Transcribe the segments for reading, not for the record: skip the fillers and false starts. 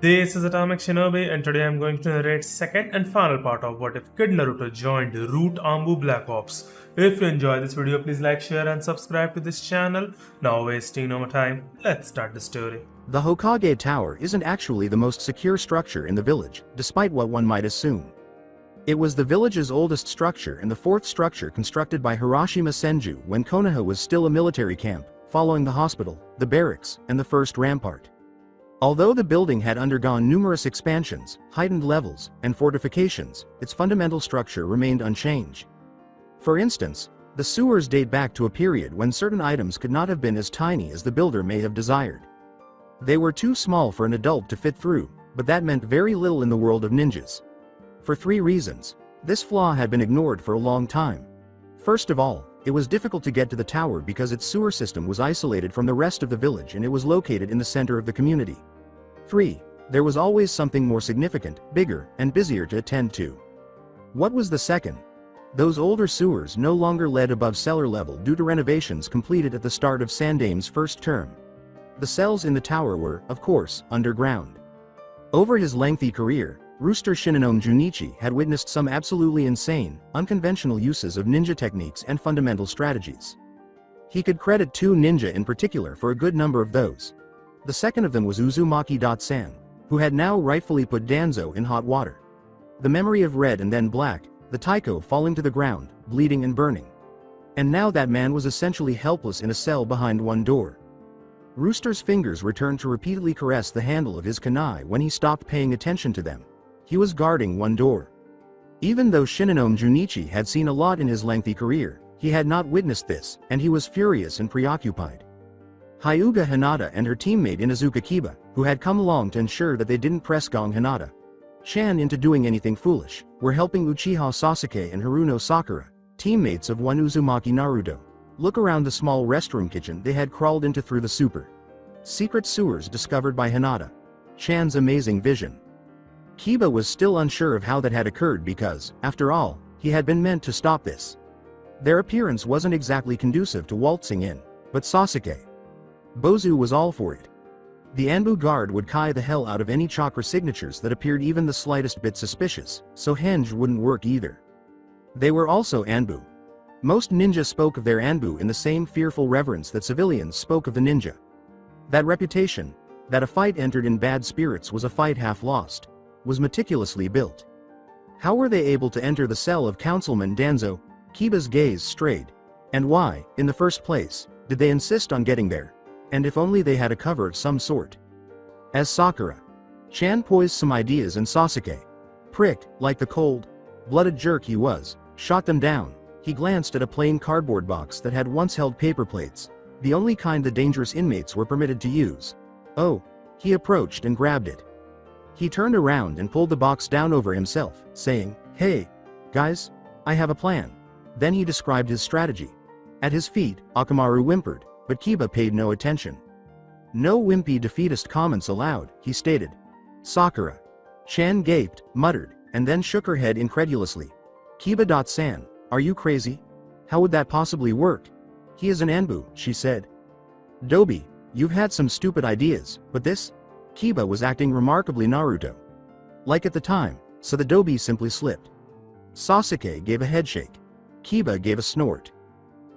This is Atomic Shinobi, and today I'm going to narrate second and final part of What If Kid Naruto joined Root ANBU Black Ops. If you enjoy this video, please like, share, and subscribe to this channel. Now wasting no more time, let's start the story. The Hokage Tower isn't actually the most secure structure in the village, despite what one might assume. It was the village's oldest structure and the fourth structure constructed by Hiroshima Senju when Konoha was still a military camp, following the hospital, the barracks, and the first rampart. Although the building had undergone numerous expansions, heightened levels, and fortifications, its fundamental structure remained unchanged. For instance, the sewers date back to a period when certain items could not have been as tiny as the builder may have desired. They were too small for an adult to fit through, but that meant very little in the world of ninjas. For three reasons, this flaw had been ignored for a long time. First of all, it was difficult to get to the tower because its sewer system was isolated from the rest of the village and it was located in the center of the community. 3. There was always something more significant, bigger, and busier to attend to. What was the second? Those older sewers no longer led above cellar level due to renovations completed at the start of Sandame's first term. The cells in the tower were, of course, underground. Over his lengthy career, Rooster Shinonome Junichi had witnessed some absolutely insane, unconventional uses of ninja techniques and fundamental strategies. He could credit two ninja in particular for a good number of those. The second of them was Uzumaki-san, who had now rightfully put Danzo in hot water. The memory of red and then black, the taiko falling to the ground, bleeding and burning. And now that man was essentially helpless in a cell behind one door. Rooster's fingers returned to repeatedly caress the handle of his kunai when he stopped paying attention to them. He was guarding one door. Even though Shinonome Junichi had seen a lot in his lengthy career, he had not witnessed this, and he was furious and preoccupied. Hyuga Hinata and her teammate Inazuka Kiba, who had come along to ensure that they didn't press Gong Hinata Chan into doing anything foolish, were helping Uchiha Sasuke and Haruno Sakura, teammates of one Uzumaki Naruto, look around the small restroom kitchen they had crawled into through the super secret sewers discovered by Hinata Chan's amazing vision. Kiba was still unsure of how that had occurred because, after all, he had been meant to stop this. Their appearance wasn't exactly conducive to waltzing in, but Sasuke Bozu was all for it. The ANBU guard would kai the hell out of any chakra signatures that appeared even the slightest bit suspicious, so henge wouldn't work either. They were also ANBU. Most ninja spoke of their ANBU in the same fearful reverence that civilians spoke of the ninja. That reputation, that a fight entered in bad spirits was a fight half lost, was meticulously built. How were they able to enter the cell of Councilman Danzo? Kiba's gaze strayed. And why, in the first place, did they insist on getting there? And if only they had a cover of some sort. As Sakura Chan poised some ideas and Sasuke, pricked, like the cold-blooded jerk he was, shot them down. He glanced at a plain cardboard box that had once held paper plates, the only kind the dangerous inmates were permitted to use. Oh, he approached and grabbed it. He turned around and pulled the box down over himself, saying, "Hey, guys, I have a plan." Then he described his strategy. At his feet, Akamaru whimpered, but Kiba paid no attention. "No wimpy defeatist comments allowed," he stated. Sakura Chan gaped, muttered, and then shook her head incredulously. "Kiba-san, are you crazy? How would that possibly work? He is an ANBU," she said. "Dobi, you've had some stupid ideas, but this?" Kiba was acting remarkably Naruto like at the time, so the Dobi simply slipped. Sasuke gave a headshake. Kiba gave a snort.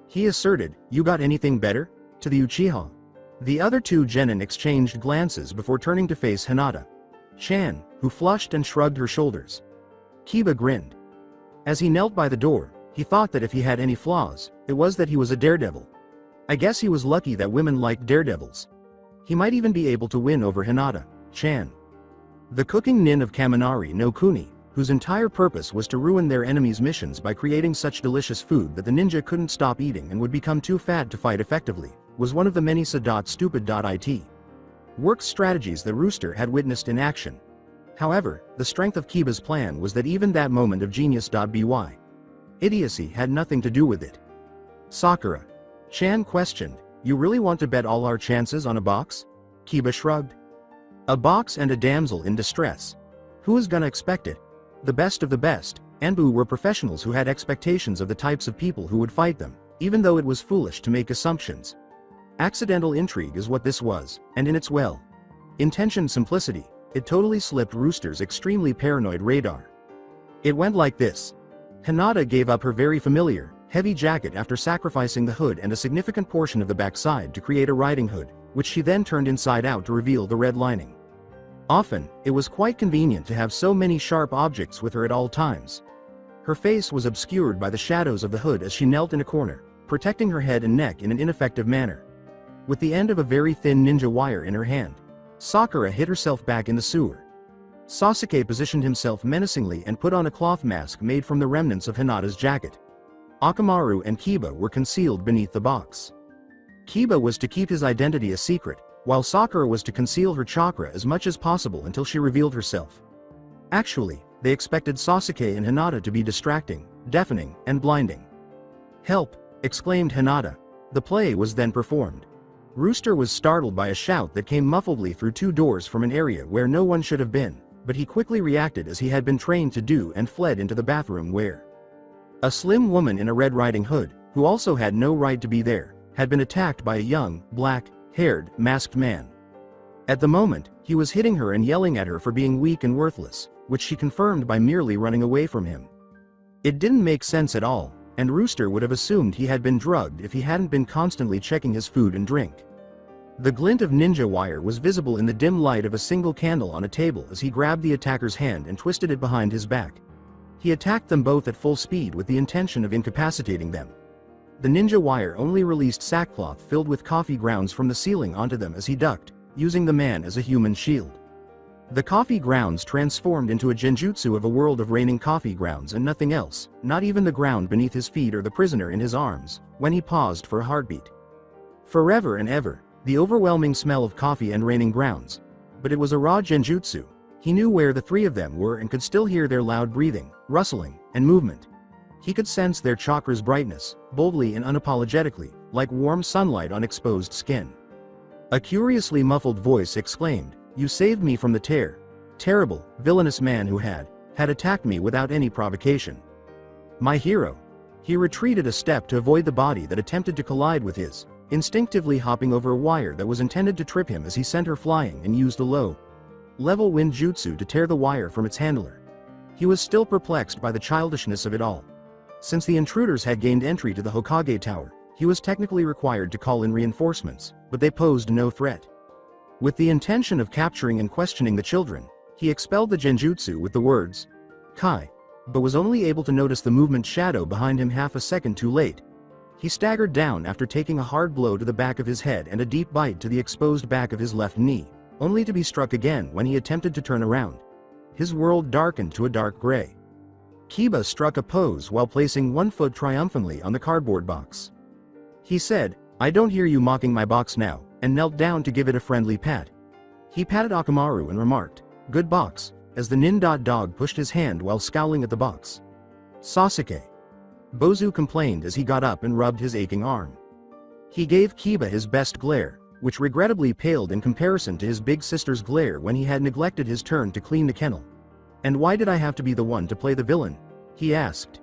He asserted, "You got anything better?" to the Uchiha. The other two genin exchanged glances before turning to face Hinata Chan, who flushed and shrugged her shoulders. Kiba grinned. As he knelt by the door, he thought that if he had any flaws, it was that he was a daredevil. I guess he was lucky that women liked daredevils. He might even be able to win over Hinata Chan, the cooking nin of Kaminari no Kuni, whose entire purpose was to ruin their enemies' missions by creating such delicious food that the ninja couldn't stop eating and would become too fat to fight effectively, was one of the many stupid.it work strategies that Rooster had witnessed in action. However, the strength of Kiba's plan was that even that moment of genius.by idiocy had nothing to do with it. Sakura Chan questioned, "You really want to bet all our chances on a box?" Kiba shrugged. "A box and a damsel in distress. Who is gonna expect it? The best of the best." ANBU were professionals who had expectations of the types of people who would fight them, even though it was foolish to make assumptions. Accidental intrigue is what this was, and in its well-intentioned simplicity, it totally slipped Rooster's extremely paranoid radar. It went like this. Hinata gave up her very familiar, heavy jacket after sacrificing the hood and a significant portion of the backside to create a riding hood, which she then turned inside out to reveal the red lining. Often, it was quite convenient to have so many sharp objects with her at all times. Her face was obscured by the shadows of the hood as she knelt in a corner, protecting her head and neck in an ineffective manner. With the end of a very thin ninja wire in her hand, Sakura hid herself back in the sewer. Sasuke positioned himself menacingly and put on a cloth mask made from the remnants of Hinata's jacket. Akamaru and Kiba were concealed beneath the box. Kiba was to keep his identity a secret, while Sakura was to conceal her chakra as much as possible until she revealed herself. Actually, they expected Sasuke and Hinata to be distracting, deafening, and blinding. "Help!" exclaimed Hinata. The play was then performed. Rooster was startled by a shout that came muffledly through two doors from an area where no one should have been, but he quickly reacted as he had been trained to do and fled into the bathroom where a slim woman in a Red Riding Hood, who also had no right to be there, had been attacked by a young, black-haired, masked man. At the moment, he was hitting her and yelling at her for being weak and worthless, which she confirmed by merely running away from him. It didn't make sense at all, and Rooster would have assumed he had been drugged if he hadn't been constantly checking his food and drink. The glint of ninja wire was visible in the dim light of a single candle on a table as he grabbed the attacker's hand and twisted it behind his back. He attacked them both at full speed with the intention of incapacitating them. The ninja wire only released sackcloth filled with coffee grounds from the ceiling onto them as he ducked, using the man as a human shield. The coffee grounds transformed into a genjutsu of a world of raining coffee grounds and nothing else, not even the ground beneath his feet or the prisoner in his arms, when he paused for a heartbeat. Forever and ever, the overwhelming smell of coffee and raining grounds. But it was a raw genjutsu. He knew where the three of them were and could still hear their loud breathing, rustling, and movement. He could sense their chakra's brightness, boldly and unapologetically, like warm sunlight on exposed skin. A curiously muffled voice exclaimed, "You saved me from the terrible, villainous man who had attacked me without any provocation. My hero." He retreated a step to avoid the body that attempted to collide with his, instinctively hopping over a wire that was intended to trip him as he sent her flying and used a low-level wind jutsu to tear the wire from its handler. He was still perplexed by the childishness of it all. Since the intruders had gained entry to the Hokage Tower, he was technically required to call in reinforcements, but they posed no threat. With the intention of capturing and questioning the children, he expelled the genjutsu with the words, "Kai," but was only able to notice the movement shadow behind him half a second too late. He staggered down after taking a hard blow to the back of his head and a deep bite to the exposed back of his left knee, only to be struck again when he attempted to turn around. His world darkened to a dark gray. Kiba struck a pose while placing one foot triumphantly on the cardboard box. He said, "I don't hear you mocking my box now," and knelt down to give it a friendly pat. He patted Akamaru and remarked, "Good box," as the nin-dog pushed his hand while scowling at the box. "Sasuke," Bozu complained as he got up and rubbed his aching arm. He gave Kiba his best glare, which regrettably paled in comparison to his big sister's glare when he had neglected his turn to clean the kennel. "And why did I have to be the one to play the villain?" he asked.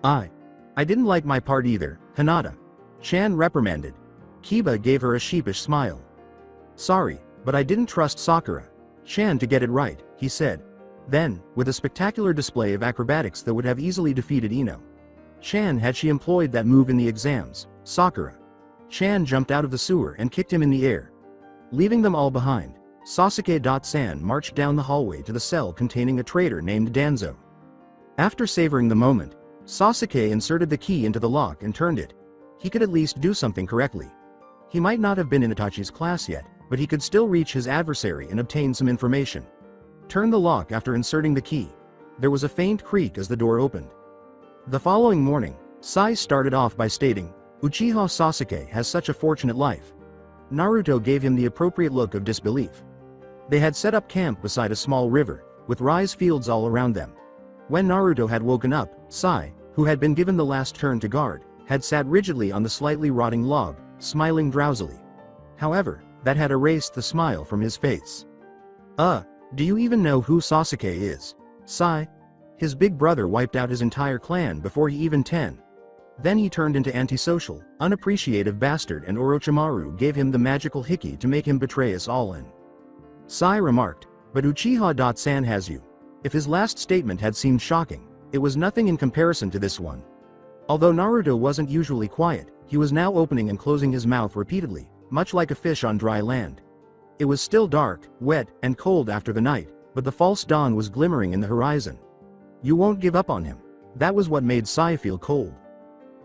I didn't like my part either," Hinata Chan reprimanded. Kiba gave her a sheepish smile. "Sorry, but I didn't trust Sakura Chan to get it right," he said. Then, with a spectacular display of acrobatics that would have easily defeated Ino Chan had she employed that move in the exams, Sakura Chan jumped out of the sewer and kicked him in the air. Leaving them all behind, Sasuke-san marched down the hallway to the cell containing a traitor named Danzo. After savoring the moment, Sasuke inserted the key into the lock and turned it. He could at least do something correctly. He might not have been in Itachi's class yet, but he could still reach his adversary and obtain some information. Turn the lock after inserting the key. There was a faint creak as the door opened. The following morning, Sai started off by stating, "Uchiha Sasuke has such a fortunate life." Naruto gave him the appropriate look of disbelief. They had set up camp beside a small river, with rice fields all around them. When Naruto had woken up, Sai, who had been given the last turn to guard, had sat rigidly on the slightly rotting log, smiling drowsily. However, that had erased the smile from his face. Do you even know who Sasuke is, Sai?" His big brother wiped out his entire clan before he even 10. Then he turned into antisocial, unappreciative bastard and Orochimaru gave him the magical hiki to make him betray us all in. Sai remarked, but Uchiha-san has you. If his last statement had seemed shocking, it was nothing in comparison to this one. Although Naruto wasn't usually quiet, he was now opening and closing his mouth repeatedly, much like a fish on dry land. It was still dark, wet, and cold after the night, but the false dawn was glimmering in the horizon. You won't give up on him. That was what made Sai feel cold.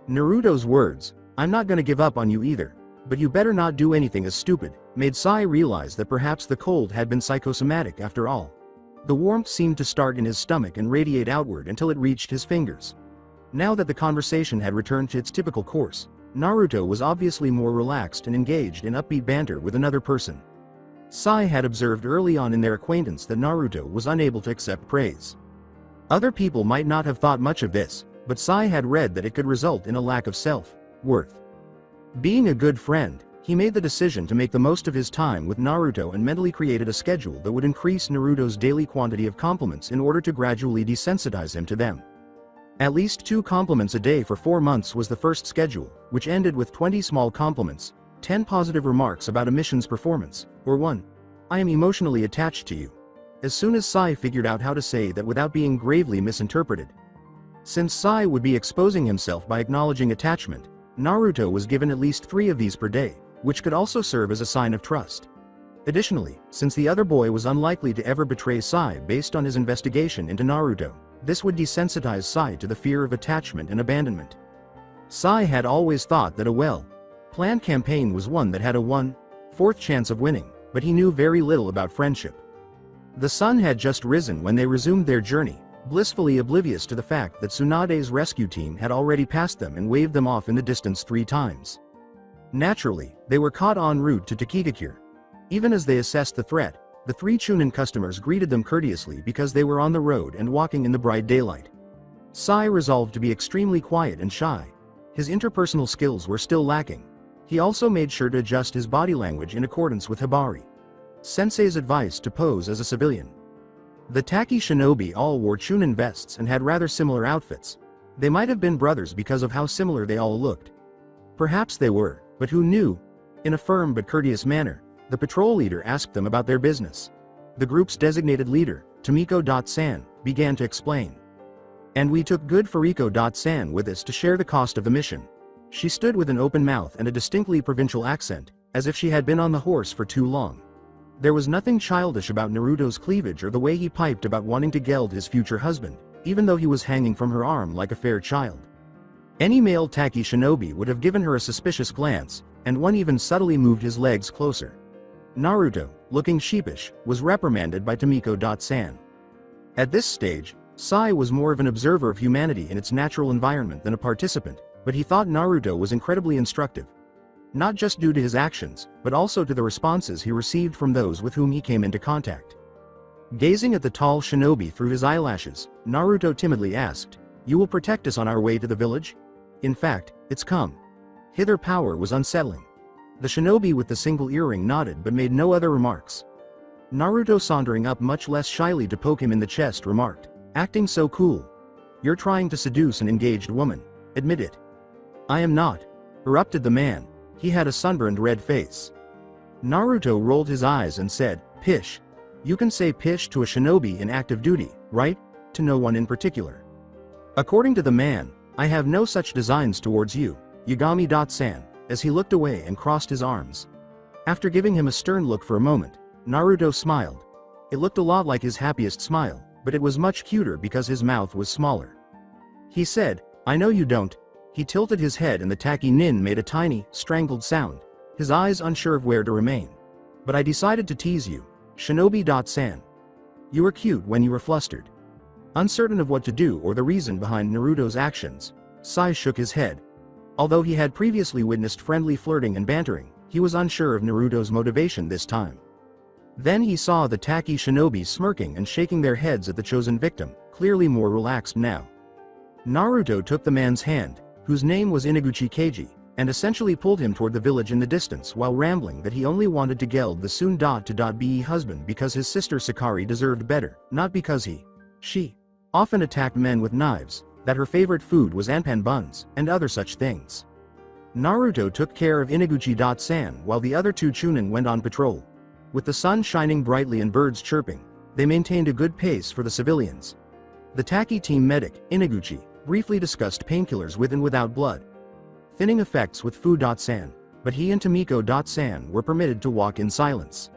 Naruto's words, "I'm not gonna give up on you either, but you better not do anything as stupid," made Sai realize that perhaps the cold had been psychosomatic after all. The warmth seemed to start in his stomach and radiate outward until it reached his fingers. Now that the conversation had returned to its typical course, Naruto was obviously more relaxed and engaged in upbeat banter with another person. Sai had observed early on in their acquaintance that Naruto was unable to accept praise. Other people might not have thought much of this, but Sai had read that it could result in a lack of self-worth. Being a good friend, he made the decision to make the most of his time with Naruto and mentally created a schedule that would increase Naruto's daily quantity of compliments in order to gradually desensitize him to them. At least 2 compliments a day for 4 months was the first schedule, which ended with 20 small compliments, 10 positive remarks about a mission's performance, or 1. I am emotionally attached to you. As soon as Sai figured out how to say that without being gravely misinterpreted. Since Sai would be exposing himself by acknowledging attachment, Naruto was given at least 3 of these per day, which could also serve as a sign of trust. Additionally, since the other boy was unlikely to ever betray Sai based on his investigation into Naruto, this would desensitize Sai to the fear of attachment and abandonment. Sai had always thought that a well-planned campaign was one that had a 1/4 chance of winning, but he knew very little about friendship. The sun had just risen when they resumed their journey, blissfully oblivious to the fact that Tsunade's rescue team had already passed them and waved them off in the distance 3 times. Naturally, they were caught en route to Takigakure. Even as they assessed the threat, the 3 Chunin customers greeted them courteously because they were on the road and walking in the bright daylight. Sai resolved to be extremely quiet and shy. His interpersonal skills were still lacking. He also made sure to adjust his body language in accordance with Hibari Sensei's advice to pose as a civilian. The Taki shinobi all wore Chunin vests and had rather similar outfits. They might have been brothers because of how similar they all looked. Perhaps they were, but who knew? In a firm but courteous manner, the patrol leader asked them about their business. The group's designated leader, Tomiko-san, began to explain. And we took good Furiko-san with us to share the cost of the mission. She stood with an open mouth and a distinctly provincial accent, as if she had been on the horse for too long. There was nothing childish about Naruto's cleavage or the way he piped about wanting to geld his future husband, even though he was hanging from her arm like a fair child. Any male Taki shinobi would have given her a suspicious glance, and one even subtly moved his legs closer. Naruto, looking sheepish, was reprimanded by Tomiko-san. At this stage, Sai was more of an observer of humanity in its natural environment than a participant, but he thought Naruto was incredibly instructive. Not just due to his actions, but also to the responses he received from those with whom he came into contact. Gazing at the tall shinobi through his eyelashes, Naruto timidly asked, "You will protect us on our way to the village? In fact, it's come." Hither power was unsettling. The shinobi with the single earring nodded but made no other remarks. Naruto, sauntering up much less shyly to poke him in the chest, remarked, "Acting so cool. You're trying to seduce an engaged woman. Admit it." "I am not," erupted the man. He had a sunburned red face. Naruto rolled his eyes and said, "Pish. You can say pish to a shinobi in active duty, right? To no one in particular." "According to the man, I have no such designs towards you, Yagami-san," as he looked away and crossed his arms. After giving him a stern look for a moment, Naruto smiled. It looked a lot like his happiest smile, but it was much cuter because his mouth was smaller. He said, "I know you don't." He tilted his head and the Taki nin made a tiny, strangled sound, his eyes unsure of where to remain. "But I decided to tease you, Shinobi-san. You were cute when you were flustered." Uncertain of what to do or the reason behind Naruto's actions, Sai shook his head. Although he had previously witnessed friendly flirting and bantering, he was unsure of Naruto's motivation this time. Then he saw the Taki shinobi smirking and shaking their heads at the chosen victim, clearly more relaxed now. Naruto took the man's hand, whose name was Inaguchi Keiji, and essentially pulled him toward the village in the distance while rambling that he only wanted to geld the soon-to-be husband because his sister Sakari deserved better, not because she often attacked men with knives, that her favorite food was anpan buns, and other such things. Naruto took care of Inaguchi-san while the other 2 Chunin went on patrol. With the sun shining brightly and birds chirping, They maintained a good pace for the civilians. The Taki team medic, Inaguchi, briefly discussed painkillers with and without blood thinning effects with Fu.san, but he and Tomiko.san were permitted to walk in silence.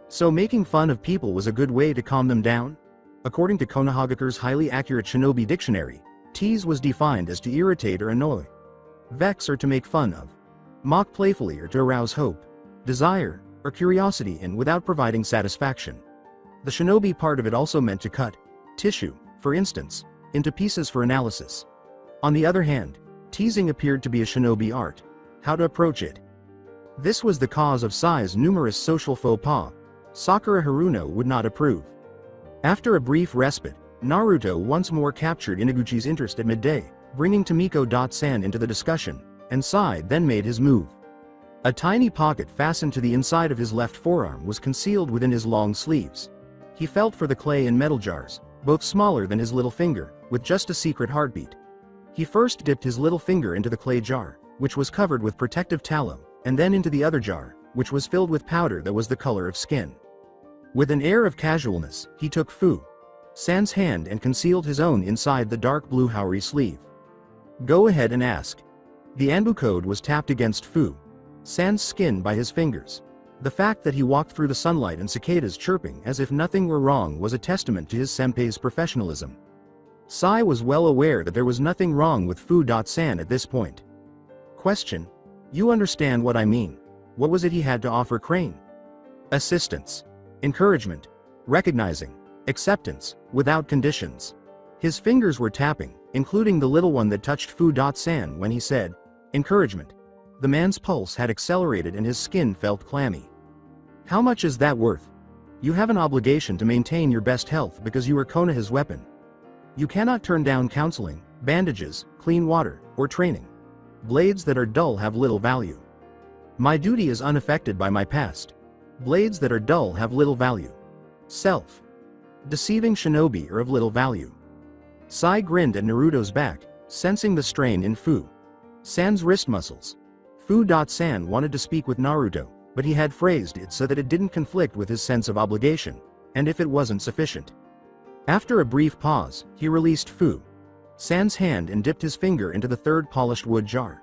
So making fun of people was a good way to calm them down? According to Konohagakure's highly accurate shinobi dictionary, tease was defined as to irritate or annoy, vex or to make fun of, mock playfully or to arouse hope, desire, or curiosity in without providing satisfaction. The shinobi part of it also meant to cut tissue, for instance, into pieces for analysis. On the other hand, teasing appeared to be a shinobi art. How to approach it? This was the cause of Sai's numerous social faux pas. Sakura Haruno would not approve. After a brief respite, Naruto once more captured Inaguchi's interest at midday, bringing Tomiko.san into the discussion, and Sai then made his move. A tiny pocket fastened to the inside of his left forearm was concealed within his long sleeves. He felt for the clay and metal jars, both smaller than his little finger, with just a secret heartbeat. He first dipped his little finger into the clay jar, which was covered with protective tallow, and then into the other jar, which was filled with powder that was the color of skin. With an air of casualness, he took Fu.san's hand and concealed his own inside the dark blue Haori sleeve. Go ahead and ask. The ANBU code was tapped against Fu.san's skin by his fingers. The fact that he walked through the sunlight and cicadas chirping as if nothing were wrong was a testament to his senpai's professionalism. Sai was well aware that there was nothing wrong with Fu.san at this point. Question. You understand what I mean. What was it he had to offer Crane? Assistance. Encouragement. Recognizing. Acceptance, without conditions. His fingers were tapping, including the little one that touched Fu.san when he said, encouragement. The man's pulse had accelerated and his skin felt clammy. How much is that worth? You have an obligation to maintain your best health because you are Konoha's weapon. You cannot turn down counseling, bandages, clean water, or training. Blades that are dull have little value. My duty is unaffected by my past. Blades that are dull have little value. Self. Deceiving shinobi are of little value. Sai grinned at Naruto's back, sensing the strain in Fu.san's wrist muscles. Fu.san wanted to speak with Naruto, but he had phrased it so that it didn't conflict with his sense of obligation, and if it wasn't sufficient. After a brief pause, he released Fu.san's hand and dipped his finger into the third polished wood jar.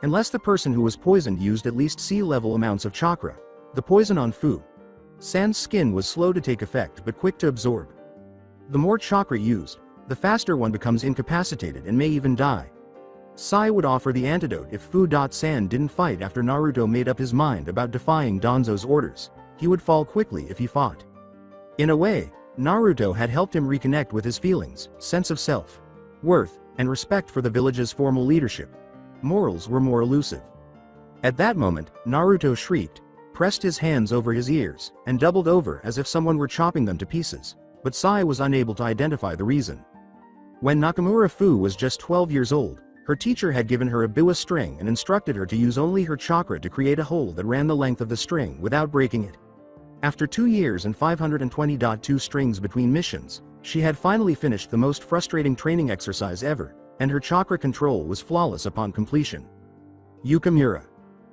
Unless the person who was poisoned used at least sea-level amounts of chakra, the poison on Fu.san's skin was slow to take effect but quick to absorb. The more chakra used, the faster one becomes incapacitated and may even die. Sai would offer the antidote if Fu.san didn't fight after Naruto made up his mind about defying Danzo's orders. He would fall quickly if he fought. In a way, Naruto had helped him reconnect with his feelings, sense of self, worth, and respect for the village's formal leadership. Morals were more elusive. At that moment, Naruto shrieked, pressed his hands over his ears, and doubled over as if someone were chopping them to pieces, but Sai was unable to identify the reason. When Nakamura Fu was just 12 years old, her teacher had given her a biwa string and instructed her to use only her chakra to create a hole that ran the length of the string without breaking it. After 2 years and 520.2 strings between missions, she had finally finished the most frustrating training exercise ever, and her chakra control was flawless upon completion. Yukimura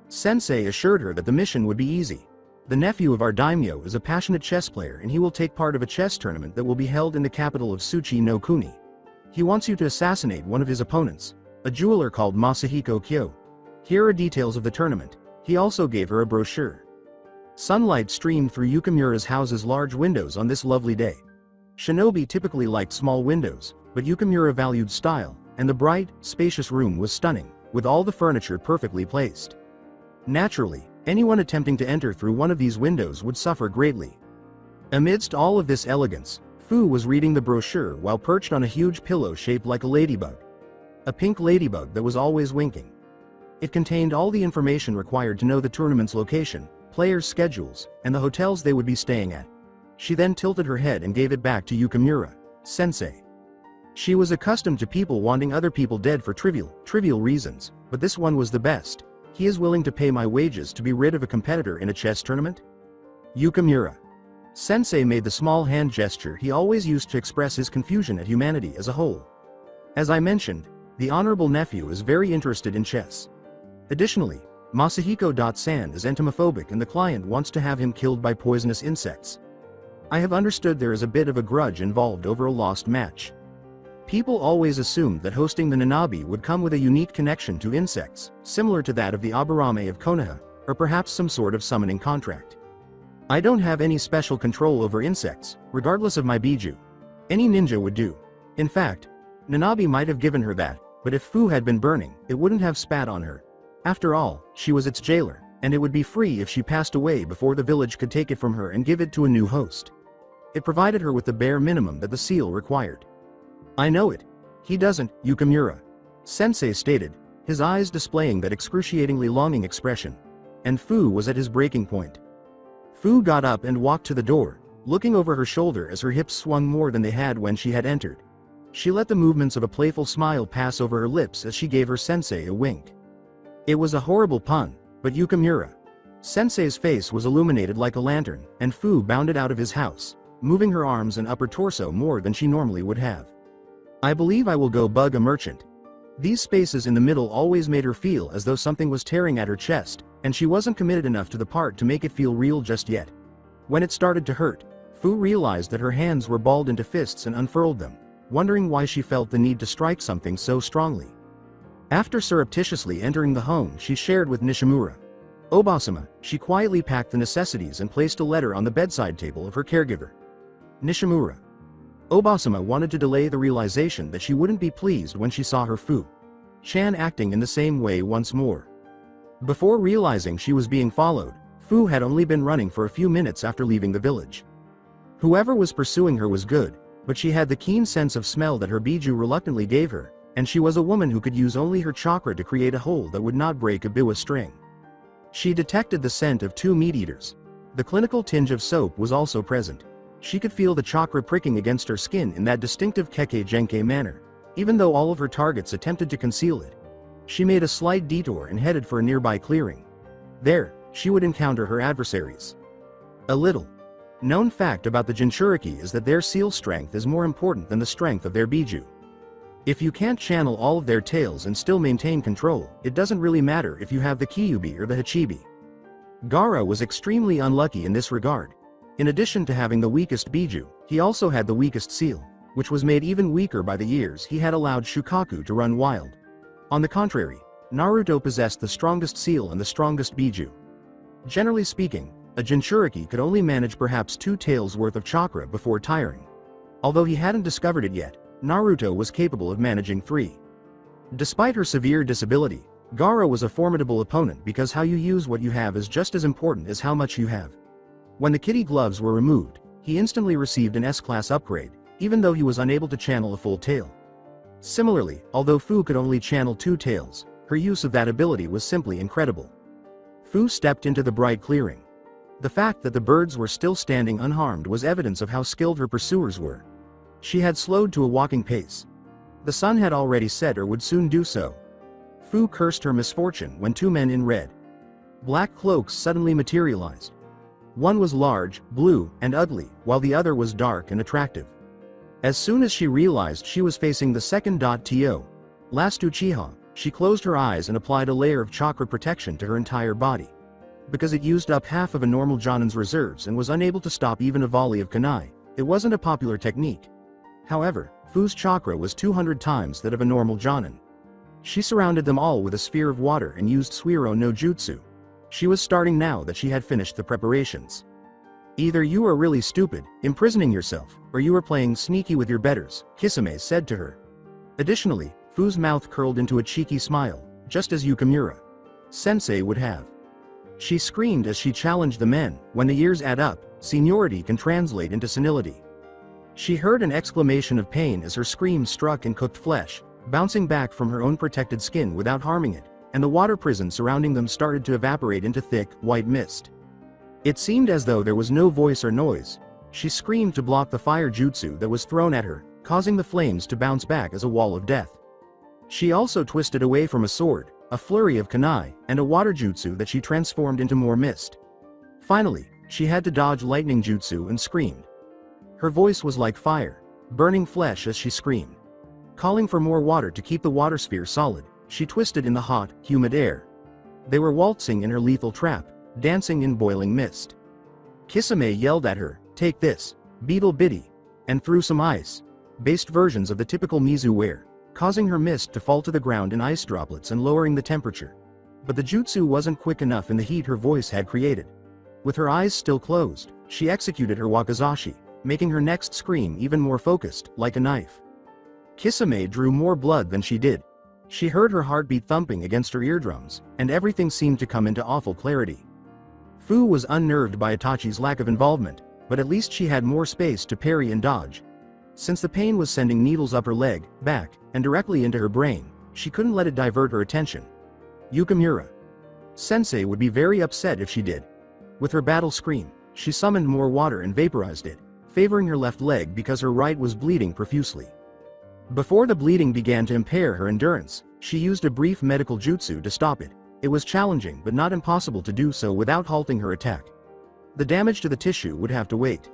Sensei assured her that the mission would be easy. The nephew of our daimyo is a passionate chess player and he will take part of a chess tournament that will be held in the capital of Tsuchi no Kuni. He wants you to assassinate one of his opponents, a jeweler called Masahiko Kyo. Here are details of the tournament. He also gave her a brochure. Sunlight streamed through Yukimura's house's large windows on this lovely day. Shinobi typically liked small windows, but Yukimura valued style, and the bright, spacious room was stunning, with all the furniture perfectly placed. Naturally, anyone attempting to enter through one of these windows would suffer greatly. Amidst all of this elegance, Fu was reading the brochure while perched on a huge pillow shaped like a ladybug. A pink ladybug that was always winking. It contained all the information required to know the tournament's location, players' schedules, and the hotels they would be staying at. She then tilted her head and gave it back to Yukimura. Sensei. She was accustomed to people wanting other people dead for trivial reasons, but this one was the best. He is willing to pay my wages to be rid of a competitor in a chess tournament? Yukimura. Sensei made the small hand gesture he always used to express his confusion at humanity as a whole. As I mentioned, the honorable nephew is very interested in chess. Additionally, Masahiko.san is entomophobic and the client wants to have him killed by poisonous insects. I have understood there is a bit of a grudge involved over a lost match. People always assumed that hosting the Nanabi would come with a unique connection to insects, similar to that of the Aburame of Konoha, or perhaps some sort of summoning contract. I don't have any special control over insects, regardless of my biju. Any ninja would do. In fact, Nanabi might have given her that, but if Fu had been burning, it wouldn't have spat on her. After all, she was its jailer, and it would be free if she passed away before the village could take it from her and give it to a new host. It provided her with the bare minimum that the seal required. I know it. He doesn't, Yukimura. Sensei stated, his eyes displaying that excruciatingly longing expression. And Fu was at his breaking point. Fu got up and walked to the door, looking over her shoulder as her hips swung more than they had when she had entered. She let the movements of a playful smile pass over her lips as she gave her sensei a wink. It was a horrible pun, but Yukimura. Sensei's face was illuminated like a lantern, and Fu bounded out of his house, moving her arms and upper torso more than she normally would have. I believe I will go bug a merchant. These spaces in the middle always made her feel as though something was tearing at her chest, and she wasn't committed enough to the part to make it feel real just yet. When it started to hurt, Fu realized that her hands were balled into fists and unfurled them, wondering why she felt the need to strike something so strongly. After surreptitiously entering the home she shared with Nishimura, Obasama, she quietly packed the necessities and placed a letter on the bedside table of her caregiver. Nishimura. Obasama wanted to delay the realization that she wouldn't be pleased when she saw her Fu-chan acting in the same way once more. Before realizing she was being followed, Fu had only been running for a few minutes after leaving the village. Whoever was pursuing her was good, but she had the keen sense of smell that her biju reluctantly gave her, and she was a woman who could use only her chakra to create a hole that would not break a biwa string. She detected the scent of 2 meat-eaters. The clinical tinge of soap was also present. She could feel the chakra pricking against her skin in that distinctive keke genke manner, even though all of her targets attempted to conceal it. She made a slight detour and headed for a nearby clearing. There, she would encounter her adversaries. A little known fact about the Jinchuriki is that their seal strength is more important than the strength of their biju. If you can't channel all of their tails and still maintain control, it doesn't really matter if you have the Kyubi or the Hachibi. Gaara was extremely unlucky in this regard. In addition to having the weakest biju, he also had the weakest seal, which was made even weaker by the years he had allowed Shukaku to run wild. On the contrary, Naruto possessed the strongest seal and the strongest biju. Generally speaking, a Jinchuriki could only manage perhaps 2 tails worth of chakra before tiring. Although he hadn't discovered it yet, Naruto was capable of managing 3. Despite her severe disability, Gaara was a formidable opponent because how you use what you have is just as important as how much you have. When the kitty gloves were removed, he instantly received an S-class upgrade, even though he was unable to channel a full tail. Similarly, although Fu could only channel 2 tails, her use of that ability was simply incredible. Fu stepped into the bright clearing. The fact that the birds were still standing unharmed was evidence of how skilled her pursuers were. She had slowed to a walking pace. The sun had already set or would soon do so. Fu cursed her misfortune when 2 men in red, black cloaks suddenly materialized. One was large, blue, and ugly, while the other was dark and attractive. As soon as she realized she was facing the second To, last Uchiha, she closed her eyes and applied a layer of chakra protection to her entire body. Because it used up half of a normal Jonin's reserves and was unable to stop even a volley of kunai, it wasn't a popular technique. However, Fu's chakra was 200 times that of a normal Jonin. She surrounded them all with a sphere of water and used Suiro no Jutsu. She was starting now that she had finished the preparations. Either you are really stupid, imprisoning yourself, or you are playing sneaky with your betters, Kisame said to her. Additionally, Fu's mouth curled into a cheeky smile, just as Yukimura sensei would have. She screamed as she challenged the men. When the years add up, seniority can translate into senility. She heard an exclamation of pain as her scream struck and cooked flesh, bouncing back from her own protected skin without harming it, and the water prison surrounding them started to evaporate into thick, white mist. It seemed as though there was no voice or noise. She screamed to block the fire jutsu that was thrown at her, causing the flames to bounce back as a wall of death. She also twisted away from a sword, a flurry of kunai, and a water jutsu that she transformed into more mist. Finally, she had to dodge lightning jutsu and screamed. Her voice was like fire, burning flesh as she screamed. Calling for more water to keep the water sphere solid, she twisted in the hot, humid air. They were waltzing in her lethal trap, dancing in boiling mist. Kisame yelled at her, Take this, Beetle Biddy, and threw some ice-based versions of the typical Mizu wear, causing her mist to fall to the ground in ice droplets and lowering the temperature. But the jutsu wasn't quick enough in the heat her voice had created. With her eyes still closed, she executed her wakizashi, making her next scream even more focused, like a knife. Kisame drew more blood than she did. She heard her heartbeat thumping against her eardrums, and everything seemed to come into awful clarity. Fu was unnerved by Itachi's lack of involvement, but at least she had more space to parry and dodge. Since the pain was sending needles up her leg, back, and directly into her brain, she couldn't let it divert her attention. Yukimura Sensei would be very upset if she did. With her battle scream, she summoned more water and vaporized it, favoring her left leg because her right was bleeding profusely. Before the bleeding began to impair her endurance, she used a brief medical jutsu to stop it. It was challenging but not impossible to do so without halting her attack. The damage to the tissue would have to wait.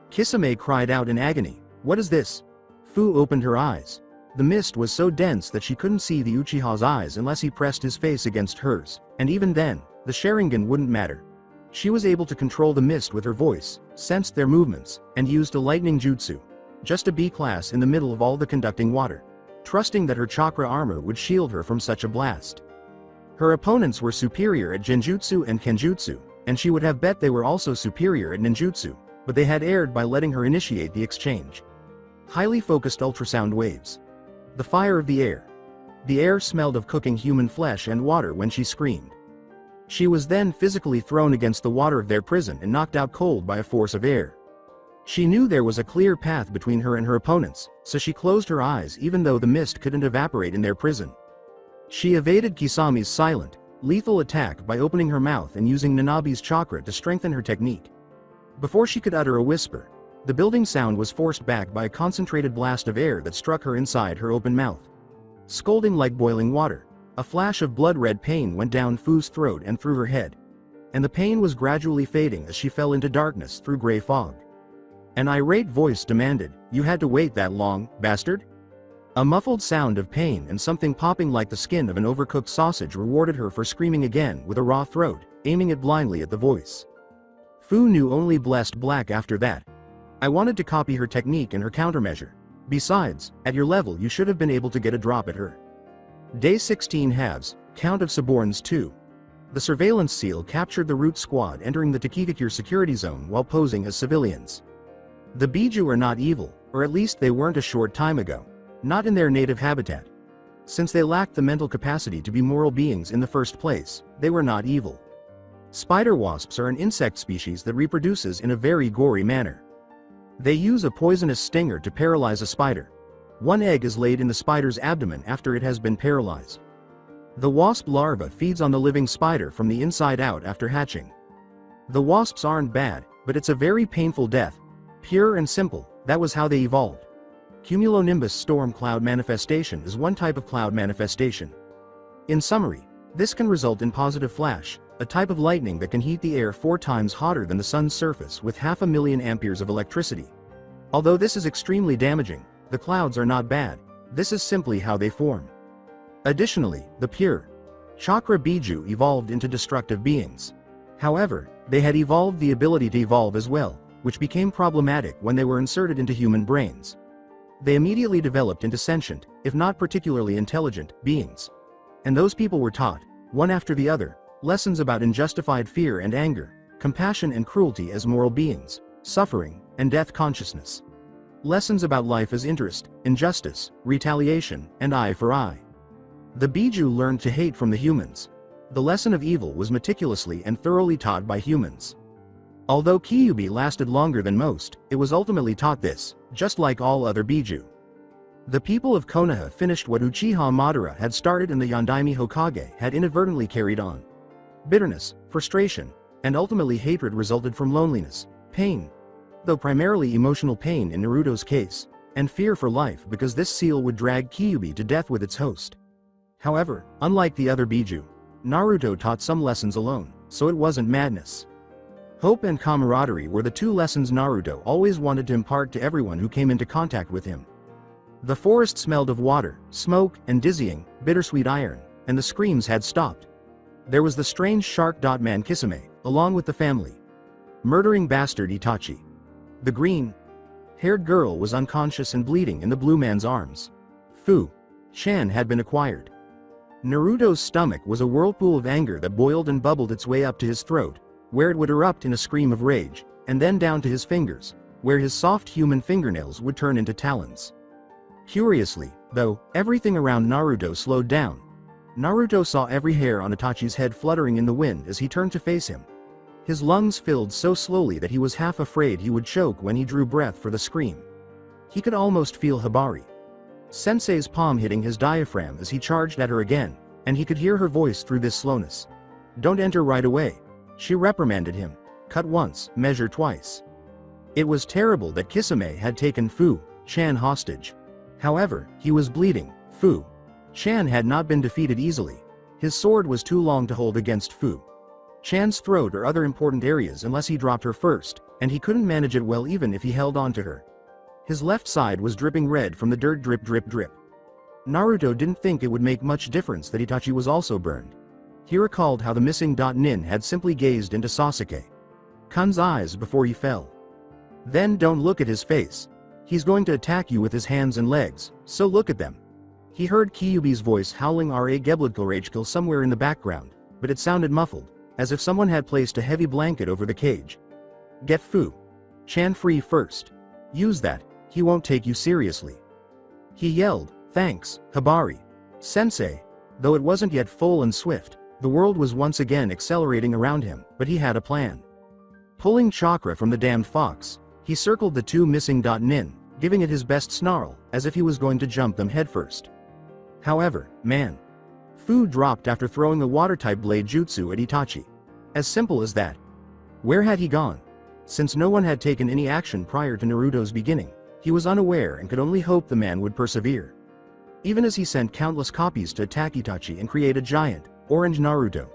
Kisame cried out in agony, "What is this?" Fu opened her eyes. The mist was so dense that she couldn't see the Uchiha's eyes unless he pressed his face against hers, and even then, the Sharingan wouldn't matter. She was able to control the mist with her voice, sensed their movements, and used a lightning jutsu. Just a B-class in the middle of all the conducting water, trusting that her chakra armor would shield her from such a blast. Her opponents were superior at genjutsu and kenjutsu, and she would have bet they were also superior at ninjutsu, but they had erred by letting her initiate the exchange. Highly focused ultrasound waves. The fire of the air. The air smelled of cooking human flesh and water when she screamed. She was then physically thrown against the water of their prison and knocked out cold by a force of air. She knew there was a clear path between her and her opponents, so she closed her eyes even though the mist couldn't evaporate in their prison. She evaded Kisami's silent, lethal attack by opening her mouth and using Nanabi's chakra to strengthen her technique. Before she could utter a whisper, the building sound was forced back by a concentrated blast of air that struck her inside her open mouth. Scalding like boiling water, a flash of blood-red pain went down Fu's throat and through her head. And the pain was gradually fading as she fell into darkness through gray fog. An irate voice demanded, "You had to wait that long, bastard?" A muffled sound of pain and something popping like the skin of an overcooked sausage rewarded her for screaming again with a raw throat, aiming it blindly at the voice. Fu knew only blessed black after that. "I wanted to copy her technique and her countermeasure. Besides, at your level you should have been able to get a drop at her." Day 16 halves, Count of Suborns 2. The surveillance seal captured the Root Squad entering the Takikakure security zone while posing as civilians. The Biju are not evil, or at least they weren't a short time ago. Not in their native habitat. Since they lacked the mental capacity to be moral beings in the first place, they were not evil. Spider wasps are an insect species that reproduces in a very gory manner. They use a poisonous stinger to paralyze a spider. One egg is laid in the spider's abdomen after it has been paralyzed. The wasp larva feeds on the living spider from the inside out after hatching. The wasps aren't bad, but it's a very painful death. Pure and simple, that was how they evolved. Cumulonimbus storm cloud manifestation is one type of cloud manifestation. In summary, this can result in positive flash, a type of lightning that can heat the air 4 times hotter than the sun's surface with 500,000 amperes of electricity. Although this is extremely damaging, the clouds are not bad. This is simply how they form. Additionally, the pure chakra Biju evolved into destructive beings. However, they had evolved the ability to evolve as well, which became problematic when they were inserted into human brains. They immediately developed into sentient, if not particularly intelligent, beings. And those people were taught, one after the other, lessons about unjustified fear and anger, compassion and cruelty as moral beings, suffering, and death consciousness. Lessons about life as interest, injustice, retaliation, and eye for eye. The Biju learned to hate from the humans. The lesson of evil was meticulously and thoroughly taught by humans. Although Kyuubi lasted longer than most, it was ultimately taught this, just like all other Biju. The people of Konoha finished what Uchiha Madara had started and the Yondaime Hokage had inadvertently carried on. Bitterness, frustration, and ultimately hatred resulted from loneliness, pain, though primarily emotional pain in Naruto's case, and fear for life because this seal would drag Kyuubi to death with its host. However, unlike the other Biju, Naruto taught some lessons alone, so it wasn't madness. Hope and camaraderie were the 2 lessons Naruto always wanted to impart to everyone who came into contact with him. The forest smelled of water, smoke, and dizzying, bittersweet iron, and the screams had stopped. There was the strange shark man Kisame, along with the family. Murdering bastard Itachi. The green-haired girl was unconscious and bleeding in the blue man's arms. Fu Chan had been acquired. Naruto's stomach was a whirlpool of anger that boiled and bubbled its way up to his throat, where it would erupt in a scream of rage, and then down to his fingers, where his soft human fingernails would turn into talons. Curiously, though, everything around Naruto slowed down. Naruto saw every hair on Itachi's head fluttering in the wind as he turned to face him. His lungs filled so slowly that he was half afraid he would choke when he drew breath for the scream. He could almost feel Hibari Sensei's palm hitting his diaphragm as he charged at her again, and he could hear her voice through this slowness. "Don't enter right away," she reprimanded him. "Cut once, measure twice." It was terrible that Kisame had taken Fu Chan hostage. However, he was bleeding. Fu Chan had not been defeated easily. His sword was too long to hold against Fu Chan's throat or other important areas unless he dropped her first, and he couldn't manage it well even if he held on to her. His left side was dripping red from the dirt drip drip drip. Naruto didn't think it would make much difference that Itachi was also burned. He recalled how the missing nin had simply gazed into Sasuke-kun's eyes before he fell. "Then don't look at his face. He's going to attack you with his hands and legs, so look at them." He heard Kyuubi's voice howling "Ra Gebledkill somewhere in the background, but it sounded muffled, as if someone had placed a heavy blanket over the cage. "Get Fu Chan free first. Use that, he won't take you seriously." He yelled, "Thanks, Hibari Sensei." Though it wasn't yet full and swift, the world was once again accelerating around him, but he had a plan. Pulling chakra from the damned fox, he circled the two missing nin, giving it his best snarl, as if he was going to jump them headfirst. However, Fu dropped after throwing a water-type blade jutsu at Itachi. As simple as that. Where had he gone? Since no one had taken any action prior to Naruto's beginning, he was unaware and could only hope the man would persevere. Even as he sent countless copies to attack Itachi and create a giant, orange Naruto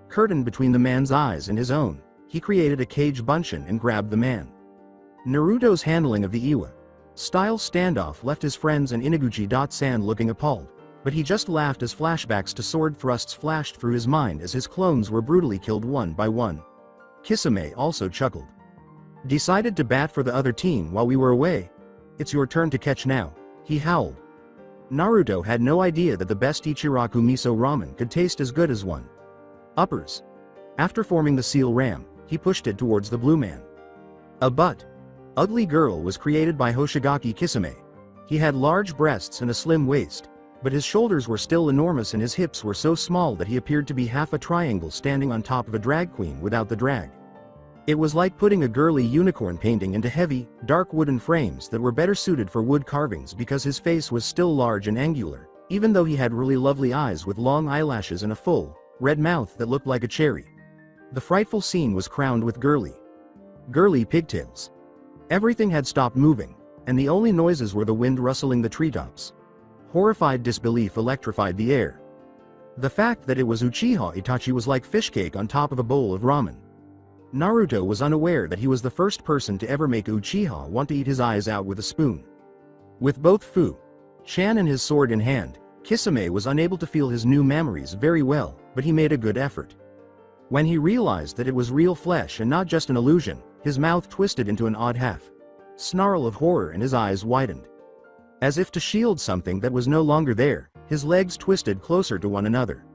curtain between the man's eyes and his own, he created a cage bunshin and grabbed the man. Naruto's handling of the Iwa-style standoff left his friends and Inaguchi-san looking appalled, but he just laughed as flashbacks to sword thrusts flashed through his mind as his clones were brutally killed one by one. Kisame also chuckled. "Decided to bat for the other team while we were away? It's your turn to catch now," he howled. Naruto had no idea that the best Ichiraku miso ramen could taste as good as one. Uppers. After forming the seal ram, he pushed it towards the blue man. A ugly girl was created by Hoshigaki Kisame. He had large breasts and a slim waist, but his shoulders were still enormous and his hips were so small that he appeared to be half a triangle standing on top of a drag queen without the drag. It was like putting a girly unicorn painting into heavy, dark wooden frames that were better suited for wood carvings because his face was still large and angular, even though he had really lovely eyes with long eyelashes and a full, red mouth that looked like a cherry. The frightful scene was crowned with girly pigtails. Everything had stopped moving, and the only noises were the wind rustling the treetops. Horrified disbelief electrified the air. The fact that it was Uchiha Itachi was like fish cake on top of a bowl of ramen. Naruto was unaware that he was the first person to ever make Uchiha want to eat his eyes out with a spoon. With both Fu Chan and his sword in hand, Kisame was unable to feel his new memories very well, but he made a good effort. When he realized that it was real flesh and not just an illusion, his mouth twisted into an odd half-snarl of horror and his eyes widened. As if to shield something that was no longer there, his legs twisted closer to one another.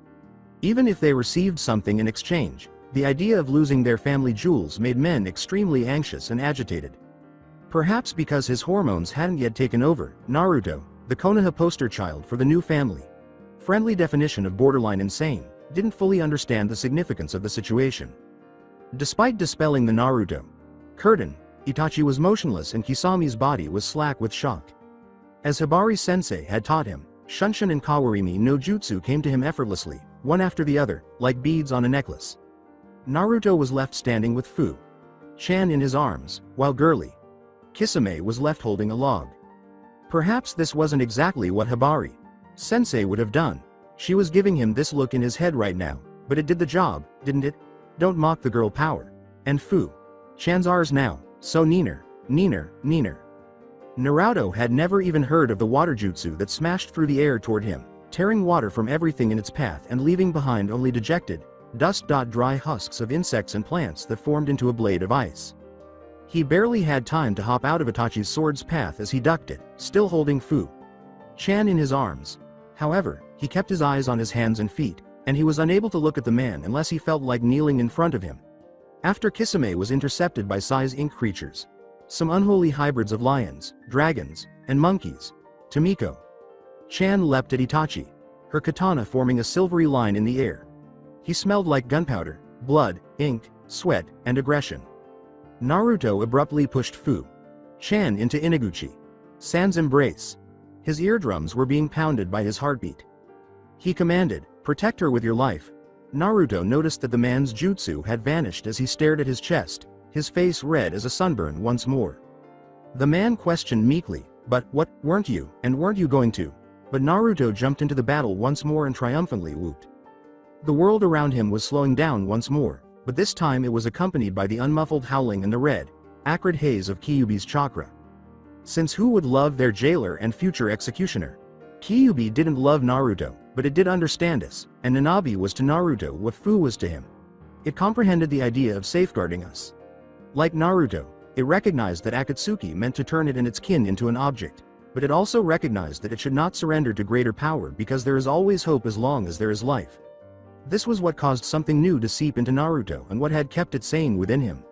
Even if they received something in exchange, the idea of losing their family jewels made men extremely anxious and agitated. Perhaps because his hormones hadn't yet taken over, Naruto, the Konoha poster child for the new family-friendly definition of borderline insane, didn't fully understand the significance of the situation. Despite dispelling the Naruto curtain, Itachi was motionless and Kisami's body was slack with shock. As Hibari Sensei had taught him, Shunshin and Kawarimi no Jutsu came to him effortlessly, one after the other, like beads on a necklace. Naruto was left standing with Fu Chan in his arms, while girly Kisame was left holding a log. Perhaps this wasn't exactly what Hibari Sensei would have done. She was giving him this look in his head right now, but it did the job, didn't it? Don't mock the girl power. And Fu Chan's ours now, so neener. Naruto had never even heard of the water jutsu that smashed through the air toward him, tearing water from everything in its path and leaving behind only dejected, dry husks of insects and plants that formed into a blade of ice. He barely had time to hop out of Itachi's sword's path as he ducked it, still holding Fu Chan in his arms. However, he kept his eyes on his hands and feet, and he was unable to look at the man unless he felt like kneeling in front of him. After Kisame was intercepted by size ink creatures, some unholy hybrids of lions, dragons, and monkeys, Tomiko Chan leapt at Itachi, her katana forming a silvery line in the air. He smelled like gunpowder, blood, ink, sweat, and aggression. Naruto abruptly pushed Fu Chan into Inaguchi-san's embrace. His eardrums were being pounded by his heartbeat. He commanded, "Protect her with your life." Naruto noticed that the man's jutsu had vanished as he stared at his chest, his face red as a sunburn once more. The man questioned meekly, "But what, weren't you going to?" But Naruto jumped into the battle once more and triumphantly whooped. The world around him was slowing down once more, but this time it was accompanied by the unmuffled howling and the red, acrid haze of Kyuubi's chakra. Since who would love their jailer and future executioner? Kyuubi didn't love Naruto, but it did understand us, and Nanabi was to Naruto what Fu was to him. It comprehended the idea of safeguarding us. Like Naruto, it recognized that Akatsuki meant to turn it and its kin into an object, but it also recognized that it should not surrender to greater power because there is always hope as long as there is life. This was what caused something new to seep into Naruto and what had kept it sane within him.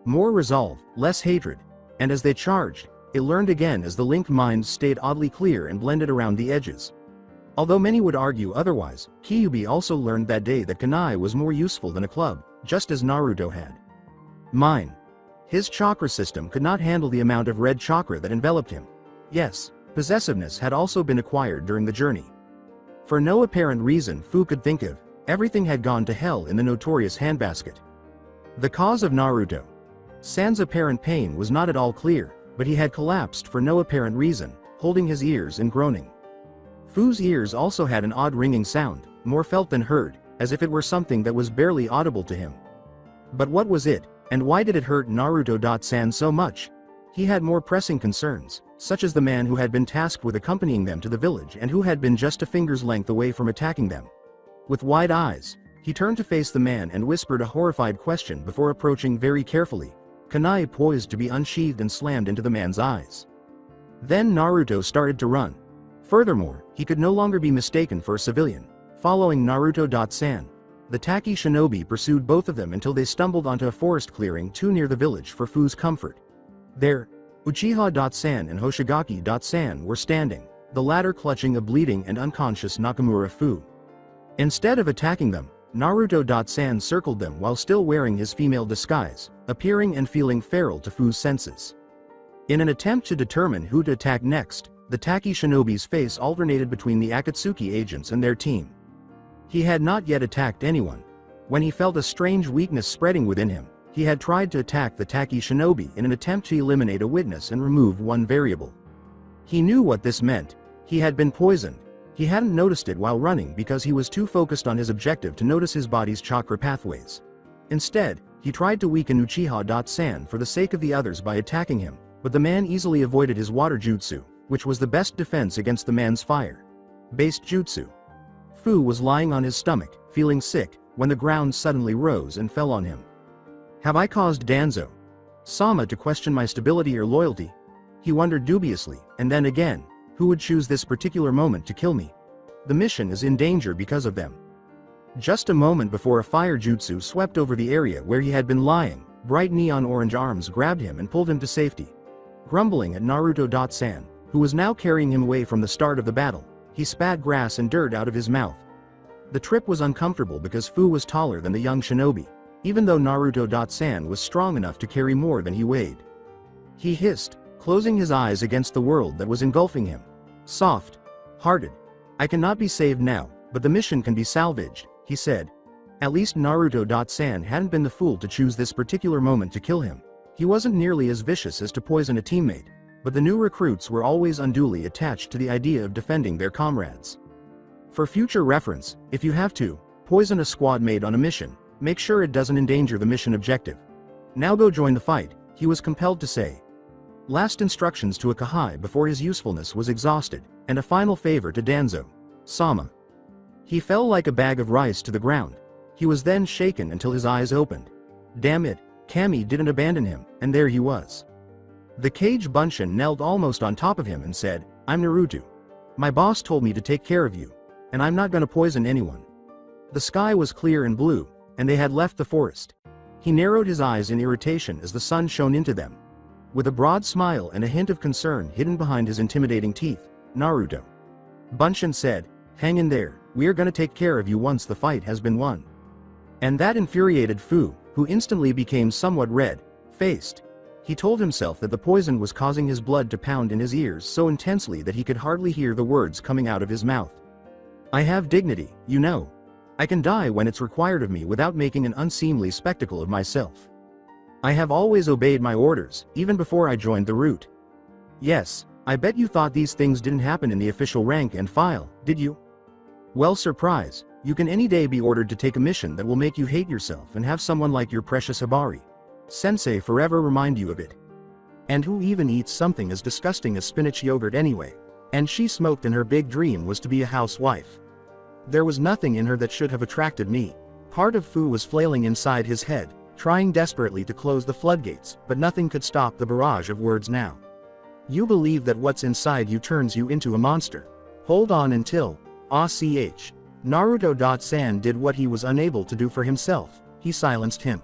More resolve, less hatred, and as they charged, it learned again as the linked minds stayed oddly clear and blended around the edges. Although many would argue otherwise, Kyuubi also learned that day that kunai was more useful than a club, just as Naruto had. Mine. His chakra system could not handle the amount of red chakra that enveloped him. Yes, possessiveness had also been acquired during the journey. For no apparent reason Fu could think of, everything had gone to hell in the notorious handbasket. The cause of Naruto-san's apparent pain was not at all clear, but he had collapsed for no apparent reason, holding his ears and groaning. Fu's ears also had an odd ringing sound, more felt than heard, as if it were something that was barely audible to him. But what was it, and why did it hurt Naruto-san so much? He had more pressing concerns, such as the man who had been tasked with accompanying them to the village and who had been just a finger's length away from attacking them. With wide eyes, he turned to face the man and whispered a horrified question before approaching very carefully, kunai poised to be unsheathed and slammed into the man's eyes. Then Naruto started to run. Furthermore, he could no longer be mistaken for a civilian. Following Naruto-san, the Taki shinobi pursued both of them until they stumbled onto a forest clearing too near the village for Fu's comfort. There, Uchiha-san and Hoshigaki-san were standing, the latter clutching a bleeding and unconscious Nakamura Fu. Instead of attacking them, Naruto-san circled them while still wearing his female disguise, appearing and feeling feral to Fu's senses. In an attempt to determine who to attack next, the Taki shinobi's face alternated between the Akatsuki agents and their team. He had not yet attacked anyone. When he felt a strange weakness spreading within him, he had tried to attack the Taki shinobi in an attempt to eliminate a witness and remove one variable. He knew what this meant. He had been poisoned. He hadn't noticed it while running because he was too focused on his objective to notice his body's chakra pathways. Instead, he tried to weaken Uchiha-san for the sake of the others by attacking him, but the man easily avoided his water jutsu, which was the best defense against the man's fire-based jutsu. Fu was lying on his stomach, feeling sick, when the ground suddenly rose and fell on him. Have I caused Danzo-sama to question my stability or loyalty? He wondered dubiously, and then again, who would choose this particular moment to kill me? The mission is in danger because of them. Just a moment before a fire jutsu swept over the area where he had been lying, bright neon orange arms grabbed him and pulled him to safety. Grumbling at Naruto-san, who was now carrying him away from the start of the battle, he spat grass and dirt out of his mouth. The trip was uncomfortable because Fu was taller than the young shinobi, even though Naruto-san was strong enough to carry more than he weighed. He hissed, closing his eyes against the world that was engulfing him. Soft-hearted. I cannot be saved now, but the mission can be salvaged, he said. At least Naruto-san hadn't been the fool to choose this particular moment to kill him. He wasn't nearly as vicious as to poison a teammate, but the new recruits were always unduly attached to the idea of defending their comrades. For future reference, if you have to poison a squad mate on a mission, make sure it doesn't endanger the mission objective. Now go join the fight, he was compelled to say. Last instructions to a Kahai before his usefulness was exhausted, and a final favor to Danzo-sama. He fell like a bag of rice to the ground. He was then shaken until his eyes opened. Damn it, Kami didn't abandon him. and there he was. The cage Bunshin knelt almost on top of him and said, "I'm Naruto. My boss told me to take care of you, and I'm not gonna poison anyone." The sky was clear and blue, and they had left the forest. He narrowed his eyes in irritation as the sun shone into them. With a broad smile and a hint of concern hidden behind his intimidating teeth, "Naruto," Bunshin said, "hang in there, we're gonna take care of you once the fight has been won." And that infuriated Fu, who instantly became somewhat red-faced. He told himself that the poison was causing his blood to pound in his ears so intensely that he could hardly hear the words coming out of his mouth. "I have dignity, you know. I can die when it's required of me without making an unseemly spectacle of myself. I have always obeyed my orders, even before I joined the route. Yes, I bet you thought these things didn't happen in the official rank and file, did you? Well, surprise, you can any day be ordered to take a mission that will make you hate yourself and have someone like your precious Hibari Sensei forever remind you of it. And who even eats something as disgusting as spinach yogurt anyway?" And she smoked, and her big dream was to be a housewife. There was nothing in her that should have attracted me. Part of Fu was flailing inside his head, trying desperately to close the floodgates, but nothing could stop the barrage of words now. "You believe that what's inside you turns you into a monster. Hold on until, ch. Naruto.san did what he was unable to do for himself, he silenced him.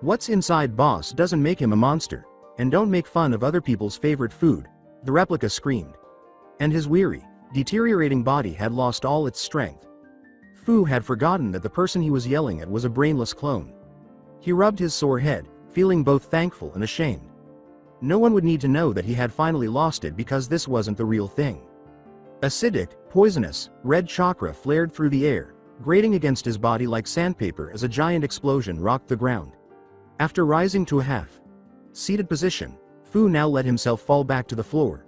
What's inside boss doesn't make him a monster, and don't make fun of other people's favorite food," the replica screamed. And his weary, deteriorating body had lost all its strength. Fu had forgotten that the person he was yelling at was a brainless clone. He rubbed his sore head, feeling both thankful and ashamed. No one would need to know that he had finally lost it, because this wasn't the real thing. Acidic, poisonous, red chakra flared through the air, grating against his body like sandpaper as a giant explosion rocked the ground. After rising to a half-seated position, Fu now let himself fall back to the floor.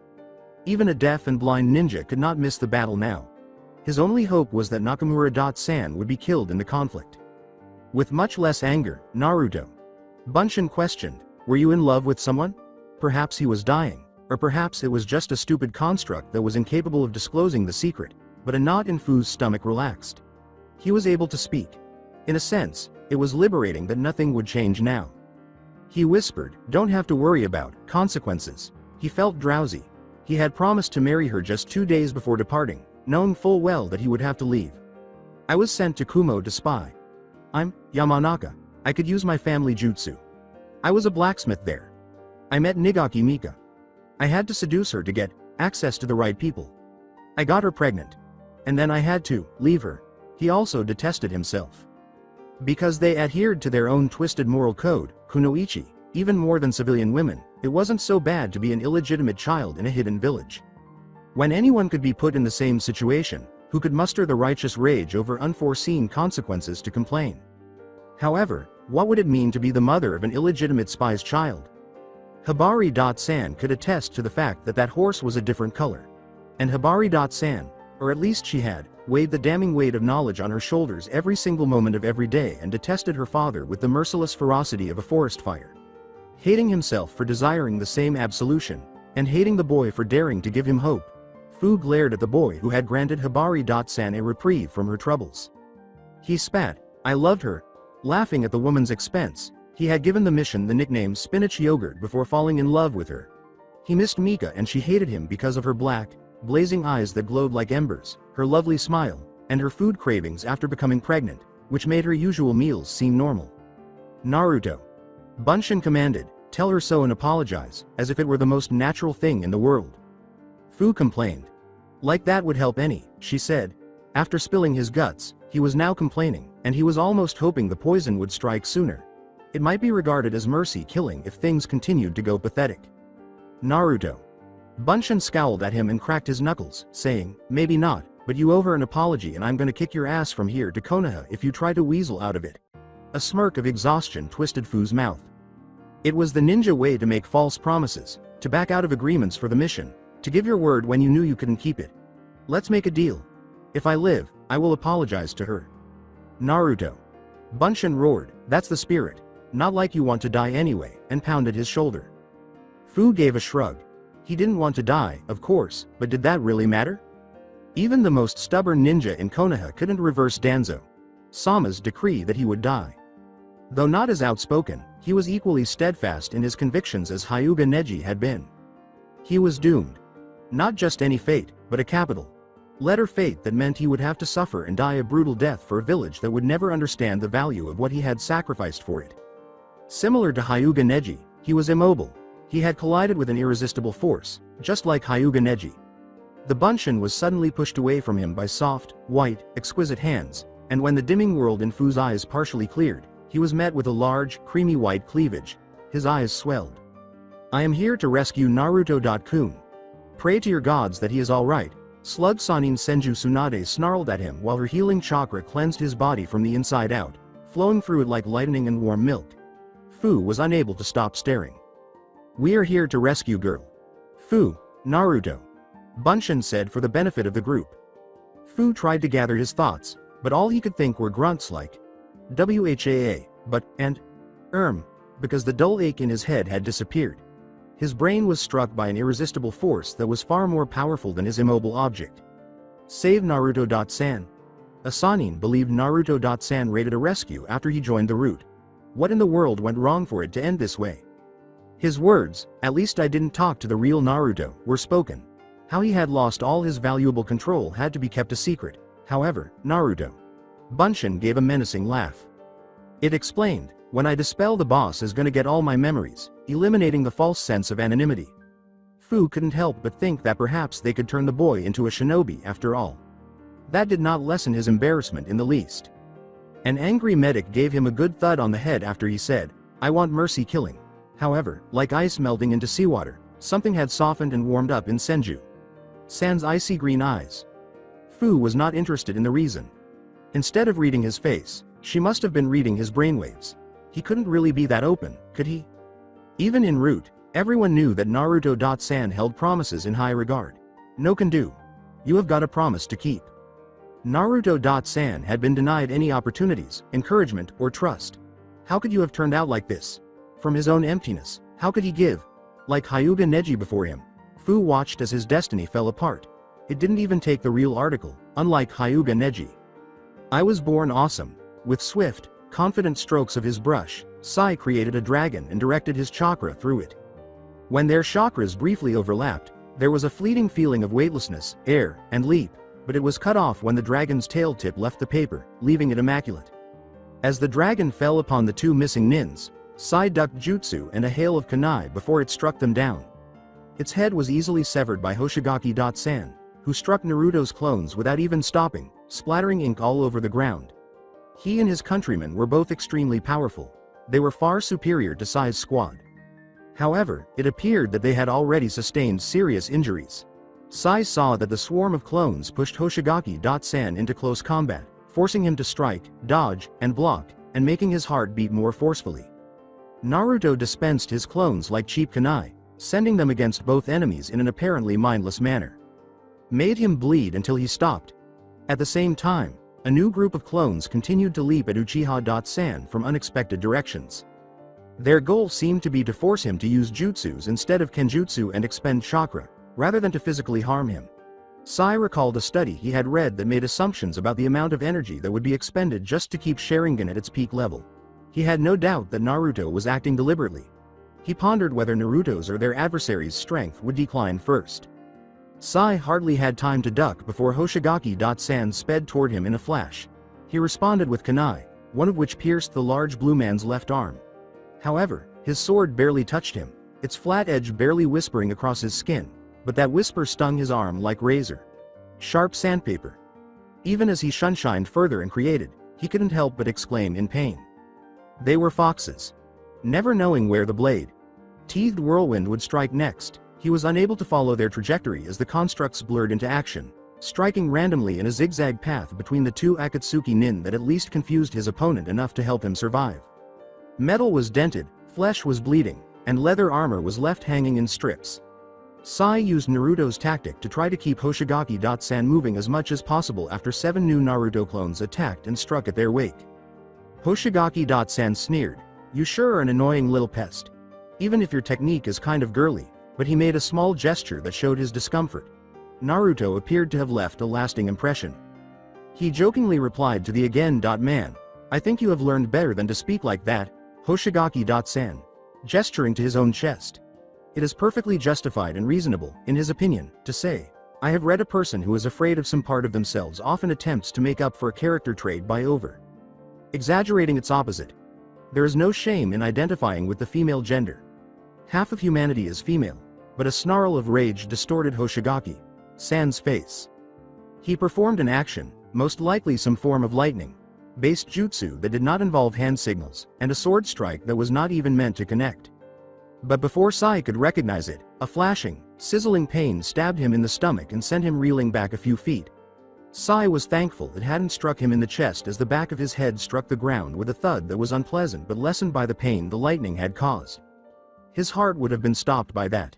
Even a deaf and blind ninja could not miss the battle now. His only hope was that Nakamura.san would be killed in the conflict. With much less anger, "Naruto," Bunshin questioned, "were you in love with someone? Perhaps he was dying, or perhaps it was just a stupid construct that was incapable of disclosing the secret." But a knot in Fu's stomach relaxed. He was able to speak. In a sense, it was liberating that nothing would change now. He whispered, "Don't have to worry about consequences." He felt drowsy. He had promised to marry her just 2 days before departing, knowing full well that he would have to leave. "I was sent to Kumo to spy. I'm Yamanaka. I could use my family jutsu. I was a blacksmith there. I met Nigaki Mika. I had to seduce her to get access to the right people. I got her pregnant. And then I had to leave her." He also detested himself. Because they adhered to their own twisted moral code, kunoichi, even more than civilian women, it wasn't so bad to be an illegitimate child in a hidden village. When anyone could be put in the same situation, who could muster the righteous rage over unforeseen consequences to complain? However, what would it mean to be the mother of an illegitimate spy's child? Hibari.san could attest to the fact that that horse was a different color. And Hibari.san, or at least she had, weighed the damning weight of knowledge on her shoulders every single moment of every day and detested her father with the merciless ferocity of a forest fire. Hating himself for desiring the same absolution, and hating the boy for daring to give him hope, Fu glared at the boy who had granted Hibari.san a reprieve from her troubles. He spat, "I loved her," laughing at the woman's expense. He had given the mission the nickname Spinach Yogurt before falling in love with her. He missed Mika, and she hated him because of her black, blazing eyes that glowed like embers, her lovely smile, and her food cravings after becoming pregnant, which made her usual meals seem normal. "Naruto," Bunshin commanded, "tell her so and apologize," as if it were the most natural thing in the world. Fu complained. "Like that would help any," she said. After spilling his guts, he was now complaining, and he was almost hoping the poison would strike sooner. It might be regarded as mercy killing if things continued to go pathetic. "Naruto." Bunshin scowled at him and cracked his knuckles, saying, "Maybe not, but you owe her an apology, and I'm gonna kick your ass from here to Konoha if you try to weasel out of it." A smirk of exhaustion twisted Fu's mouth. It was the ninja way to make false promises, to back out of agreements for the mission, to give your word when you knew you couldn't keep it. "Let's make a deal. If I live, I will apologize to her." "Naruto." Bunshin roared, "That's the spirit. Not like you want to die anyway," and pounded his shoulder. Fu gave a shrug. He didn't want to die, of course, but did that really matter? Even the most stubborn ninja in Konoha couldn't reverse Danzo Sama's decree that he would die. Though not as outspoken, he was equally steadfast in his convictions as Hyuga Neji had been. He was doomed. Not just any fate, but a capital letter fate that meant he would have to suffer and die a brutal death for a village that would never understand the value of what he had sacrificed for it. Similar to Hyuga Neji, he was immobile. He had collided with an irresistible force, just like Hyuga Neji. The Bunshin was suddenly pushed away from him by soft, white, exquisite hands, and when the dimming world in Fu's eyes partially cleared, he was met with a large, creamy white cleavage. His eyes swelled. "I am here to rescue Naruto-kun. Pray to your gods that he is alright." Slug Sanin Senju Tsunade snarled at him while her healing chakra cleansed his body from the inside out, flowing through it like lightning and warm milk. Fu was unable to stop staring. "We are here to rescue girl. Fu, Naruto," Bunshin said for the benefit of the group. Fu tried to gather his thoughts, but all he could think were grunts like "WHAA, but, and, because the dull ache in his head had disappeared. His brain was struck by an irresistible force that was far more powerful than his immobile object. Save Naruto-san. Asanin believed Naruto-san raided a rescue after he joined the route. What in the world went wrong for it to end this way? His words, "At least I didn't talk to the real Naruto," were spoken. How he had lost all his valuable control had to be kept a secret. However, Naruto. Bunshin gave a menacing laugh. It explained, "When I dispel the boss is gonna get all my memories, eliminating the false sense of anonymity." Fu couldn't help but think that perhaps they could turn the boy into a shinobi after all. That did not lessen his embarrassment in the least. An angry medic gave him a good thud on the head after he said, "I want mercy killing." However, like ice melting into seawater, something had softened and warmed up in Senju San's icy green eyes. Fu was not interested in the reason. Instead of reading his face, she must have been reading his brainwaves. He couldn't really be that open, could he? Even en route, everyone knew that Naruto-san held promises in high regard. "No can do. You have got a promise to keep." Naruto-san had been denied any opportunities, encouragement, or trust. How could you have turned out like this? From his own emptiness, how could he give? Like Hyuga Neji before him, Fu watched as his destiny fell apart. It didn't even take the real article, unlike Hyuga Neji. "I was born awesome." With swift, confident strokes of his brush, Sai created a dragon and directed his chakra through it. When their chakras briefly overlapped, there was a fleeting feeling of weightlessness, air, and leap, but it was cut off when the dragon's tail tip left the paper, leaving it immaculate. As the dragon fell upon the two missing nins, Sai ducked jutsu and a hail of kunai before it struck them down. Its head was easily severed by Hoshigaki-san, who struck Naruto's clones without even stopping, splattering ink all over the ground. He and his countrymen were both extremely powerful. They were far superior to Sai's squad. However, it appeared that they had already sustained serious injuries. Sai saw that the swarm of clones pushed Hoshigaki-san into close combat, forcing him to strike, dodge, and block, and making his heart beat more forcefully. Naruto dispensed his clones like cheap kunai, sending them against both enemies in an apparently mindless manner. Made him bleed until he stopped. At the same time, a new group of clones continued to leap at Uchiha-san from unexpected directions. Their goal seemed to be to force him to use jutsus instead of kenjutsu and expend chakra, rather than to physically harm him. Sai recalled a study he had read that made assumptions about the amount of energy that would be expended just to keep Sharingan at its peak level. He had no doubt that Naruto was acting deliberately. He pondered whether Naruto's or their adversary's strength would decline first. Sai hardly had time to duck before Hoshigaki-san sped toward him in a flash. He responded with kunai, one of which pierced the large blue man's left arm. However, his sword barely touched him, its flat edge barely whispering across his skin, but that whisper stung his arm like razor sharp sandpaper. Even as he shunshined further and created, he couldn't help but exclaim in pain. They were foxes. Never knowing where the blade-teethed whirlwind would strike next, he was unable to follow their trajectory as the constructs blurred into action, striking randomly in a zigzag path between the two Akatsuki nin that at least confused his opponent enough to help him survive. Metal was dented, flesh was bleeding, and leather armor was left hanging in strips. Sai used Naruto's tactic to try to keep Hoshigaki-san moving as much as possible after 7 new Naruto clones attacked and struck at their wake. Hoshigaki-san sneered, "You sure are an annoying little pest. Even if your technique is kind of girly," but he made a small gesture that showed his discomfort. Naruto appeared to have left a lasting impression. He jokingly replied to the again "Man, I think you have learned better than to speak like that, Hoshigaki-san, gesturing to his own chest. It is perfectly justified and reasonable, in his opinion, to say, I have read a person who is afraid of some part of themselves often attempts to make up for a character trait by exaggerating its opposite. There is no shame in identifying with the female gender. Half of humanity is female, but a snarl of rage distorted Hoshigaki-san's face. He performed an action, most likely some form of lightning-based jutsu that did not involve hand signals, and a sword strike that was not even meant to connect. But before Sai could recognize it, a flashing, sizzling pain stabbed him in the stomach and sent him reeling back a few feet. Sai was thankful it hadn't struck him in the chest as the back of his head struck the ground with a thud that was unpleasant but lessened by the pain the lightning had caused. His heart would have been stopped by that.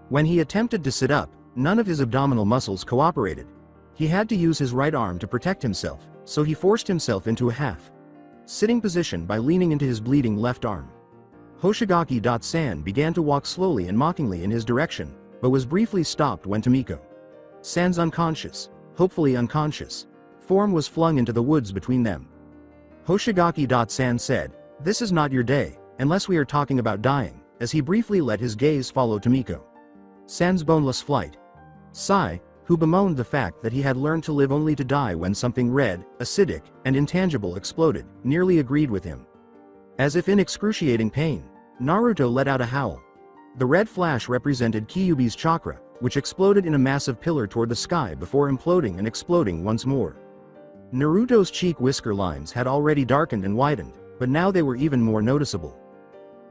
When he attempted to sit up, none of his abdominal muscles cooperated. He had to use his right arm to protect himself, so he forced himself into a half-sitting position by leaning into his bleeding left arm. Hoshigaki-san began to walk slowly and mockingly in his direction, but was briefly stopped when Tomiko-san's unconscious, hopefully unconscious, form was flung into the woods between them. Hoshigaki-san said, "This is not your day, unless we are talking about dying," as he briefly let his gaze follow Tomiko-san's boneless flight. Sai, who bemoaned the fact that he had learned to live only to die when something red, acidic, and intangible exploded, nearly agreed with him. As if in excruciating pain, Naruto let out a howl. The red flash represented Kyuubi's chakra, which exploded in a massive pillar toward the sky before imploding and exploding once more. Naruto's cheek whisker lines had already darkened and widened, but now they were even more noticeable.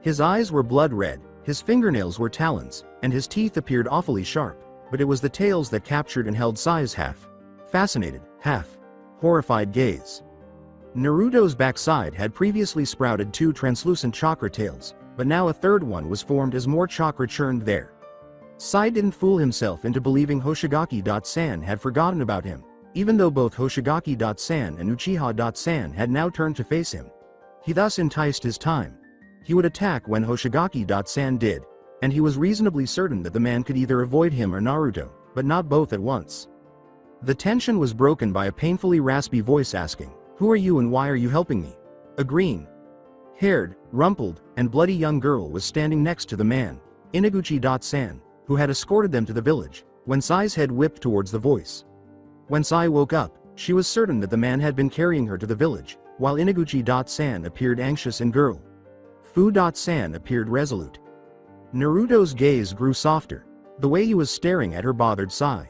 His eyes were blood red, his fingernails were talons, and his teeth appeared awfully sharp, but it was the tails that captured and held Sai's half-fascinated, half-horrified gaze. Naruto's backside had previously sprouted 2 translucent chakra tails, but now a third one was formed as more chakra churned there. Sai didn't fool himself into believing Hoshigaki-san had forgotten about him, even though both Hoshigaki-san and Uchiha-san had now turned to face him. He thus enticed his time. He would attack when Hoshigaki-san did, and he was reasonably certain that the man could either avoid him or Naruto, but not both at once. The tension was broken by a painfully raspy voice asking, "Who are you and why are you helping me?" A green-haired, rumpled, and bloody young girl was standing next to the man, Inaguchi-san, who had escorted them to the village, when Sai's head whipped towards the voice. When Sai woke up, she was certain that the man had been carrying her to the village, while Inaguchi-san appeared anxious and girl Fu-san appeared resolute. Naruto's gaze grew softer. The way he was staring at her bothered Sai.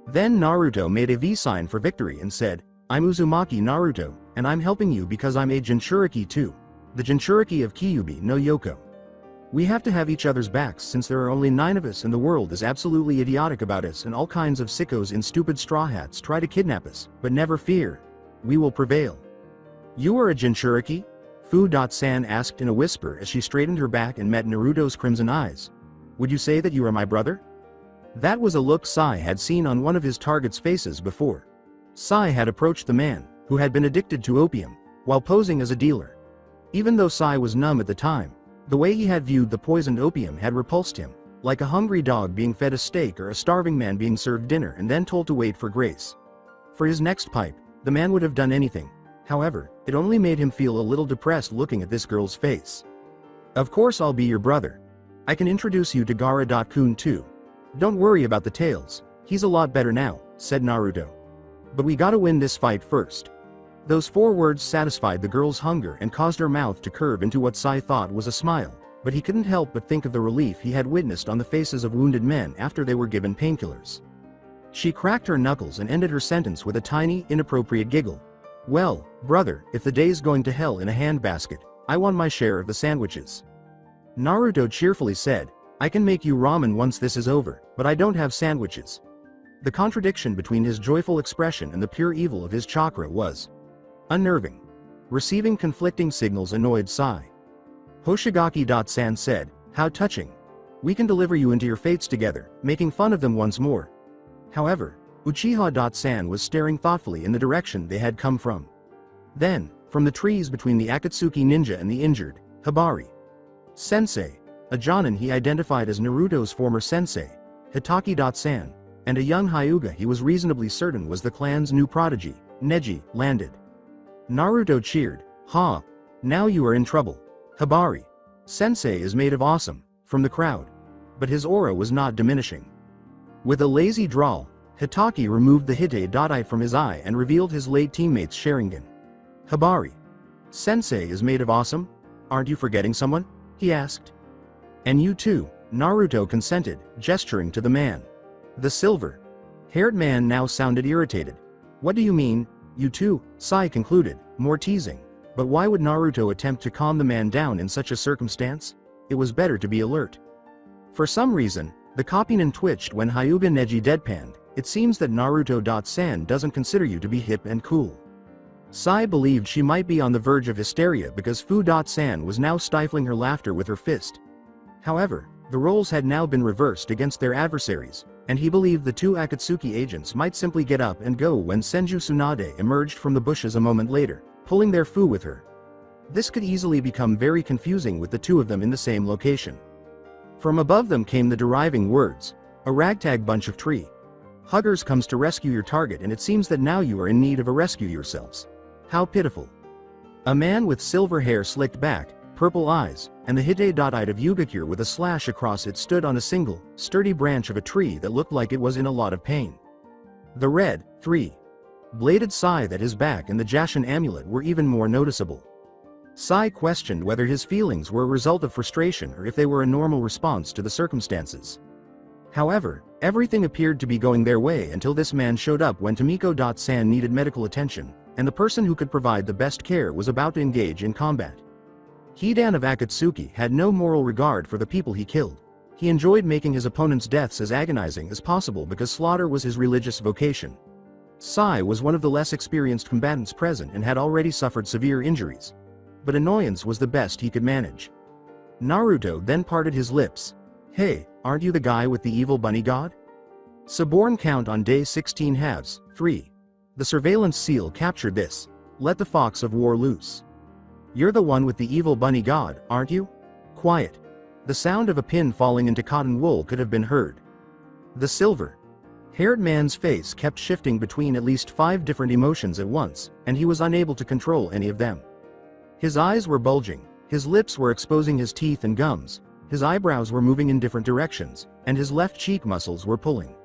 Then Naruto made a V sign for victory and said, "I'm Uzumaki Naruto, and I'm helping you because I'm a Jinchuriki too. The Jinchuriki of Kyuubi no Yoko. We have to have each other's backs since there are only 9 of us and the world is absolutely idiotic about us and all kinds of sickos in stupid straw hats try to kidnap us, but never fear. We will prevail." "You are a Jinchuriki?" Fu-san asked in a whisper as she straightened her back and met Naruto's crimson eyes. "Would you say that you are my brother?" That was a look Sai had seen on one of his target's faces before. Sai had approached the man, who had been addicted to opium, while posing as a dealer. Even though Sai was numb at the time, the way he had viewed the poisoned opium had repulsed him, like a hungry dog being fed a steak or a starving man being served dinner and then told to wait for grace. For his next pipe, the man would have done anything. However, it only made him feel a little depressed looking at this girl's face. "Of course I'll be your brother. I can introduce you to Gaara-kun too. Don't worry about the tails, he's a lot better now," said Naruto. "But we gotta win this fight first." Those 4 words satisfied the girl's hunger and caused her mouth to curve into what Sai thought was a smile, but he couldn't help but think of the relief he had witnessed on the faces of wounded men after they were given painkillers. She cracked her knuckles and ended her sentence with a tiny, inappropriate giggle. "Well, brother, if the day's going to hell in a handbasket, I want my share of the sandwiches." Naruto cheerfully said, "I can make you ramen once this is over, but I don't have sandwiches." The contradiction between his joyful expression and the pure evil of his chakra was unnerving. Receiving conflicting signals annoyed Sai. Hoshigaki-san said, "How touching. We can deliver you into your fates together," making fun of them once more. However, Uchiha-san was staring thoughtfully in the direction they had come from. Then, from the trees between the Akatsuki ninja and the injured Hibari Sensei, a Jonin he identified as Naruto's former sensei, Hitaki-san, and a young Hyuga he was reasonably certain was the clan's new prodigy, Neji, landed. Naruto cheered. "Ha! Now you are in trouble. Hibari Sensei is made of awesome," from the crowd. But his aura was not diminishing. With a lazy drawl, Hitaki removed the Hite dotite from his eye and revealed his late teammate's Sharingan. "Hibari Sensei is made of awesome? Aren't you forgetting someone?" he asked. "And you too," Naruto consented, gesturing to the man. The silver-haired man now sounded irritated. "What do you mean, you too?" Sai concluded, more teasing. But why would Naruto attempt to calm the man down in such a circumstance? It was better to be alert. For some reason, the copyman twitched when Hyuga Neji deadpanned. "It seems that Naruto-san doesn't consider you to be hip and cool." Sai believed she might be on the verge of hysteria because Fu-san was now stifling her laughter with her fist. However, the roles had now been reversed against their adversaries, and he believed the two Akatsuki agents might simply get up and go when Senju Tsunade emerged from the bushes a moment later, pulling their Fu with her. This could easily become very confusing with the two of them in the same location. From above them came the deriving words, "A ragtag bunch of tree huggers comes to rescue your target, and it seems that now you are in need of a rescue yourselves. How pitiful." A man with silver hair slicked back, purple eyes, and the Hite dotite of Yugakure with a slash across it stood on a single, sturdy branch of a tree that looked like it was in a lot of pain. The red, three-bladed scythe at his back and the Jashin amulet were even more noticeable. Sai questioned whether his feelings were a result of frustration or if they were a normal response to the circumstances. However, everything appeared to be going their way until this man showed up when Tomiko-san needed medical attention, and the person who could provide the best care was about to engage in combat. Hidan of Akatsuki had no moral regard for the people he killed. He enjoyed making his opponents' deaths as agonizing as possible because slaughter was his religious vocation. Sai was one of the less experienced combatants present and had already suffered severe injuries. But annoyance was the best he could manage. Naruto then parted his lips. "Hey, aren't you the guy with the evil bunny god? Suborn count on day 16 halves, 3. The surveillance seal captured this. Let the fox of war loose. You're the one with the evil bunny god, aren't you?" Quiet. The sound of a pin falling into cotton wool could have been heard. The silver-haired man's face kept shifting between at least 5 different emotions at once, and he was unable to control any of them. His eyes were bulging, his lips were exposing his teeth and gums, his eyebrows were moving in different directions, and his left cheek muscles were pulling.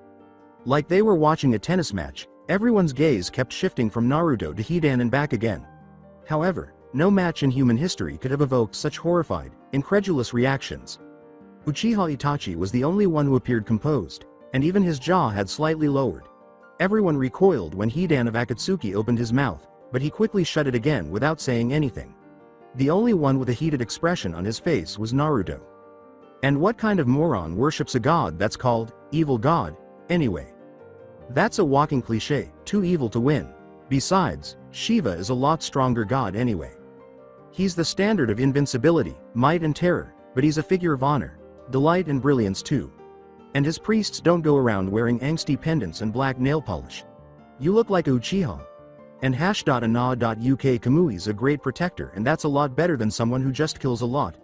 Like they were watching a tennis match, everyone's gaze kept shifting from Naruto to Hidan and back again. However, no match in human history could have evoked such horrified, incredulous reactions. Uchiha Itachi was the only one who appeared composed, and even his jaw had slightly lowered. Everyone recoiled when Hidan of Akatsuki opened his mouth, but he quickly shut it again without saying anything. The only one with a heated expression on his face was Naruto. And what kind of moron worships a god that's called evil god, anyway? That's a walking cliché, too evil to win. Besides, Shiva is a lot stronger god anyway. He's the standard of invincibility, might and terror, but he's a figure of honor, delight and brilliance too. And his priests don't go around wearing angsty pendants and black nail polish. You look like a Uchiha. And #ana.uk Kamui's a great protector, and that's a lot better than someone who just kills a lot.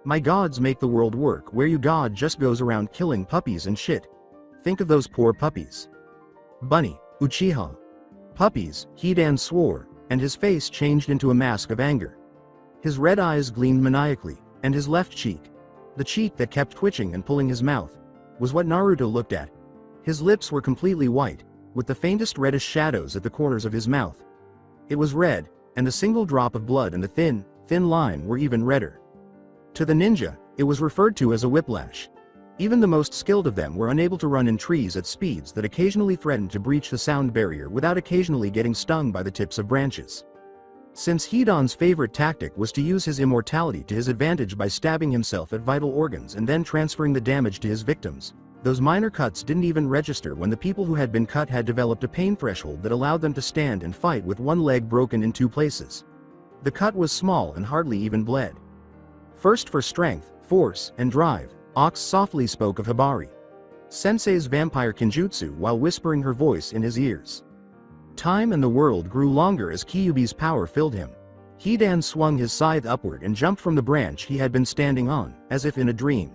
My gods make the world work, where you god just goes around killing puppies and shit. Think of those poor puppies. Bunny, Uchiha. Puppies, Hidan swore, and his face changed into a mask of anger. His red eyes gleamed maniacally, and his left cheek, the cheek that kept twitching and pulling his mouth, was what Naruto looked at. His lips were completely white, with the faintest reddish shadows at the corners of his mouth. It was red, and the single drop of blood and the thin line were even redder. To the ninja, it was referred to as a whiplash. Even the most skilled of them were unable to run in trees at speeds that occasionally threatened to breach the sound barrier without occasionally getting stung by the tips of branches. Since Hidan's favorite tactic was to use his immortality to his advantage by stabbing himself at vital organs and then transferring the damage to his victims, those minor cuts didn't even register when the people who had been cut had developed a pain threshold that allowed them to stand and fight with one leg broken in 2 places. The cut was small and hardly even bled. First for strength, force, and drive, Ox softly spoke of Hibari Sensei's vampire kinjutsu while whispering her voice in his ears. Time and the world grew longer as Kyuubi's power filled him. Hidan swung his scythe upward and jumped from the branch he had been standing on, as if in a dream.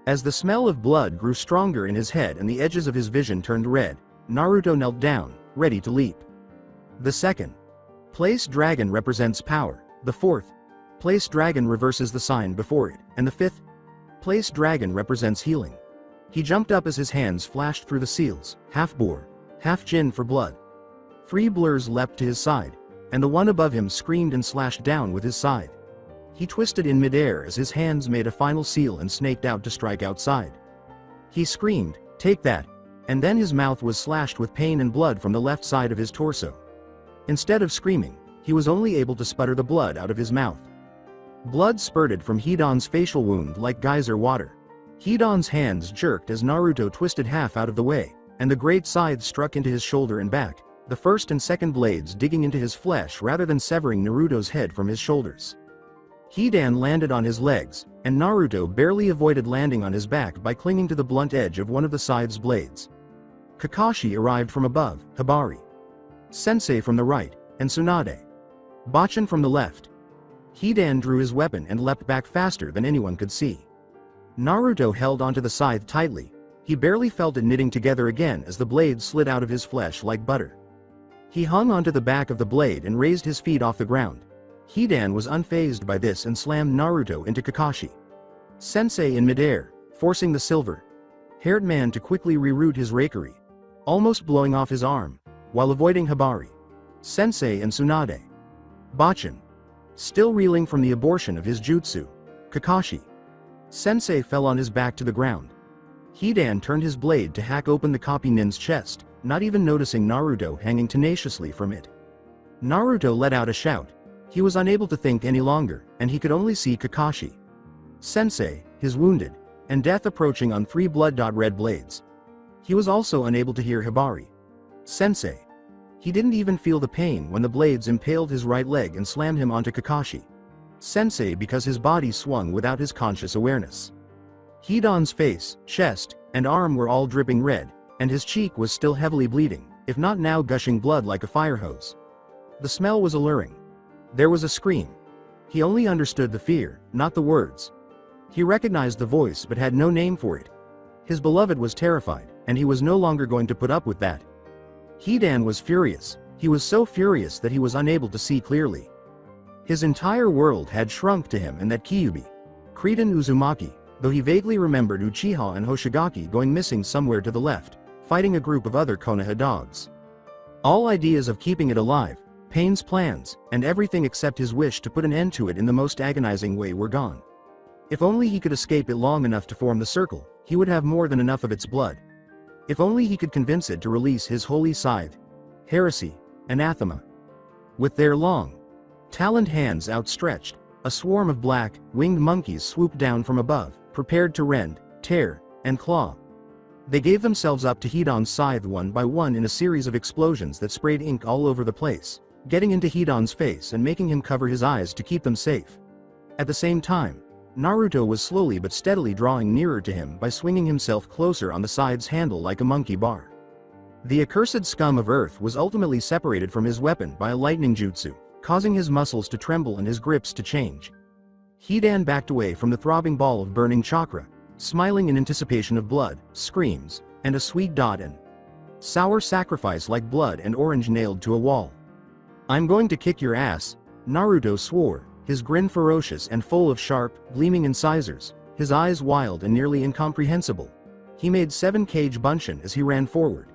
As the smell of blood grew stronger in his head and the edges of his vision turned red, Naruto knelt down, ready to leap. The second place dragon represents power, the 4th place dragon reverses the sign before it, and the 5th place dragon represents healing. He jumped up as his hands flashed through the seals, half boar, half Jin for blood. 3 blurs leapt to his side, and the one above him screamed and slashed down with his scythe. He twisted in midair as his hands made a final seal and snaked out to strike outside. He screamed, "Take that!" and then his mouth was slashed with pain and blood from the left side of his torso. Instead of screaming, he was only able to sputter the blood out of his mouth. Blood spurted from Hidan's facial wound like geyser water. Hidan's hands jerked as Naruto twisted half out of the way, and the great scythe struck into his shoulder and back, the first and second blades digging into his flesh rather than severing Naruto's head from his shoulders. Hidan landed on his legs, and Naruto barely avoided landing on his back by clinging to the blunt edge of one of the scythe's blades. Kakashi arrived from above, Hibari Sensei from the right, and Tsunade Bachan from the left. Hidan drew his weapon and leapt back faster than anyone could see. Naruto held onto the scythe tightly. He barely felt it knitting together again as the blade slid out of his flesh like butter. He hung onto the back of the blade and raised his feet off the ground. Hidan was unfazed by this and slammed Naruto into Kakashi Sensei in midair, forcing the silver-haired man to quickly reroute his rakery, almost blowing off his arm, while avoiding Hibari Sensei and Tsunade Bachan. Still reeling from the abortion of his jutsu, Kakashi Sensei fell on his back to the ground. Hidan turned his blade to hack open the copy nin's chest, not even noticing Naruto hanging tenaciously from it. Naruto let out a shout. He was unable to think any longer, and he could only see Kakashi Sensei, his wounded, and death approaching on 3 blood-red blades. He was also unable to hear Hibari Sensei. He didn't even feel the pain when the blades impaled his right leg and slammed him onto Kakashi Sensei because his body swung without his conscious awareness. Hidan's face, chest, and arm were all dripping red, and his cheek was still heavily bleeding, if not now gushing blood like a fire hose. The smell was alluring. There was a scream. He only understood the fear, not the words. He recognized the voice but had no name for it. His beloved was terrified, and he was no longer going to put up with that. Hidan was furious. He was so furious that he was unable to see clearly. His entire world had shrunk to him and that Kyuubi, Kretan Uzumaki, though he vaguely remembered Uchiha and Hoshigaki going missing somewhere to the left, fighting a group of other Konoha dogs. All ideas of keeping it alive, Pain's plans, and everything except his wish to put an end to it in the most agonizing way were gone. If only he could escape it long enough to form the circle, he would have more than enough of its blood. If only he could convince it to release his holy scythe, heresy, anathema. With their long, taloned hands outstretched, a swarm of black, winged monkeys swooped down from above, prepared to rend, tear, and claw. They gave themselves up to Hidan's scythe one by one in a series of explosions that sprayed ink all over the place, getting into Hidan's face and making him cover his eyes to keep them safe. At the same time, Naruto was slowly but steadily drawing nearer to him by swinging himself closer on the scythe's handle like a monkey bar. The accursed scum of earth was ultimately separated from his weapon by a lightning jutsu, causing his muscles to tremble and his grips to change. Hidan backed away from the throbbing ball of burning chakra, smiling in anticipation of blood, screams, and a sweet dot and sour sacrifice like blood and orange nailed to a wall. "I'm going to kick your ass," Naruto swore, his grin ferocious and full of sharp, gleaming incisors, his eyes wild and nearly incomprehensible. He made 7 Kage Bunshin as he ran forward.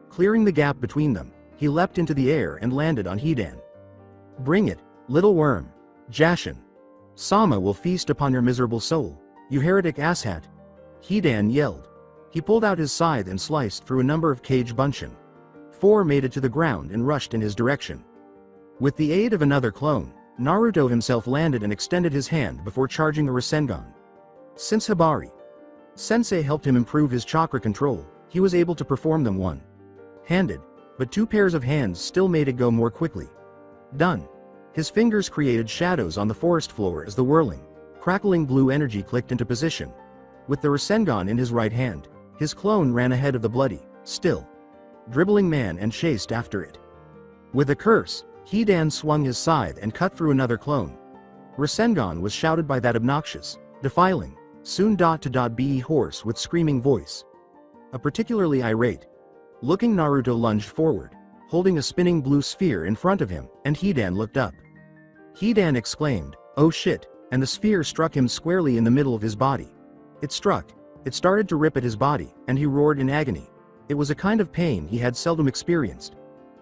Clearing the gap between them, he leapt into the air and landed on Hidan. "Bring it, little worm. Jashin Sama will feast upon your miserable soul, you heretic asshat," Hidan yelled. He pulled out his scythe and sliced through a number of Kage Bunshin. 4 made it to the ground and rushed in his direction. With the aid of another clone, Naruto himself landed and extended his hand before charging a Rasengan. Since Hibari Sensei helped him improve his chakra control, he was able to perform them one-handed, but 2 pairs of hands still made it go more quickly. Done. His fingers created shadows on the forest floor as the whirling, crackling blue energy clicked into position. With the Rasengan in his right hand, his clone ran ahead of the bloody, still dribbling man and chased after it. With a curse, Hidan swung his scythe and cut through another clone. Rasengan was shouted by that obnoxious, defiling, soon-to-be horse with screaming voice. A particularly irate looking Naruto lunged forward, holding a spinning blue sphere in front of him, and Hidan looked up. Hidan exclaimed, "Oh shit," and the sphere struck him squarely in the middle of his body. It started to rip at his body, and he roared in agony. It was a kind of pain he had seldom experienced.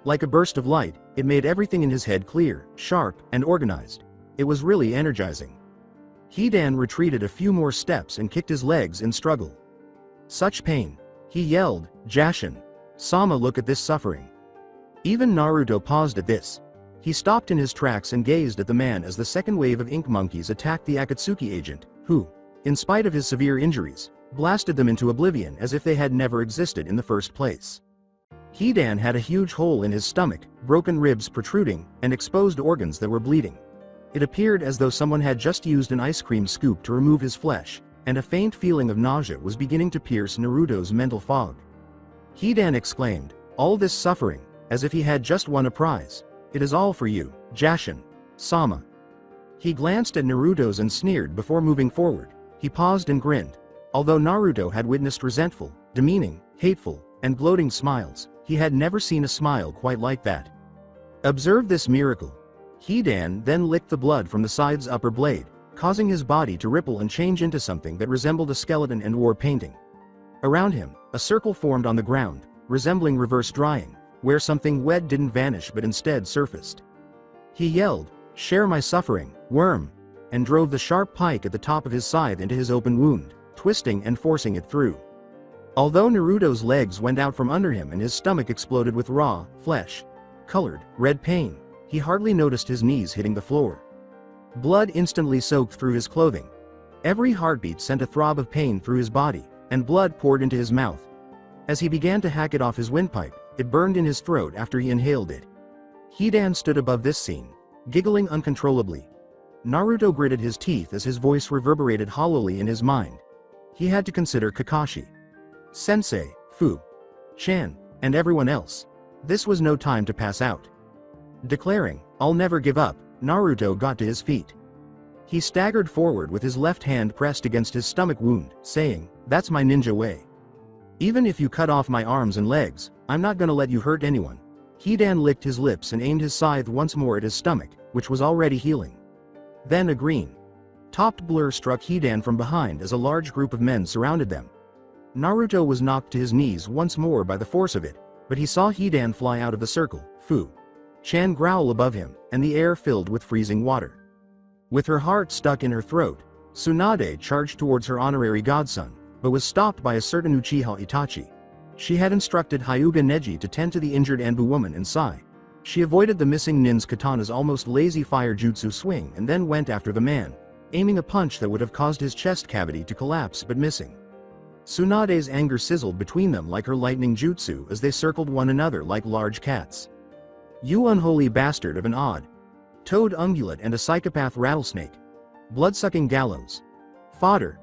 Like a burst of light, it made everything in his head clear, sharp, and organized. It was really energizing. Hidan retreated a few more steps and kicked his legs in struggle. Such pain. He yelled, "Jashin! Sama, look at this suffering." Even Naruto paused at this. He stopped in his tracks and gazed at the man as the second wave of ink monkeys attacked the Akatsuki agent, who, in spite of his severe injuries, blasted them into oblivion as if they had never existed in the first place. Hidan had a huge hole in his stomach, broken ribs protruding, and exposed organs that were bleeding. It appeared as though someone had just used an ice cream scoop to remove his flesh, and a faint feeling of nausea was beginning to pierce Naruto's mental fog. Hidan exclaimed, "All this suffering, as if he had just won a prize. It is all for you, Jashin. Sama." He glanced at Naruto's and sneered before moving forward. He paused and grinned. Although Naruto had witnessed resentful, demeaning, hateful, and gloating smiles, he had never seen a smile quite like that. Observe this miracle. Hidan then licked the blood from the side's upper blade, causing his body to ripple and change into something that resembled a skeleton and war painting. Around him, a circle formed on the ground, resembling reverse drying, where something wet didn't vanish but instead surfaced. He yelled, "Share my suffering, worm!" and drove the sharp pike at the top of his scythe into his open wound, twisting and forcing it through. Although Naruto's legs went out from under him and his stomach exploded with raw, flesh-colored, red pain, he hardly noticed his knees hitting the floor. Blood instantly soaked through his clothing. Every heartbeat sent a throb of pain through his body, and blood poured into his mouth. As he began to hack it off his windpipe, it burned in his throat after he inhaled it. Hidan stood above this scene, giggling uncontrollably. Naruto gritted his teeth as his voice reverberated hollowly in his mind. He had to consider Kakashi, Sensei, Fu, Chan, and everyone else. This was no time to pass out. Declaring, "I'll never give up," Naruto got to his feet. He staggered forward with his left hand pressed against his stomach wound, saying, "That's my ninja way. Even if you cut off my arms and legs, I'm not gonna let you hurt anyone." Hidan licked his lips and aimed his scythe once more at his stomach, which was already healing. Then a green-topped blur struck Hidan from behind as a large group of men surrounded them. Naruto was knocked to his knees once more by the force of it, but he saw Hidan fly out of the circle, Fu Chan growl above him, and the air filled with freezing water. With her heart stuck in her throat, Tsunade charged towards her honorary godson, but was stopped by a certain Uchiha Itachi. She had instructed Hyuga Neji to tend to the injured ANBU woman and Sai. She avoided the missing nin's katana's almost lazy fire jutsu swing and then went after the man, aiming a punch that would have caused his chest cavity to collapse but missing. Tsunade's anger sizzled between them like her lightning jutsu as they circled one another like large cats. "You unholy bastard of an odd toad ungulate and a psychopath rattlesnake. Blood-sucking gallows. Fodder.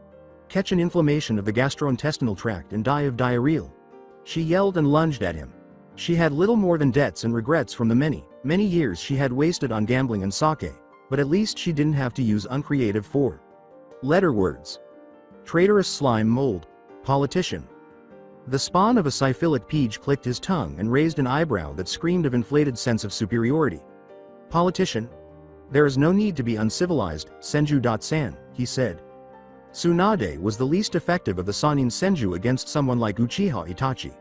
Catch an inflammation of the gastrointestinal tract and die of diarrhea." She yelled and lunged at him. She had little more than debts and regrets from the many years she had wasted on gambling and sake, but at least she didn't have to use uncreative four-letter words. Traitorous slime mold. Politician. The spawn of a syphilic peach clicked his tongue and raised an eyebrow that screamed of inflated sense of superiority. "Politician? There is no need to be uncivilized, Senju-san," he said. Tsunade was the least effective of the Sannin Senju against someone like Uchiha Itachi.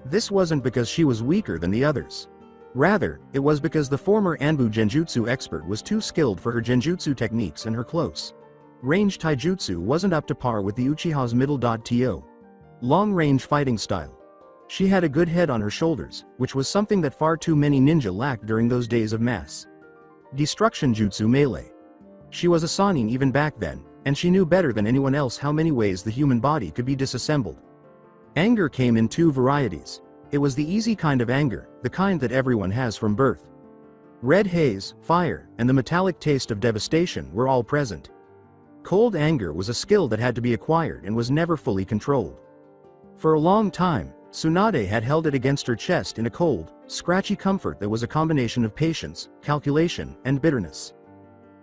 This wasn't because she was weaker than the others. Rather, it was because the former ANBU genjutsu expert was too skilled for her genjutsu techniques and her close-range taijutsu wasn't up to par with the Uchiha's middle-to long-range fighting style. She had a good head on her shoulders, which was something that far too many ninja lacked during those days of mass destruction jutsu melee. She was a Sannin even back then, and she knew better than anyone else how many ways the human body could be disassembled. Anger came in two varieties. It was the easy kind of anger, the kind that everyone has from birth. Red haze, fire, and the metallic taste of devastation were all present. Cold anger was a skill that had to be acquired and was never fully controlled. For a long time, Tsunade had held it against her chest in a cold, scratchy comfort that was a combination of patience, calculation, and bitterness.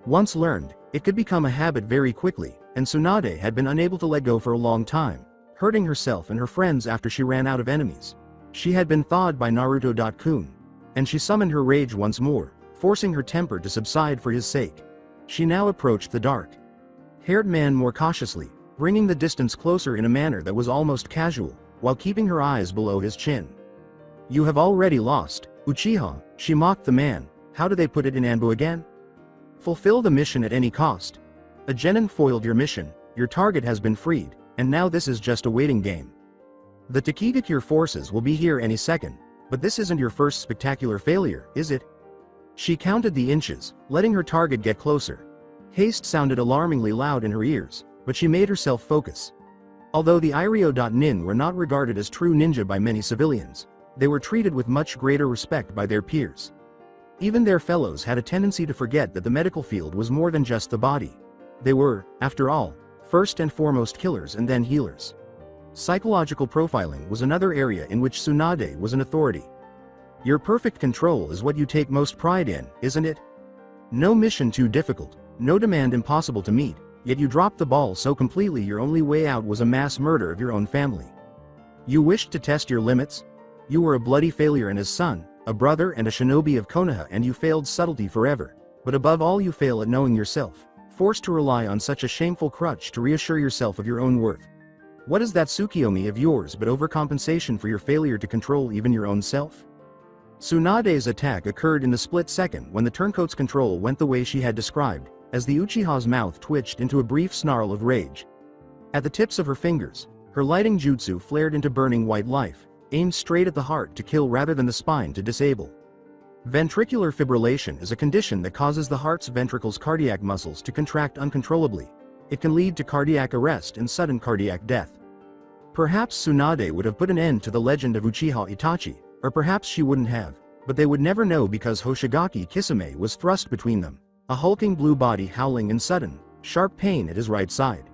Once learned, it could become a habit very quickly, and Tsunade had been unable to let go for a long time, hurting herself and her friends after she ran out of enemies. She had been thawed by Naruto-kun, and she summoned her rage once more, forcing her temper to subside for his sake. She now approached the dark-haired man more cautiously, bringing the distance closer in a manner that was almost casual, while keeping her eyes below his chin. "You have already lost, Uchiha," she mocked the man. "How do they put it in ANBU again? Fulfill the mission at any cost. A genin foiled your mission, your target has been freed, and now this is just a waiting game. The Takigakure forces will be here any second, but this isn't your first spectacular failure, is it?" She counted the inches, letting her target get closer. Haste sounded alarmingly loud in her ears, but she made herself focus. Although the Iryo.nin were not regarded as true ninja by many civilians, they were treated with much greater respect by their peers. Even their fellows had a tendency to forget that the medical field was more than just the body. They were, after all, first and foremost killers and then healers. Psychological profiling was another area in which Tsunade was an authority. Your perfect control is what you take most pride in, isn't it? No mission too difficult, no demand impossible to meet, yet you dropped the ball so completely your only way out was a mass murder of your own family. You wished to test your limits? You were a bloody failure and his son, a brother and a shinobi of Konoha, and you failed subtlety forever, but above all you fail at knowing yourself, forced to rely on such a shameful crutch to reassure yourself of your own worth. What is that Tsukiyomi of yours but overcompensation for your failure to control even your own self? Tsunade's attack occurred in the split second when the turncoat's control went the way she had described, as the Uchiha's mouth twitched into a brief snarl of rage. At the tips of her fingers, her lighting jutsu flared into burning white life, aimed straight at the heart to kill rather than the spine to disable. Ventricular fibrillation is a condition that causes the heart's ventricles' cardiac muscles to contract uncontrollably. It can lead to cardiac arrest and sudden cardiac death. Perhaps Tsunade would have put an end to the legend of Uchiha Itachi, or perhaps she wouldn't have, but they would never know because Hoshigaki Kisame was thrust between them, a hulking blue body howling in sudden, sharp pain at his right side.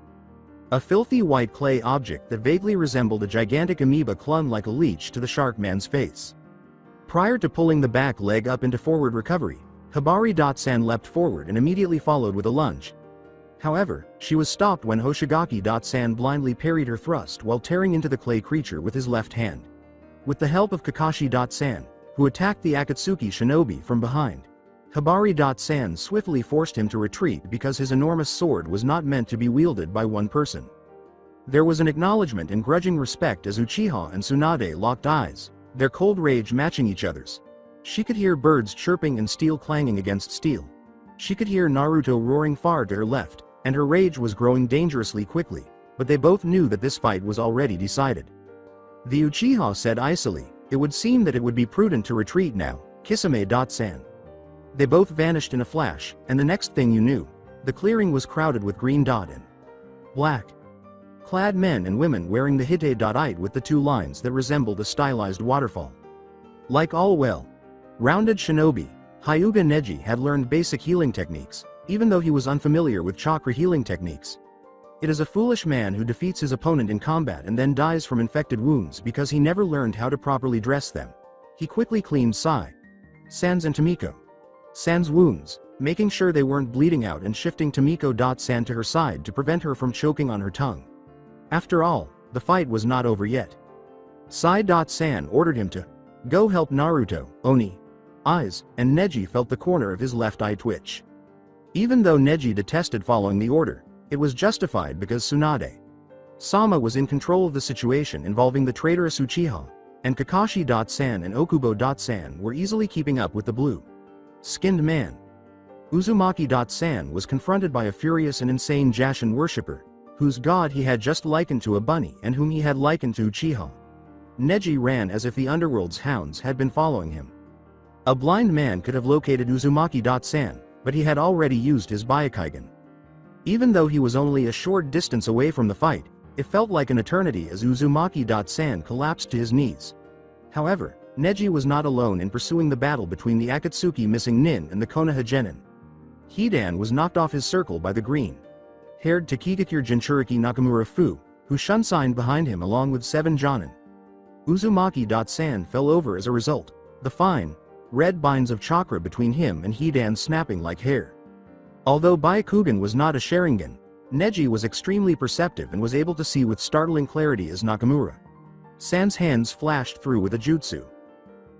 A filthy white clay object that vaguely resembled a gigantic amoeba clung like a leech to the shark man's face. Prior to pulling the back leg up into forward recovery, Hibari-san leapt forward and immediately followed with a lunge. However, she was stopped when Hoshigaki-san blindly parried her thrust while tearing into the clay creature with his left hand. With the help of Kakashi-san, who attacked the Akatsuki shinobi from behind, Hibari-san swiftly forced him to retreat because his enormous sword was not meant to be wielded by one person. There was an acknowledgement and grudging respect as Uchiha and Tsunade locked eyes, their cold rage matching each other's. She could hear birds chirping and steel clanging against steel. She could hear Naruto roaring far to her left, and her rage was growing dangerously quickly, but they both knew that this fight was already decided. The Uchiha said icily, "It would seem that it would be prudent to retreat now, Kisame-san." They both vanished in a flash, and the next thing you knew, the clearing was crowded with green dot and black clad men and women wearing the hite with the two lines that resembled a stylized waterfall. Like all well-rounded shinobi, Hyuga Neji had learned basic healing techniques, even though he was unfamiliar with chakra healing techniques. It is a foolish man who defeats his opponent in combat and then dies from infected wounds because he never learned how to properly dress them. He quickly cleaned San's and San's wounds, making sure they weren't bleeding out and shifting San to her side to prevent her from choking on her tongue. After all, the fight was not over yet. San ordered him to go help Naruto, Oni, eyes, and Neji felt the corner of his left eye twitch. Even though Neji detested following the order, it was justified because Tsunade-sama was in control of the situation involving the traitorous Uchiha, and Kakashi-san and Okubo-san were easily keeping up with the blue-skinned man. Uzumaki-san was confronted by a furious and insane Jashin worshipper, whose god he had just likened to a bunny and whom he had likened to Uchiha. Neji ran as if the underworld's hounds had been following him. A blind man could have located Uzumaki-san, but he had already used his Byakugan. Even though he was only a short distance away from the fight, it felt like an eternity as Uzumaki-san collapsed to his knees. However, Neji was not alone in pursuing the battle between the Akatsuki missing nin and the Konoha genin. Hidan was knocked off his circle by the green-haired Takigakure Jinchuriki Nakamura Fu, who shunsigned behind him along with 7 jonin. Uzumaki-san fell over as a result, the fine, red binds of chakra between him and Hidan snapping like hair. Although Byakugan was not a Sharingan, Neji was extremely perceptive and was able to see with startling clarity as Nakamura-san's hands flashed through with a jutsu.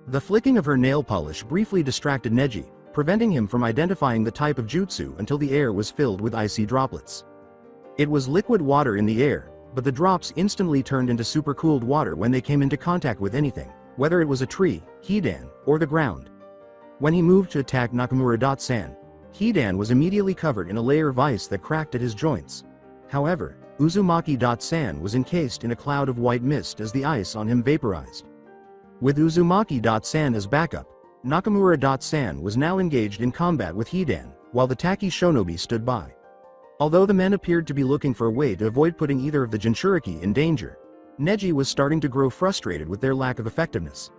The flicking of her nail polish briefly distracted Neji, preventing him from identifying the type of jutsu until the air was filled with icy droplets. It was liquid water in the air, but the drops instantly turned into supercooled water when they came into contact with anything, whether it was a tree, Hidan, or the ground. When he moved to attack Nakamura-san, Hidan was immediately covered in a layer of ice that cracked at his joints. However, Uzumaki-san was encased in a cloud of white mist as the ice on him vaporized. With Uzumaki-san as backup, Nakamura-san was now engaged in combat with Hidan, while the Taki Shonobi stood by. Although the men appeared to be looking for a way to avoid putting either of the Jinchuriki in danger, Neji was starting to grow frustrated with their lack of effectiveness.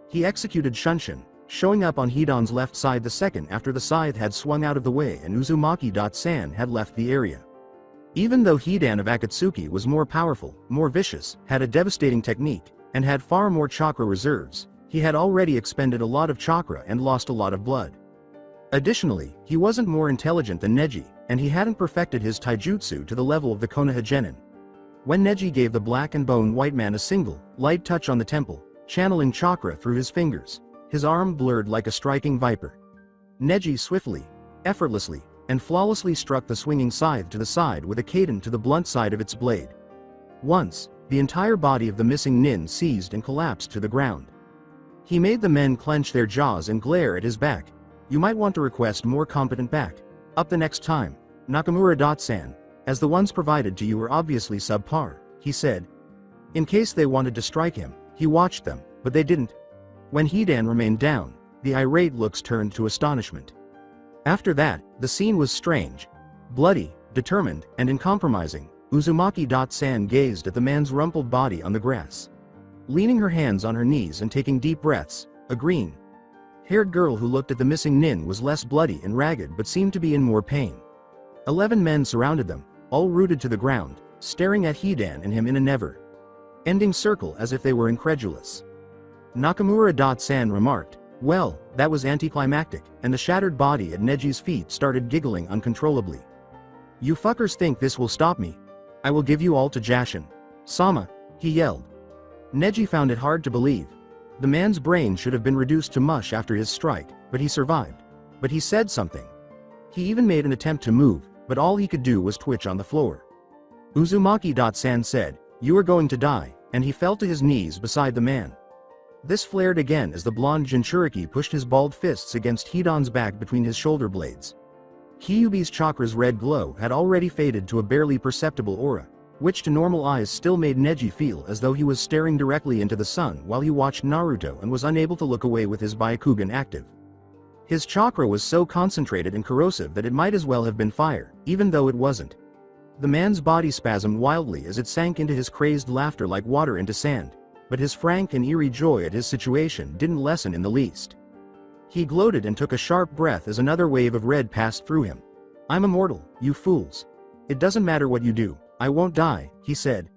He executed Shunshin, showing up on Hidan's left side the second after the scythe had swung out of the way and Uzumaki-san had left the area. Even though Hidan of Akatsuki was more powerful, more vicious, had a devastating technique, and had far more chakra reserves, he had already expended a lot of chakra and lost a lot of blood. Additionally, he wasn't more intelligent than Neji, and he hadn't perfected his taijutsu to the level of the Konoha Genin. When Neji gave the black and bone white man a single, light touch on the temple, channeling chakra through his fingers, his arm blurred like a striking viper. Neji swiftly, effortlessly, and flawlessly struck the swinging scythe to the side with a kaiden to the blunt side of its blade. Once, the entire body of the missing nin seized and collapsed to the ground. He made the men clench their jaws and glare at his back. You might want to request more competent back up the next time, Nakamura-san, as the ones provided to you were obviously subpar, he said. In case they wanted to strike him, he watched them, but they didn't. When Hidan remained down, the irate looks turned to astonishment. After that, the scene was strange. Bloody, determined, and uncompromising, Uzumaki-san gazed at the man's rumpled body on the grass. Leaning her hands on her knees and taking deep breaths, a green-haired girl who looked at the missing nin was less bloody and ragged but seemed to be in more pain. 11 men surrounded them, all rooted to the ground, staring at Hidan and him in a never-ending circle as if they were incredulous. Nakamura-san remarked, "Well, that was anticlimactic," and the shattered body at Neji's feet started giggling uncontrollably. "You fuckers think this will stop me? I will give you all to Jashin Sama," he yelled. Neji found it hard to believe. The man's brain should have been reduced to mush after his strike, but he survived. But he said something. He even made an attempt to move, but all he could do was twitch on the floor. Uzumaki-san said, "You are going to die," and he fell to his knees beside the man. This flared again as the blonde Jinchuriki pushed his balled fists against Hidan's back between his shoulder blades. Kyuubi's chakra's red glow had already faded to a barely perceptible aura, which to normal eyes still made Neji feel as though he was staring directly into the sun while he watched Naruto and was unable to look away with his Byakugan active. His chakra was so concentrated and corrosive that it might as well have been fire, even though it wasn't. The man's body spasmed wildly as it sank into his crazed laughter like water into sand, but his frank and eerie joy at his situation didn't lessen in the least. He gloated and took a sharp breath as another wave of red passed through him. "I'm immortal, you fools. It doesn't matter what you do, I won't die," he said.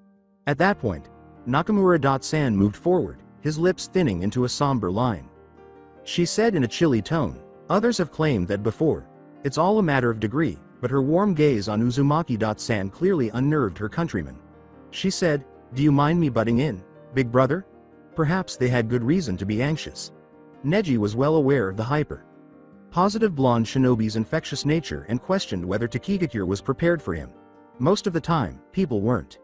At that point, Nakamura-san moved forward, his lips thinning into a somber line. She said in a chilly tone, "Others have claimed that before. It's all a matter of degree," but her warm gaze on Uzumaki-san clearly unnerved her countrymen. She said, "Do you mind me butting in, big brother?" Perhaps they had good reason to be anxious. Neji was well aware of the hyper-positive blonde shinobi's infectious nature and questioned whether Takigakure was prepared for him. Most of the time, people weren't.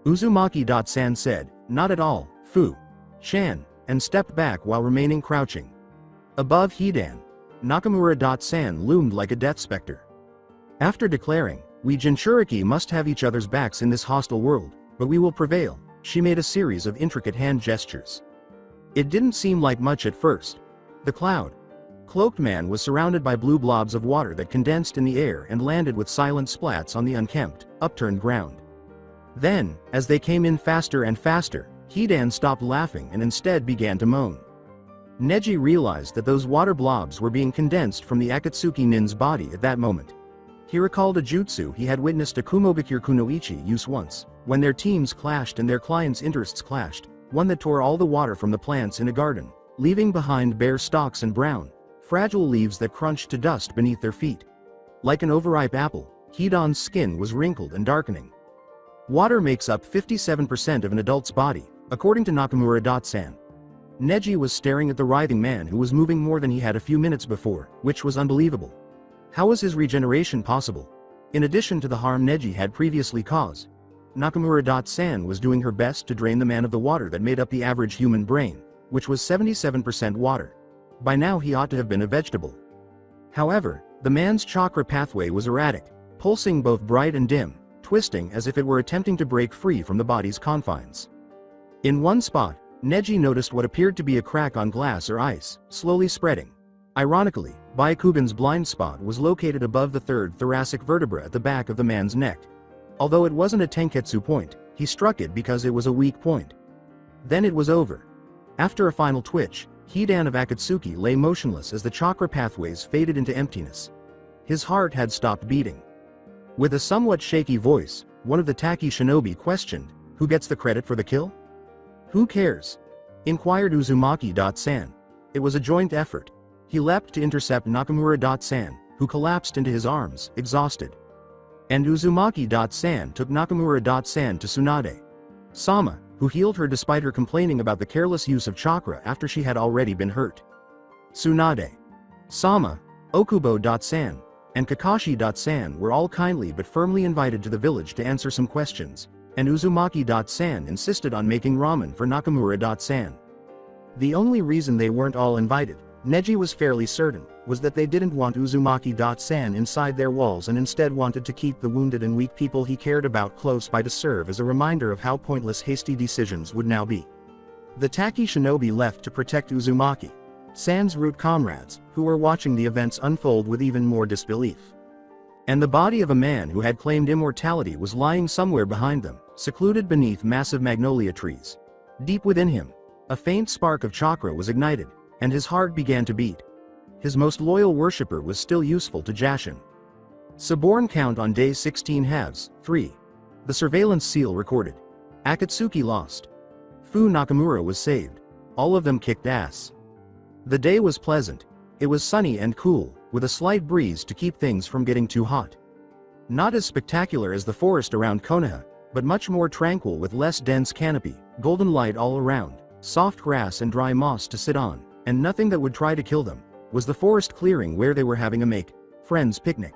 Uzumaki-san said, "Not at all, Fu-chan," and stepped back while remaining crouching. Above Hidan, Nakamura-san loomed like a death specter. After declaring, "We Jinchuriki must have each other's backs in this hostile world, but we will prevail," she made a series of intricate hand gestures. It didn't seem like much at first. The cloaked man was surrounded by blue blobs of water that condensed in the air and landed with silent splats on the unkempt, upturned ground. Then, as they came in faster and faster, Hidan stopped laughing and instead began to moan. Neji realized that those water blobs were being condensed from the Akatsuki nin's body at that moment. He recalled a jutsu he had witnessed a Kumogakure Kunoichi use once, when their teams clashed and their clients' interests clashed, one that tore all the water from the plants in a garden, leaving behind bare stalks and brown, fragile leaves that crunched to dust beneath their feet. Like an overripe apple, Hidan's skin was wrinkled and darkening. Water makes up 57% of an adult's body, according to Nakamura-san. Neji was staring at the writhing man who was moving more than he had a few minutes before, which was unbelievable. How was his regeneration possible? In addition to the harm Neji had previously caused, Nakamura-san was doing her best to drain the man of the water that made up the average human brain, which was 77% water. By now he ought to have been a vegetable. However, the man's chakra pathway was erratic, pulsing both bright and dim, twisting as if it were attempting to break free from the body's confines. In one spot, Neji noticed what appeared to be a crack on glass or ice, slowly spreading. Ironically, Byakugan's blind spot was located above the third thoracic vertebra at the back of the man's neck. Although it wasn't a tenketsu point, he struck it because it was a weak point. Then it was over. After a final twitch, Hidan of Akatsuki lay motionless as the chakra pathways faded into emptiness. His heart had stopped beating. With a somewhat shaky voice, one of the Taki shinobi questioned, "Who gets the credit for the kill?" "Who cares?" inquired Uzumaki-san. It was a joint effort. He leapt to intercept Nakamura-san, who collapsed into his arms, exhausted. And Uzumaki-san took Nakamura-san to Tsunade-sama, who healed her despite her complaining about the careless use of chakra after she had already been hurt. Tsunade-sama, Okubo-san, and Kakashi-san were all kindly but firmly invited to the village to answer some questions, and Uzumaki-san insisted on making ramen for Nakamura-san. The only reason they weren't all invited, Neji was fairly certain, was that they didn't want Uzumaki-san inside their walls and instead wanted to keep the wounded and weak people he cared about close by to serve as a reminder of how pointless hasty decisions would now be. The Taki shinobi left to protect Uzumaki-san's root comrades, who were watching the events unfold with even more disbelief. And the body of a man who had claimed immortality was lying somewhere behind them, secluded beneath massive magnolia trees. Deep within him, a faint spark of chakra was ignited, and his heart began to beat. His most loyal worshipper was still useful to Jashin. Suborn count on day 16 halves, 3. The surveillance seal recorded. Akatsuki lost. Fu Nakamura was saved. All of them kicked ass. The day was pleasant. It was sunny and cool, with a slight breeze to keep things from getting too hot. Not as spectacular as the forest around Konoha, but much more tranquil with less dense canopy, golden light all around, soft grass and dry moss to sit on, and nothing that would try to kill them, was the forest clearing where they were having a friends picnic.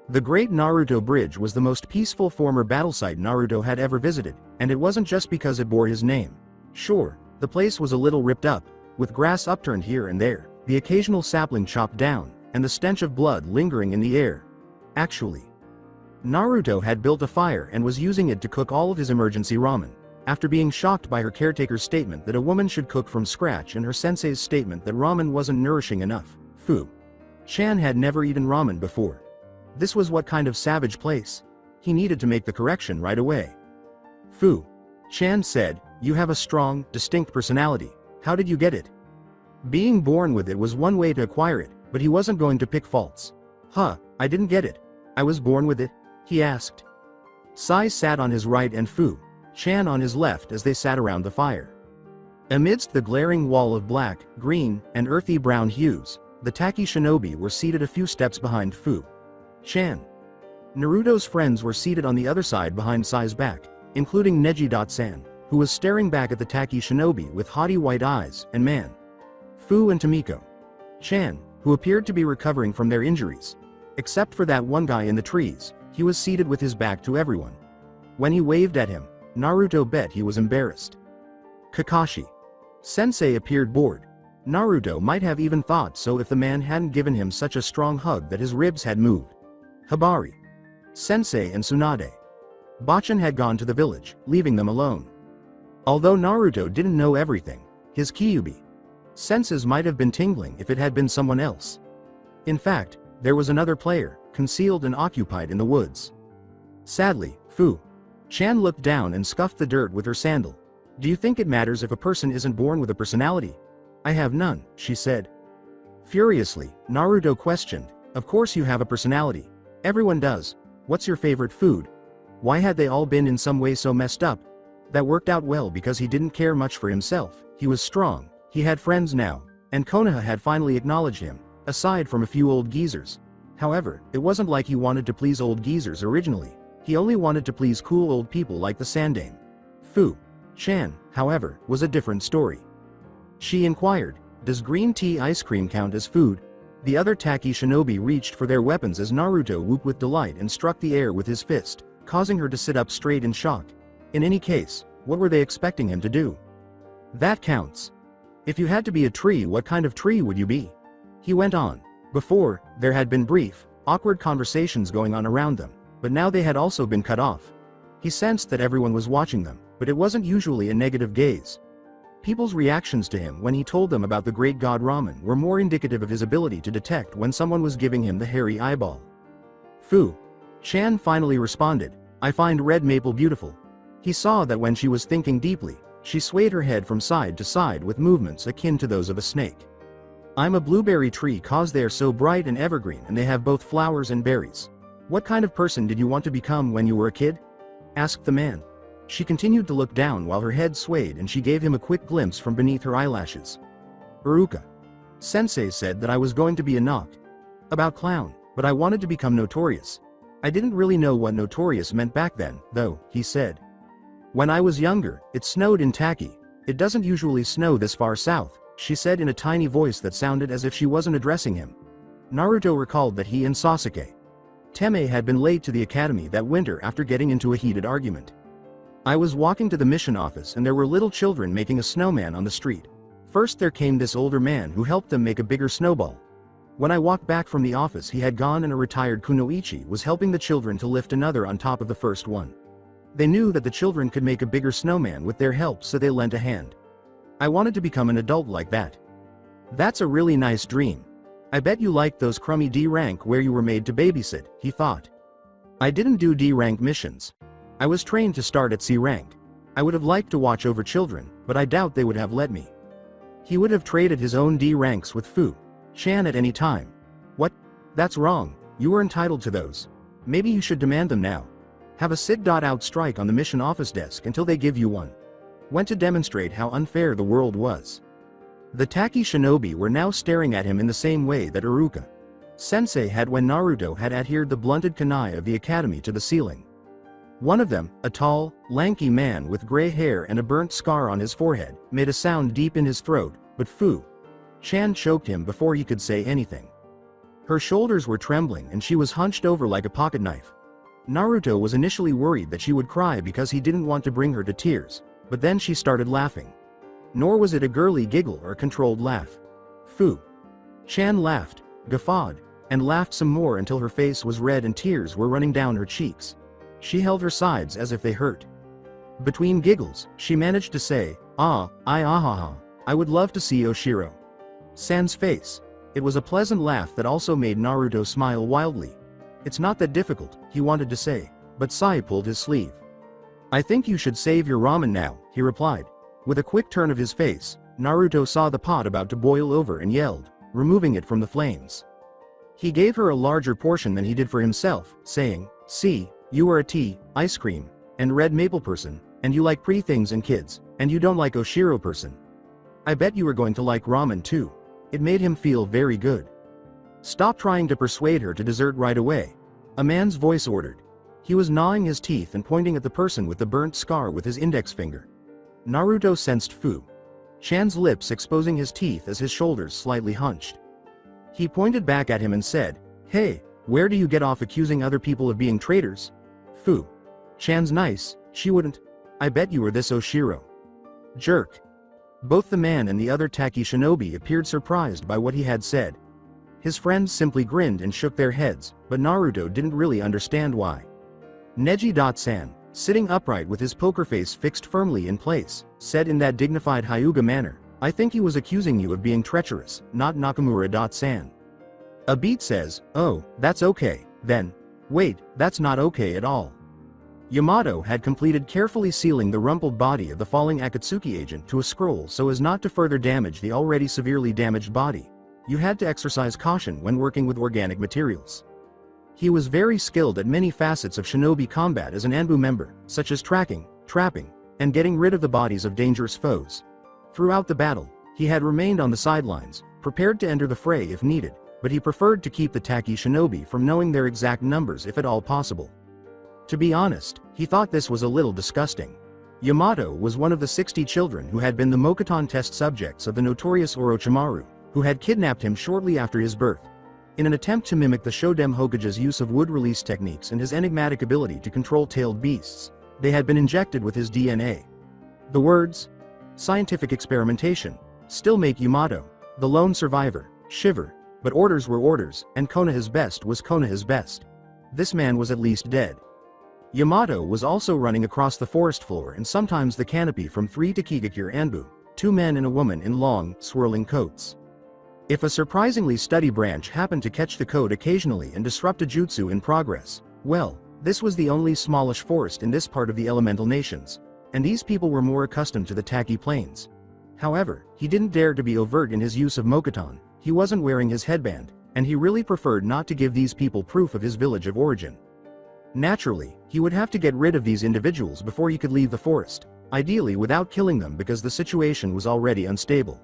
The Great Naruto Bridge was the most peaceful former battle site Naruto had ever visited, and it wasn't just because it bore his name. Sure, the place was a little ripped up, with grass upturned here and there, the occasional sapling chopped down, and the stench of blood lingering in the air. Actually, Naruto had built a fire and was using it to cook all of his emergency ramen, after being shocked by her caretaker's statement that a woman should cook from scratch and her sensei's statement that ramen wasn't nourishing enough. Fu-chan had never eaten ramen before. This was what kind of savage place? He needed to make the correction right away. Fu-chan said, "You have a strong, distinct personality. How did you get it?" Being born with it was one way to acquire it, but he wasn't going to pick faults. I didn't get it. I was born with it?" he asked. Sai sat on his right and Fu-chan on his left as they sat around the fire. Amidst the glaring wall of black, green, and earthy brown hues, the Taki shinobi were seated a few steps behind Fu-chan. Naruto's friends were seated on the other side behind Sai's back, including Neji-san, who was staring back at the Taki shinobi with haughty white eyes, and Fu and Tomiko-chan, who appeared to be recovering from their injuries. Except for that one guy in the trees, he was seated with his back to everyone. When he waved at him, Naruto bet he was embarrassed. Kakashi-sensei appeared bored. Naruto might have even thought so if the man hadn't given him such a strong hug that his ribs had moved. Hibari-sensei and Tsunade-bachan had gone to the village, leaving them alone. Although Naruto didn't know everything, his Kyuubi senses might have been tingling if it had been someone else. In fact, there was another player, concealed and occupied in the woods. Sadly, Fu-chan looked down and scuffed the dirt with her sandal. "Do you think it matters if a person isn't born with a personality?" "I have none," she said. Furiously, Naruto questioned, "Of course you have a personality. Everyone does. What's your favorite food?" Why had they all been in some way so messed up? That worked out well because he didn't care much for himself, he was strong, he had friends now, and Konoha had finally acknowledged him, aside from a few old geezers. However, it wasn't like he wanted to please old geezers originally, he only wanted to please cool old people like the Sandame. Fu-chan, however, was a different story. She inquired, "Does green tea ice cream count as food?" The other tacky shinobi reached for their weapons as Naruto whooped with delight and struck the air with his fist, causing her to sit up straight in shock. In any case, what were they expecting him to do? That counts. If you had to be a tree, what kind of tree would you be? He went on. Before, there had been brief, awkward conversations going on around them, but now they had also been cut off. He sensed that everyone was watching them, but it wasn't usually a negative gaze. People's reactions to him when he told them about the great god ramen were more indicative of his ability to detect when someone was giving him the hairy eyeball. Fu. Chan finally responded, "I find red maple beautiful." He saw that when she was thinking deeply, she swayed her head from side to side with movements akin to those of a snake. "I'm a blueberry tree cause they are so bright and evergreen and they have both flowers and berries. What kind of person did you want to become when you were a kid?" asked the man. She continued to look down while her head swayed and she gave him a quick glimpse from beneath her eyelashes. "Uruka. Sensei said that I was going to be a knock about clown, but I wanted to become notorious. I didn't really know what notorious meant back then, though," he said. "When I was younger, it snowed in Taki. It doesn't usually snow this far south," she said in a tiny voice that sounded as if she wasn't addressing him. Naruto recalled that he and Sasuke Teme had been late to the academy that winter after getting into a heated argument. "I was walking to the mission office and there were little children making a snowman on the street. First there came this older man who helped them make a bigger snowball. When I walked back from the office he had gone and a retired kunoichi was helping the children to lift another on top of the first one. They knew that the children could make a bigger snowman with their help so they lent a hand. I wanted to become an adult like that." "That's a really nice dream. I bet you liked those crummy D rank where you were made to babysit," he thought. "I didn't do D rank missions. I was trained to start at C rank. I would have liked to watch over children, but I doubt they would have let me." He would have traded his own D ranks with Fu Chan at any time. "What? That's wrong. You were entitled to those. Maybe you should demand them now. Have a sit-out strike on the mission office desk until they give you one." Went to demonstrate how unfair the world was. The Taki shinobi were now staring at him in the same way that Uruka Sensei had when Naruto had adhered the blunted kunai of the academy to the ceiling. One of them, a tall, lanky man with gray hair and a burnt scar on his forehead, made a sound deep in his throat, but Fu Chan choked him before he could say anything. Her shoulders were trembling and she was hunched over like a pocket knife. Naruto was initially worried that she would cry because he didn't want to bring her to tears, but then she started laughing. Nor was it a girly giggle or a controlled laugh. Fu Chan laughed, guffawed, and laughed some more until her face was red and tears were running down her cheeks. She held her sides as if they hurt. Between giggles, she managed to say, I would love to see Oshiro San's face." It was a pleasant laugh that also made Naruto smile wildly. "It's not that difficult," he wanted to say, but Sai pulled his sleeve. "I think you should save your ramen now," he replied. With a quick turn of his face, Naruto saw the pot about to boil over and yelled, removing it from the flames. He gave her a larger portion than he did for himself, saying, "See, you are a tea, ice cream, and red maple person, and you like pretty things and kids, and you don't like Oshiro person. I bet you are going to like ramen too." It made him feel very good. "Stop trying to persuade her to desert right away," a man's voice ordered. He was gnawing his teeth and pointing at the person with the burnt scar with his index finger. Naruto sensed Fu Chan's lips exposing his teeth as his shoulders slightly hunched. He pointed back at him and said, "Hey, where do you get off accusing other people of being traitors? Fu Chan's nice, she wouldn't. I bet you were this Oshiro jerk." Both the man and the other Taki shinobi appeared surprised by what he had said. His friends simply grinned and shook their heads, but Naruto didn't really understand why. Neji-san, sitting upright with his poker face fixed firmly in place, said in that dignified Hyuga manner, "I think he was accusing you of being treacherous, not Nakamura-san." A beat says, "Oh, that's okay, then. Wait, that's not okay at all." Yamato had completed carefully sealing the rumpled body of the falling Akatsuki agent to a scroll so as not to further damage the already severely damaged body. You had to exercise caution when working with organic materials. He was very skilled at many facets of shinobi combat as an ANBU member, such as tracking, trapping, and getting rid of the bodies of dangerous foes. Throughout the battle, he had remained on the sidelines, prepared to enter the fray if needed, but he preferred to keep the Taki shinobi from knowing their exact numbers if at all possible. To be honest, he thought this was a little disgusting. Yamato was one of the 60 children who had been the Mokuton test subjects of the notorious Orochimaru, who had kidnapped him shortly after his birth. In an attempt to mimic the Shoden Hokage's use of wood release techniques and his enigmatic ability to control tailed beasts, they had been injected with his DNA. The words, "scientific experimentation," still make Yamato, the lone survivor, shiver, but orders were orders, and Konoha's best was Konoha's best. This man was at least dead. Yamato was also running across the forest floor and sometimes the canopy from 3 Takigakure ANBU, 2 men and a woman in long, swirling coats. If a surprisingly steady branch happened to catch the code occasionally and disrupt a jutsu in progress, well, this was the only smallish forest in this part of the elemental nations, and these people were more accustomed to the Taki plains. However, he didn't dare to be overt in his use of Mokuton, he wasn't wearing his headband, and he really preferred not to give these people proof of his village of origin. Naturally, he would have to get rid of these individuals before he could leave the forest, ideally without killing them because the situation was already unstable.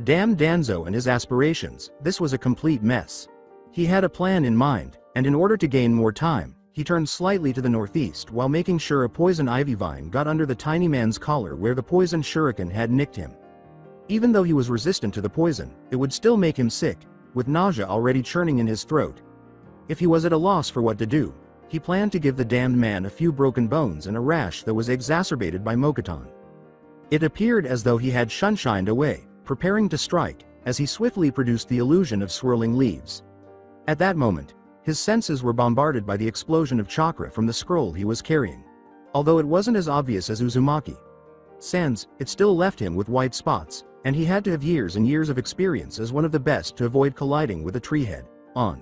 Damn Danzo and his aspirations, this was a complete mess. He had a plan in mind, and in order to gain more time, he turned slightly to the northeast while making sure a poison ivy vine got under the tiny man's collar where the poison shuriken had nicked him. Even though he was resistant to the poison, it would still make him sick, with nausea already churning in his throat. If he was at a loss for what to do, he planned to give the damned man a few broken bones and a rash that was exacerbated by Mokuton. It appeared as though he had shunshined away, preparing to strike, as he swiftly produced the illusion of swirling leaves. At that moment, his senses were bombarded by the explosion of chakra from the scroll he was carrying. Although it wasn't as obvious as Uzumaki Sans, it still left him with white spots, and he had to have years and years of experience as one of the best to avoid colliding with a tree head on.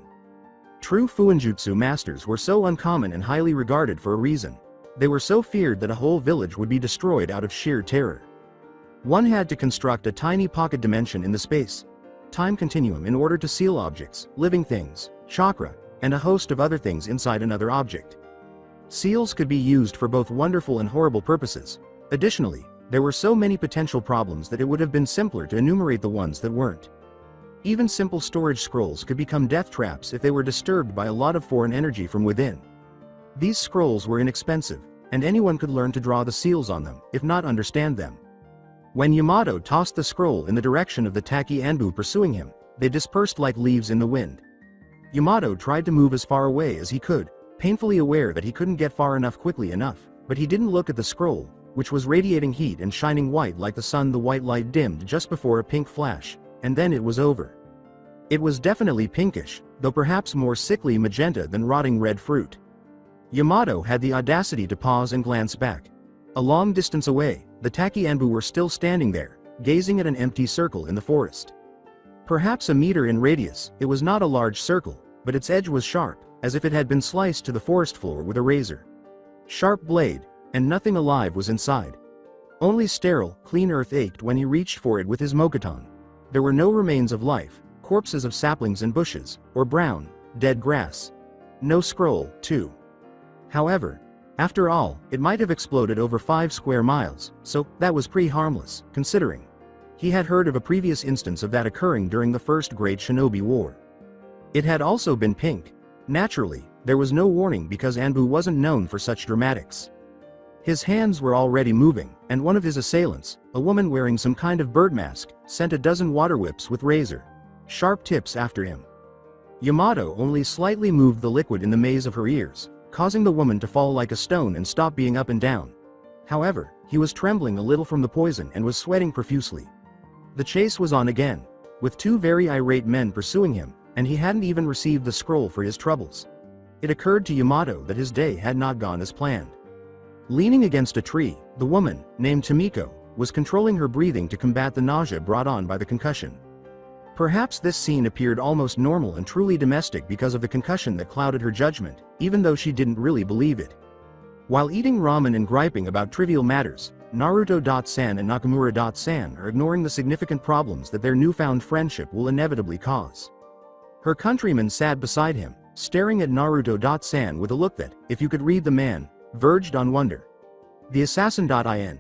True Fuinjutsu masters were so uncommon and highly regarded for a reason. They were so feared that a whole village would be destroyed out of sheer terror. One had to construct a tiny pocket dimension in the space-time continuum in order to seal objects, living things, chakra, and a host of other things inside another object. Seals could be used for both wonderful and horrible purposes. Additionally, there were so many potential problems that it would have been simpler to enumerate the ones that weren't. Even simple storage scrolls could become death traps if they were disturbed by a lot of foreign energy from within. These scrolls were inexpensive, and anyone could learn to draw the seals on them, if not understand them. When Yamato tossed the scroll in the direction of the Taki ANBU pursuing him, they dispersed like leaves in the wind. Yamato tried to move as far away as he could, painfully aware that he couldn't get far enough quickly enough, but he didn't look at the scroll, which was radiating heat and shining white like the sun. The white light dimmed just before a pink flash, and then it was over. It was definitely pinkish, though perhaps more sickly magenta than rotting red fruit. Yamato had the audacity to pause and glance back. A long distance away, the Taki ANBU were still standing there, gazing at an empty circle in the forest. Perhaps a meter in radius, it was not a large circle, but its edge was sharp, as if it had been sliced to the forest floor with a razor. Sharp blade, and nothing alive was inside. Only sterile, clean earth ached when he reached for it with his Mokuton. There were no remains of life, corpses of saplings and bushes, or brown, dead grass. No scroll, too. However, after all, it might have exploded over 5 square miles, so that was pretty harmless, considering. He had heard of a previous instance of that occurring during the First Great Shinobi War. It had also been pink. Naturally, there was no warning because ANBU wasn't known for such dramatics. His hands were already moving, and one of his assailants, a woman wearing some kind of bird mask, sent a dozen water whips with razor-sharp tips after him. Yamato only slightly moved the liquid in the maze of her ears, causing the woman to fall like a stone and stop being up and down. However, he was trembling a little from the poison and was sweating profusely. The chase was on again, with 2 very irate men pursuing him, and he hadn't even received the scroll for his troubles. It occurred to Yamato that his day had not gone as planned. Leaning against a tree, the woman, named Tomiko, was controlling her breathing to combat the nausea brought on by the concussion. Perhaps this scene appeared almost normal and truly domestic because of the concussion that clouded her judgment, even though she didn't really believe it. While eating ramen and griping about trivial matters, Naruto.san and Nakamura.san are ignoring the significant problems that their newfound friendship will inevitably cause. Her countryman sat beside him, staring at Naruto.san with a look that, if you could read the man, verged on wonder. The assassin.in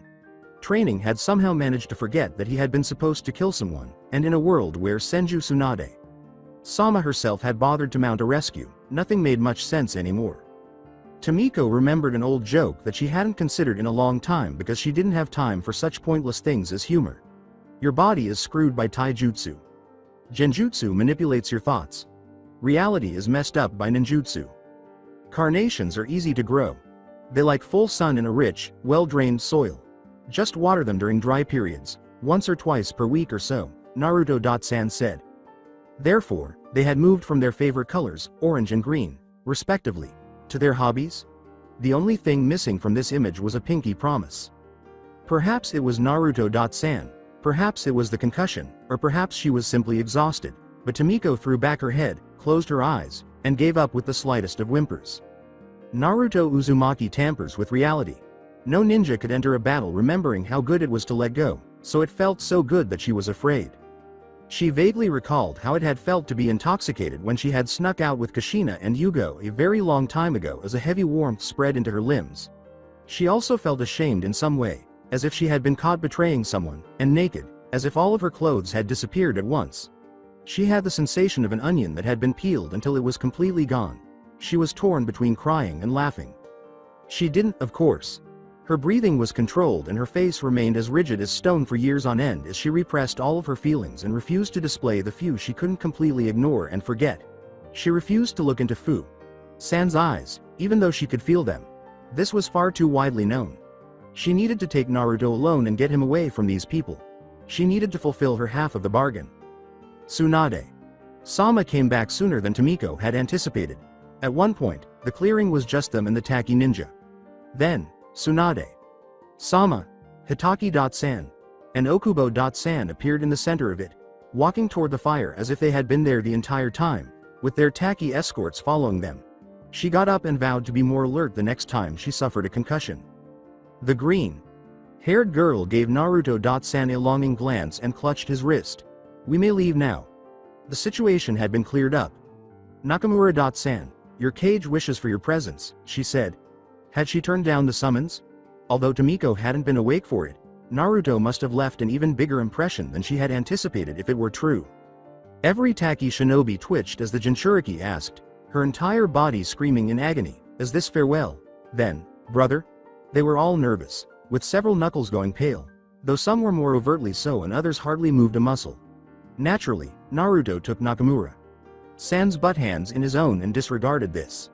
training had somehow managed to forget that he had been supposed to kill someone, and in a world where Senju Tsunade Sama herself had bothered to mount a rescue, nothing made much sense anymore. Tomiko remembered an old joke that she hadn't considered in a long time because she didn't have time for such pointless things as humor. Your body is screwed by taijutsu. Genjutsu manipulates your thoughts. Reality is messed up by ninjutsu. Carnations are easy to grow. They like full sun in a rich, well-drained soil. Just water them during dry periods, once or twice per week or so, Naruto.san said. Therefore, they had moved from their favorite colors, orange and green, respectively, to their hobbies? The only thing missing from this image was a pinky promise. Perhaps it was Naruto.san, perhaps it was the concussion, or perhaps she was simply exhausted, but Tomiko threw back her head, closed her eyes, and gave up with the slightest of whimpers. Naruto Uzumaki tampers with reality. No ninja could enter a battle remembering how good it was to let go, so it felt so good that she was afraid. She vaguely recalled how it had felt to be intoxicated when she had snuck out with Kushina and Yugo a very long time ago as a heavy warmth spread into her limbs. She also felt ashamed in some way, as if she had been caught betraying someone, and naked, as if all of her clothes had disappeared at once. She had the sensation of an onion that had been peeled until it was completely gone. She was torn between crying and laughing. She didn't, of course. Her breathing was controlled and her face remained as rigid as stone for years on end as she repressed all of her feelings and refused to display the few she couldn't completely ignore and forget. She refused to look into Fu-san's eyes, even though she could feel them. This was far too widely known. She needed to take Naruto alone and get him away from these people. She needed to fulfill her half of the bargain. Tsunade. Sama came back sooner than Tomiko had anticipated. At one point, the clearing was just them and the Taki ninja. Then, Tsunade, Sama, Hitaki.san, and Okubo.san appeared in the center of it, walking toward the fire as if they had been there the entire time, with their Taki escorts following them. She got up and vowed to be more alert the next time she suffered a concussion. The green-haired girl gave Naruto.san a longing glance and clutched his wrist. We may leave now. The situation had been cleared up. Nakamura.san, your cage wishes for your presence, she said. Had she turned down the summons? Although Tomiko hadn't been awake for it, Naruto must have left an even bigger impression than she had anticipated if it were true. Every Taki shinobi twitched as the Jinchuriki asked, her entire body screaming in agony, is this farewell? Then, brother? They were all nervous, with several knuckles going pale, though some were more overtly so and others hardly moved a muscle. Naturally, Naruto took Nakamura-san's butt hands in his own and disregarded this.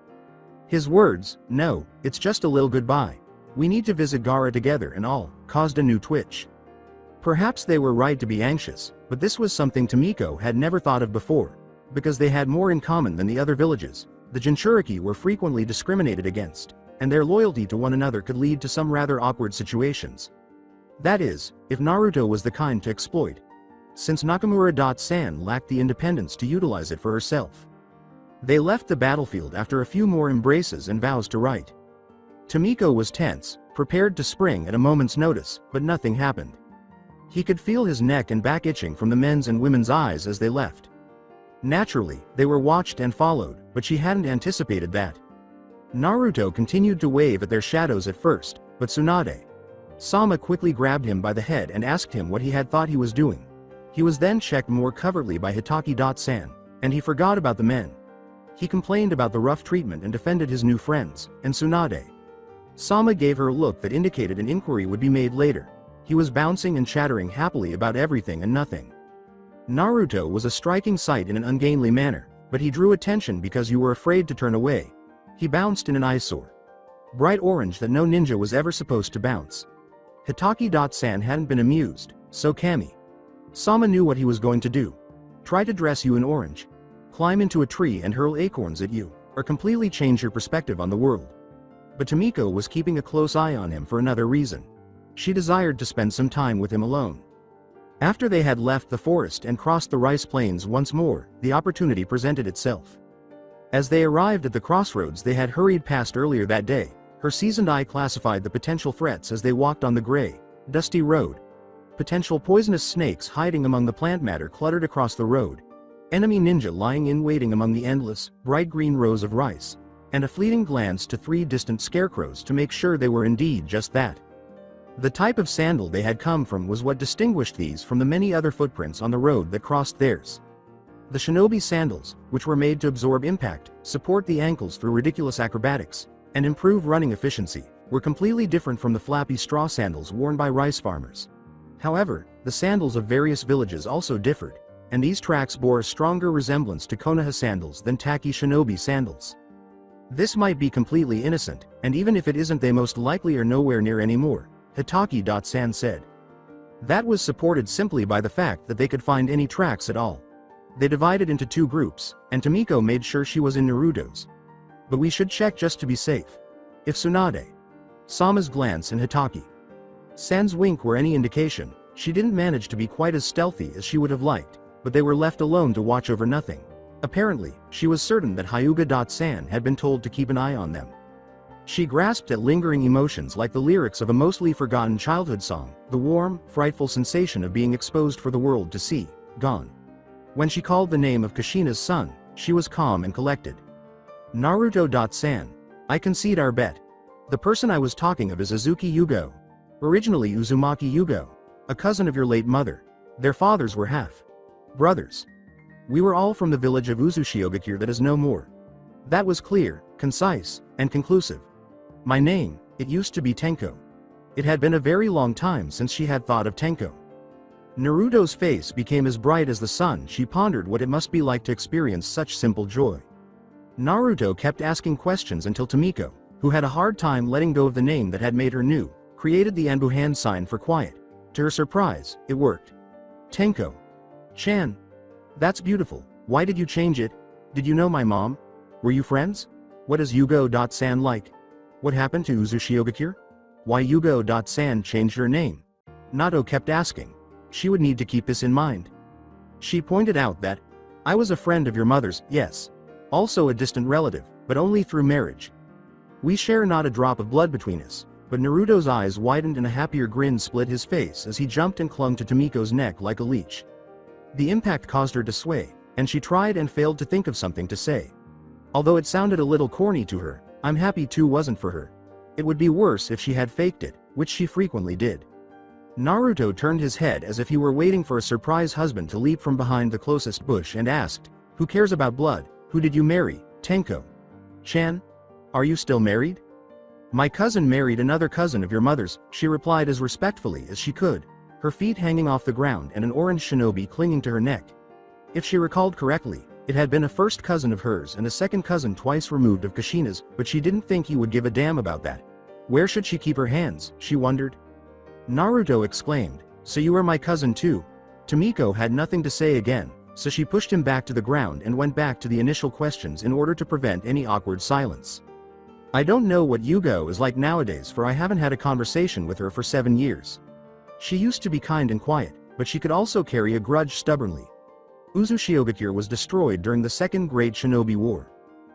His words, no, it's just a little goodbye. We need to visit Gaara together and all, caused a new twitch. Perhaps they were right to be anxious, but this was something Tomiko had never thought of before. Because they had more in common than the other villages, the Jinchuriki were frequently discriminated against, and their loyalty to one another could lead to some rather awkward situations. That is, if Naruto was the kind to exploit. Since Nakamura.san lacked the independence to utilize it for herself. They left the battlefield after a few more embraces and vows to right. Tomiko was tense, prepared to spring at a moment's notice, but nothing happened. He could feel his neck and back itching from the men's and women's eyes as they left. Naturally, they were watched and followed, but she hadn't anticipated that. Naruto continued to wave at their shadows at first, but Tsunade-sama quickly grabbed him by the head and asked him what he had thought he was doing. He was then checked more covertly by Hitaki.san, and he forgot about the men. He complained about the rough treatment and defended his new friends, and Tsunade-sama gave her a look that indicated an inquiry would be made later. He was bouncing and chattering happily about everything and nothing. Naruto was a striking sight in an ungainly manner, but he drew attention because you were afraid to turn away. He bounced in an eyesore. Bright orange that no ninja was ever supposed to bounce. Hitaki.san hadn't been amused, so Kami-sama knew what he was going to do. Try to dress you in orange. Climb into a tree and hurl acorns at you, or completely change your perspective on the world. But Tomiko was keeping a close eye on him for another reason. She desired to spend some time with him alone. After they had left the forest and crossed the rice plains once more, the opportunity presented itself. As they arrived at the crossroads they had hurried past earlier that day, her seasoned eye classified the potential threats as they walked on the gray, dusty road. Potential poisonous snakes hiding among the plant matter cluttered across the road. Enemy ninja lying in waiting among the endless, bright green rows of rice. And a fleeting glance to 3 distant scarecrows to make sure they were indeed just that. The type of sandal they had come from was what distinguished these from the many other footprints on the road that crossed theirs. The shinobi sandals, which were made to absorb impact, support the ankles through ridiculous acrobatics, and improved running efficiency, were completely different from the flappy straw sandals worn by rice farmers. However, the sandals of various villages also differed, and these tracks bore a stronger resemblance to Konoha sandals than tacky shinobi sandals. This might be completely innocent, and even if it isn't, they most likely are nowhere near anymore, Hitaki.san said. That was supported simply by the fact that they could find any tracks at all. They divided into two groups, and Tomiko made sure she was in Naruto's. But we should check just to be safe. If Tsunade, Sama's glance and Hitaki San's wink were any indication, she didn't manage to be quite as stealthy as she would have liked, but they were left alone to watch over nothing. Apparently, she was certain that Hyuga.san had been told to keep an eye on them. She grasped at lingering emotions like the lyrics of a mostly forgotten childhood song, the warm, frightful sensation of being exposed for the world to see, gone. When she called the name of Kushina's son, she was calm and collected. Naruto.san, I concede our bet. The person I was talking of is Azuki Yugo. Originally Uzumaki Yugo, a cousin of your late mother. Their fathers were half brothers. We were all from the village of Uzushiogakure that is no more. That was clear, concise, and conclusive. My name, it used to be Tenko. It had been a very long time since she had thought of Tenko. Naruto's face became as bright as the sun. She pondered what it must be like to experience such simple joy. Naruto kept asking questions until Tomiko, who had a hard time letting go of the name that had made her new, created the ANBU hand sign for quiet. To her surprise, it worked. Tenko. Chan. That's beautiful. Why did you change it? Did you know my mom? Were you friends? What is Yugo.san like? What happened to Uzushiogakure? Why Yugo.san changed her name? Nato kept asking. She would need to keep this in mind. She pointed out that, I was a friend of your mother's, yes. Also a distant relative, but only through marriage. We share not a drop of blood between us. But Naruto's eyes widened and a happier grin split his face as he jumped and clung to Tomiko's neck like a leech. The impact caused her to sway, and she tried and failed to think of something to say. Although it sounded a little corny to her, I'm happy too wasn't for her. It would be worse if she had faked it, which she frequently did. Naruto turned his head as if he were waiting for a surprise husband to leap from behind the closest bush and asked, Who cares about blood? Who did you marry, Tenko? Chan? Are you still married? My cousin married another cousin of your mother's, she replied as respectfully as she could, her feet hanging off the ground and an orange shinobi clinging to her neck. If she recalled correctly, it had been a first cousin of hers and a second cousin twice removed of Kushina's, but she didn't think he would give a damn about that. Where should she keep her hands, she wondered. Naruto exclaimed, So you are my cousin too? Tomiko had nothing to say again, so she pushed him back to the ground and went back to the initial questions in order to prevent any awkward silence. I don't know what Yugo is like nowadays, for I haven't had a conversation with her for 7 years. She used to be kind and quiet, but she could also carry a grudge stubbornly. Uzushiogakure was destroyed during the Second Great Shinobi War.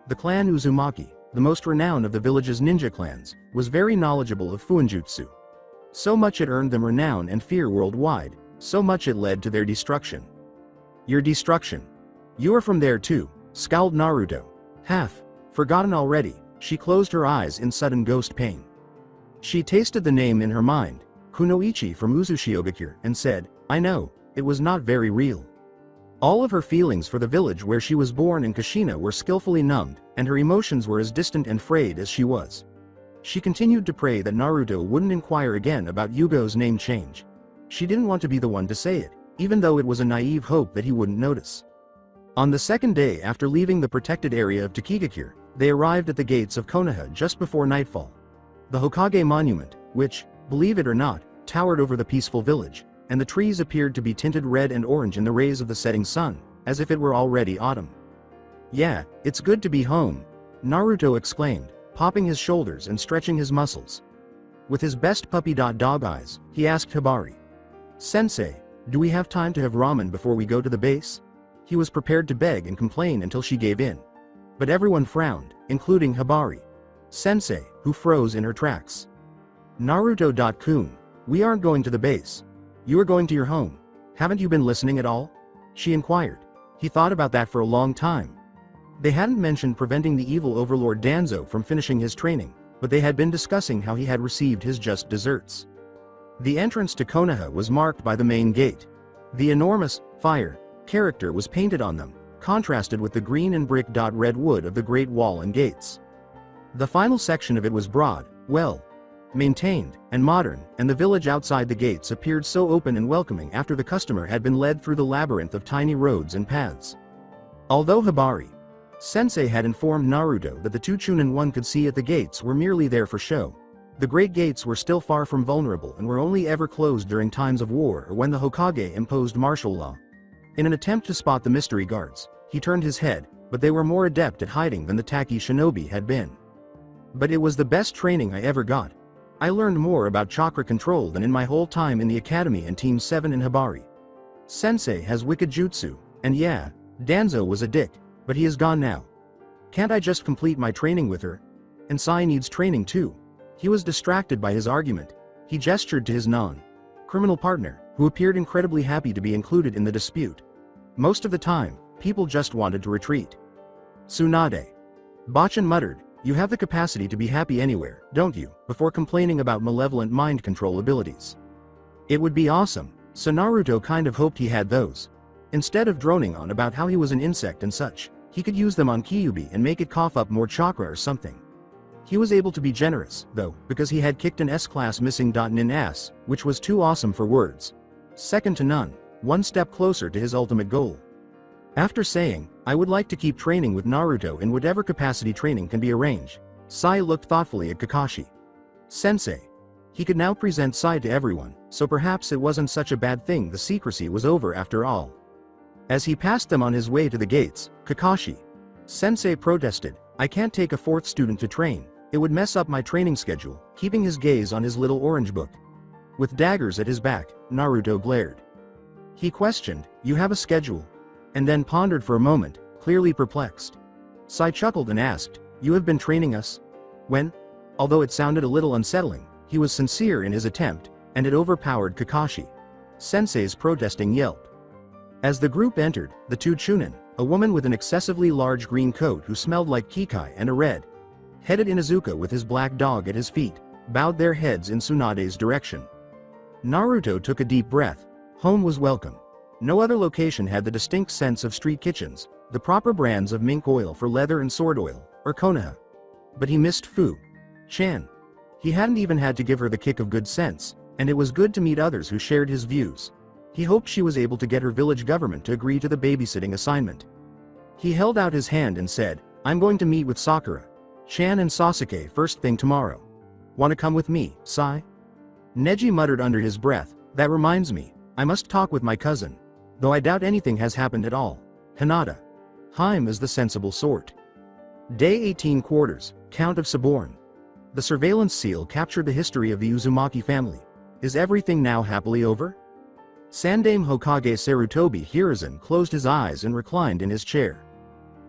The clan Uzumaki, the most renowned of the village's ninja clans, was very knowledgeable of Fuinjutsu. So much it earned them renown and fear worldwide, so much it led to their destruction. Your destruction. You are from there too, scowled Naruto. Half forgotten already. She closed her eyes in sudden ghost pain. She tasted the name in her mind, Kunoichi from Uzushiogakure, and said, I know, it was not very real. All of her feelings for the village where she was born and Kushina were skillfully numbed, and her emotions were as distant and frayed as she was. She continued to pray that Naruto wouldn't inquire again about Yugo's name change. She didn't want to be the one to say it, even though it was a naive hope that he wouldn't notice. On the second day after leaving the protected area of Takigakure, they arrived at the gates of Konoha just before nightfall. The Hokage monument, which, believe it or not, towered over the peaceful village, and the trees appeared to be tinted red and orange in the rays of the setting sun, as if it were already autumn. Yeah, it's good to be home, Naruto exclaimed, popping his shoulders and stretching his muscles. With his best puppy dog eyes, he asked Hibari. Sensei, do we have time to have ramen before we go to the base? He was prepared to beg and complain until she gave in. But everyone frowned, including Hibari Sensei, who froze in her tracks. Naruto.kun, we aren't going to the base. You are going to your home. Haven't you been listening at all? She inquired. He thought about that for a long time. They hadn't mentioned preventing the evil overlord Danzo from finishing his training, but they had been discussing how he had received his just desserts. The entrance to Konoha was marked by the main gate. The enormous fire character was painted on them, contrasted with the green and brick red wood of the Great Wall and gates. The final section of it was broad, well maintained, and modern, and the village outside the gates appeared so open and welcoming after the customer had been led through the labyrinth of tiny roads and paths. Although Hibari Sensei had informed Naruto that the two Chunin one could see at the gates were merely there for show, the great gates were still far from vulnerable and were only ever closed during times of war or when the Hokage imposed martial law. In an attempt to spot the mystery guards, he turned his head, but they were more adept at hiding than the Taki shinobi had been. But it was the best training I ever got. I learned more about chakra control than in my whole time in the academy and Team 7 in Hibari. Sensei has wicked jutsu, and yeah, Danzo was a dick, but he is gone now. Can't I just complete my training with her? And Sai needs training too. He was distracted by his argument. He gestured to his non-criminal partner, who appeared incredibly happy to be included in the dispute. Most of the time, people just wanted to retreat. Tsunade. Bachan muttered, "You have the capacity to be happy anywhere, don't you?" before complaining about malevolent mind control abilities. It would be awesome, so Naruto kind of hoped he had those. Instead of droning on about how he was an insect and such, he could use them on Kyuubi and make it cough up more chakra or something. He was able to be generous, though, because he had kicked an S-class missing nin ass, which was too awesome for words. Second to none, one step closer to his ultimate goal. After saying, "I would like to keep training with Naruto in whatever capacity training can be arranged," Sai looked thoughtfully at Kakashi. Sensei. He could now present Sai to everyone, so perhaps it wasn't such a bad thing the secrecy was over after all. As he passed them on his way to the gates, Kakashi Sensei protested, "I can't take a fourth student to train, it would mess up my training schedule," keeping his gaze on his little orange book. With daggers at his back, Naruto glared. He questioned, "You have a schedule?" And then pondered for a moment, clearly perplexed. Sai chuckled and asked, "You have been training us? When?" Although it sounded a little unsettling, he was sincere in his attempt, and it overpowered Kakashi Sensei's protesting yelp. As the group entered, the two Chunin, a woman with an excessively large green coat who smelled like Kikai and a red-headed Inuzuka with his black dog at his feet, bowed their heads in Tsunade's direction. Naruto took a deep breath. Home was welcome. No other location had the distinct sense of street kitchens, the proper brands of mink oil for leather and sword oil, or Konoha. But he missed Fu-chan. He hadn't even had to give her the kick of good sense, and it was good to meet others who shared his views. He hoped she was able to get her village government to agree to the babysitting assignment. He held out his hand and said, "I'm going to meet with Sakura-chan and Sasuke first thing tomorrow. Want to come with me, Sai?" Neji muttered under his breath, "That reminds me, I must talk with my cousin. Though I doubt anything has happened at all. Hinata. Haim is the sensible sort." Day 18 Quarters, Count of Saborn. The surveillance seal captured the history of the Uzumaki family. Is everything now happily over? Sandame Hokage Sarutobi Hiruzen closed his eyes and reclined in his chair.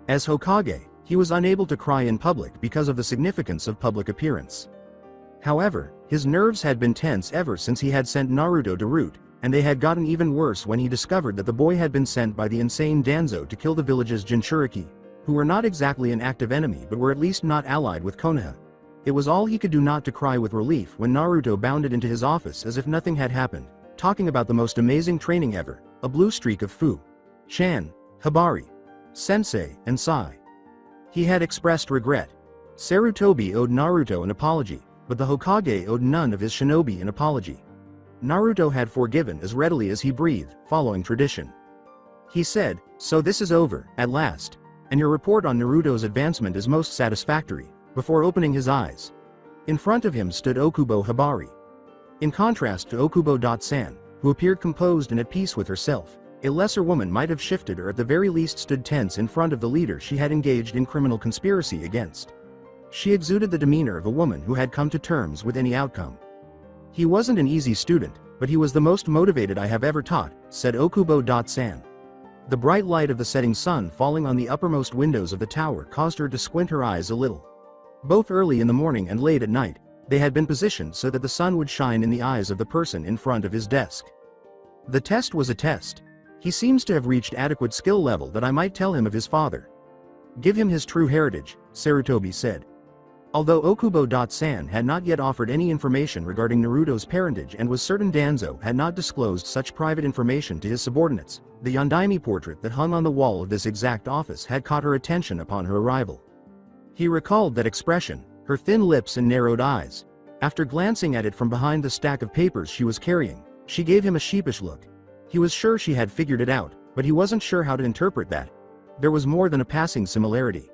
As Hokage, he was unable to cry in public because of the significance of public appearance. However, his nerves had been tense ever since he had sent Naruto to Root, and they had gotten even worse when he discovered that the boy had been sent by the insane Danzo to kill the village's Jinchuriki, who were not exactly an active enemy but were at least not allied with Konoha. It was all he could do not to cry with relief when Naruto bounded into his office as if nothing had happened, talking about the most amazing training ever, a blue streak of Fu-chan, Hibari, Sensei, and Sai. He had expressed regret. Sarutobi owed Naruto an apology, but the Hokage owed none of his shinobi an apology. Naruto had forgiven as readily as he breathed, following tradition. He said, "So this is over, at last, and your report on Naruto's advancement is most satisfactory," before opening his eyes. In front of him stood Okubo Hibari. In contrast to Okubo-san, who appeared composed and at peace with herself, a lesser woman might have shifted or at the very least stood tense in front of the leader she had engaged in criminal conspiracy against. She exuded the demeanor of a woman who had come to terms with any outcome. "He wasn't an easy student, but he was the most motivated I have ever taught," said Okubo-san. The bright light of the setting sun falling on the uppermost windows of the tower caused her to squint her eyes a little. Both early in the morning and late at night, they had been positioned so that the sun would shine in the eyes of the person in front of his desk. The test was a test. He seems to have reached adequate skill level that I might tell him of his father. Give him his true heritage, Sarutobi said. Although Okubo-san had not yet offered any information regarding Naruto's parentage and was certain Danzo had not disclosed such private information to his subordinates, the Yondaime portrait that hung on the wall of this exact office had caught her attention upon her arrival. He recalled that expression, her thin lips and narrowed eyes. After glancing at it from behind the stack of papers she was carrying, she gave him a sheepish look. He was sure she had figured it out, but he wasn't sure how to interpret that. There was more than a passing similarity.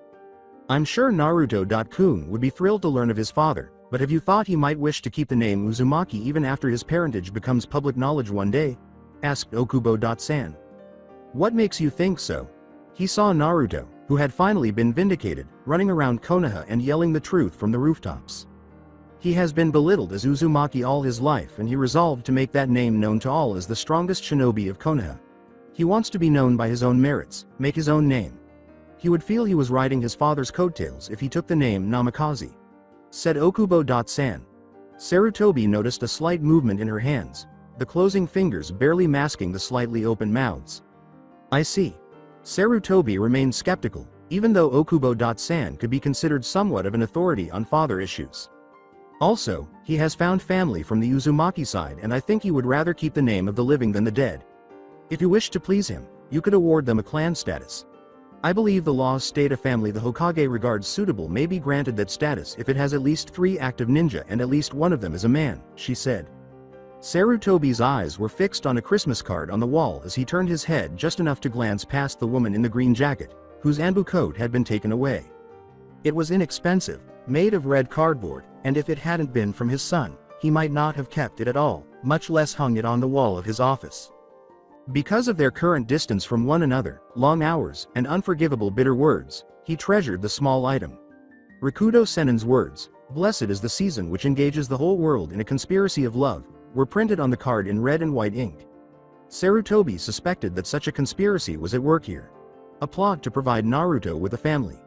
I'm sure Naruto-kun would be thrilled to learn of his father, but have you thought he might wish to keep the name Uzumaki even after his parentage becomes public knowledge one day? Asked Okubo-san. What makes you think so? He saw Naruto, who had finally been vindicated, running around Konoha and yelling the truth from the rooftops. He has been belittled as Uzumaki all his life, and he resolved to make that name known to all as the strongest shinobi of Konoha. He wants to be known by his own merits, make his own name. He would feel he was riding his father's coattails if he took the name Namikaze. Said Okubo-san. Sarutobi noticed a slight movement in her hands, the closing fingers barely masking the slightly open mouths. I see. Sarutobi remained skeptical, even though Okubo-san could be considered somewhat of an authority on father issues. Also, he has found family from the Uzumaki side, and I think he would rather keep the name of the living than the dead. If you wish to please him, you could award them a clan status. I believe the laws state a family the Hokage regards suitable may be granted that status if it has at least 3 active ninja and at least one of them is a man, she said. Sarutobi's eyes were fixed on a Christmas card on the wall as he turned his head just enough to glance past the woman in the green jacket, whose ANBU coat had been taken away. It was inexpensive, made of red cardboard, and if it hadn't been from his son, he might not have kept it at all, much less hung it on the wall of his office. Because of their current distance from one another, long hours, and unforgivable bitter words, he treasured the small item. Rikudo Sennin's words, "Blessed is the season which engages the whole world in a conspiracy of love," were printed on the card in red and white ink. Sarutobi suspected that such a conspiracy was at work here. A plot to provide Naruto with a family.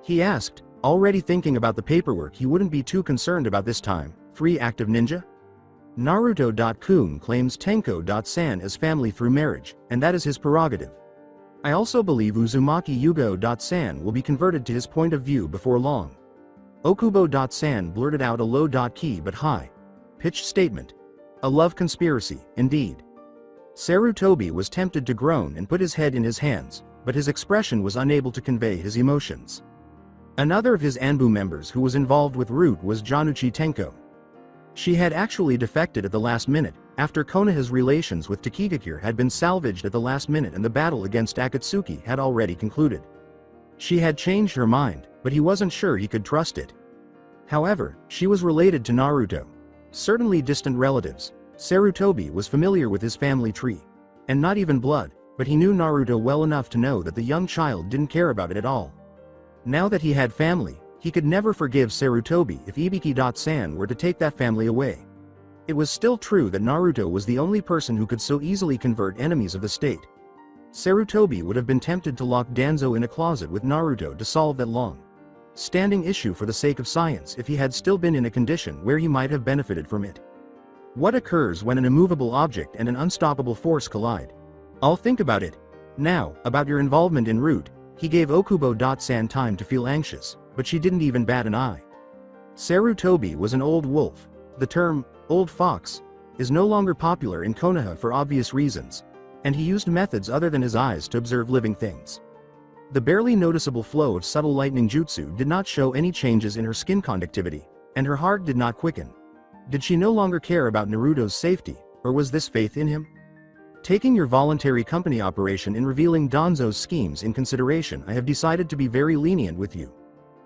He asked, already thinking about the paperwork he wouldn't be too concerned about this time, 3 active ninja? Naruto-kun claims Tenko-san as family through marriage, and that is his prerogative. I also believe Uzumaki Yugo-san will be converted to his point of view before long. Okubo-san blurted out a low-key but high-pitched statement. A love conspiracy, indeed. Sarutobi was tempted to groan and put his head in his hands, but his expression was unable to convey his emotions. Another of his ANBU members who was involved with Root was Januchi Tenko. She had actually defected at the last minute, after Konoha's relations with Takigakure had been salvaged at the last minute and the battle against Akatsuki had already concluded. She had changed her mind, but he wasn't sure he could trust it. However, she was related to Naruto. Certainly distant relatives. Sarutobi was familiar with his family tree. And not even blood, but he knew Naruto well enough to know that the young child didn't care about it at all. Now that he had family, he could never forgive Sarutobi if Ibiki-san were to take that family away. It was still true that Naruto was the only person who could so easily convert enemies of the state. Sarutobi would have been tempted to lock Danzo in a closet with Naruto to solve that long-standing issue for the sake of science if he had still been in a condition where he might have benefited from it. What occurs when an immovable object and an unstoppable force collide? I'll think about it. Now, about your involvement in Root. He gave Okubo-san time to feel anxious, but she didn't even bat an eye. Sarutobi was an old wolf. The term, old fox, is no longer popular in Konoha for obvious reasons, and he used methods other than his eyes to observe living things. The barely noticeable flow of subtle lightning jutsu did not show any changes in her skin conductivity, and her heart did not quicken. Did she no longer care about Naruto's safety, or was this faith in him? Taking your voluntary company operation in revealing Danzo's schemes in consideration, I have decided to be very lenient with you.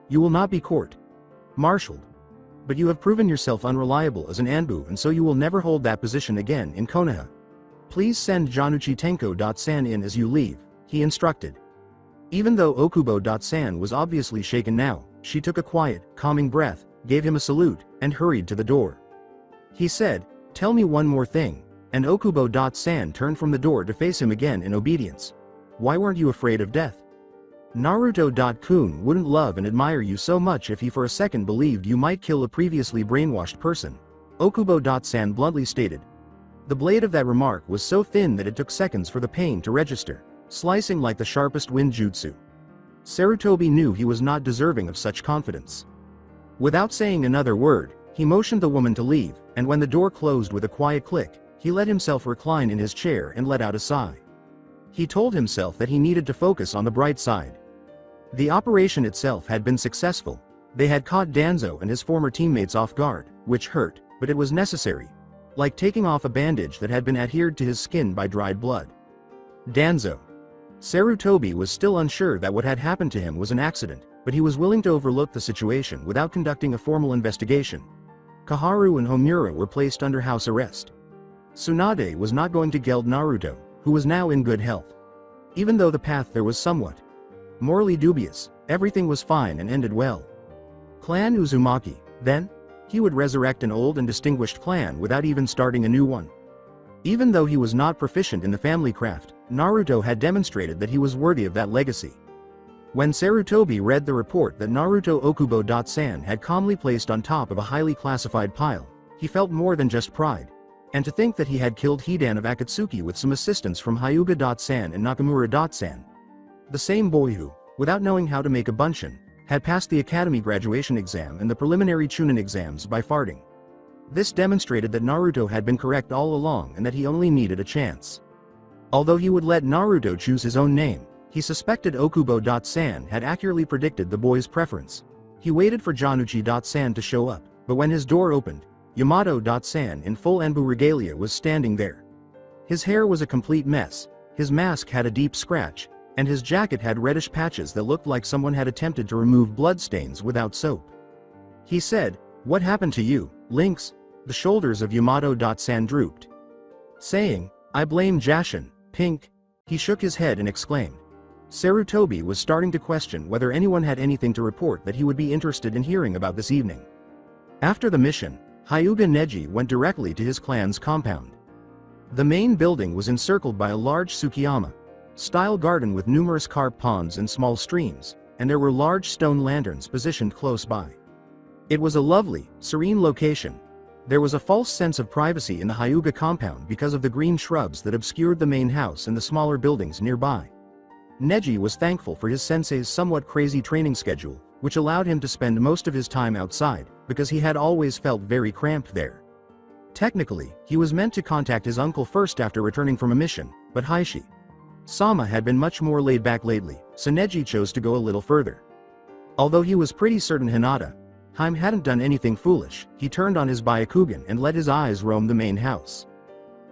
You will not be court-martialed. But you have proven yourself unreliable as an ANBU, and so you will never hold that position again in Konoha. Please send Januchi Tenko-san in as you leave, he instructed. Even though Okubo-san was obviously shaken now, she took a quiet, calming breath, gave him a salute, and hurried to the door. He said, "Tell me one more thing," and Okubo-san turned from the door to face him again in obedience. "Why weren't you afraid of death? Naruto-kun wouldn't love and admire you so much if he for a second believed you might kill a previously brainwashed person," Okubo-san bluntly stated. The blade of that remark was so thin that it took seconds for the pain to register, slicing like the sharpest wind jutsu. Sarutobi knew he was not deserving of such confidence. Without saying another word, he motioned the woman to leave, and when the door closed with a quiet click, he let himself recline in his chair and let out a sigh. He told himself that he needed to focus on the bright side. The operation itself had been successful. They had caught Danzo and his former teammates off guard, which hurt, but it was necessary. Like taking off a bandage that had been adhered to his skin by dried blood. Danzo. Sarutobi was still unsure that what had happened to him was an accident, but he was willing to overlook the situation without conducting a formal investigation. Kaharu and Homura were placed under house arrest. Tsunade was not going to geld Naruto, who was now in good health. Even though the path there was somewhat morally dubious, everything was fine and ended well. Clan Uzumaki, then? He would resurrect an old and distinguished clan without even starting a new one. Even though he was not proficient in the family craft, Naruto had demonstrated that he was worthy of that legacy. When Sarutobi read the report that Naruto Okubo.san had calmly placed on top of a highly classified pile, he felt more than just pride. And to think that he had killed Hidan of Akatsuki with some assistance from Hyuga.san and Nakamura.san. The same boy who, without knowing how to make a bunshin, had passed the academy graduation exam and the preliminary chunin exams by farting. This demonstrated that Naruto had been correct all along and that he only needed a chance. Although he would let Naruto choose his own name, he suspected Okubo.san had accurately predicted the boy's preference. He waited for Januchi.san to show up, but when his door opened, Yamato.san in full ANBU regalia was standing there. His hair was a complete mess, his mask had a deep scratch, and his jacket had reddish patches that looked like someone had attempted to remove bloodstains without soap. He said, "What happened to you, Lynx?" The shoulders of Yamato.san drooped. Saying, "I blame Jashin, Pink," he shook his head and exclaimed. Sarutobi was starting to question whether anyone had anything to report that he would be interested in hearing about this evening. After the mission, Hyuga Neji went directly to his clan's compound. The main building was encircled by a large Tsukiyama-style garden with numerous carp ponds and small streams, and there were large stone lanterns positioned close by. It was a lovely, serene location. There was a false sense of privacy in the Hyuga compound because of the green shrubs that obscured the main house and the smaller buildings nearby. Neji was thankful for his sensei's somewhat crazy training schedule, which allowed him to spend most of his time outside, because he had always felt very cramped there. Technically, he was meant to contact his uncle first after returning from a mission, but Sama had been much more laid back lately, so Neji chose to go a little further. Although he was pretty certain Haim hadn't done anything foolish, he turned on his Byakugan and let his eyes roam the main house.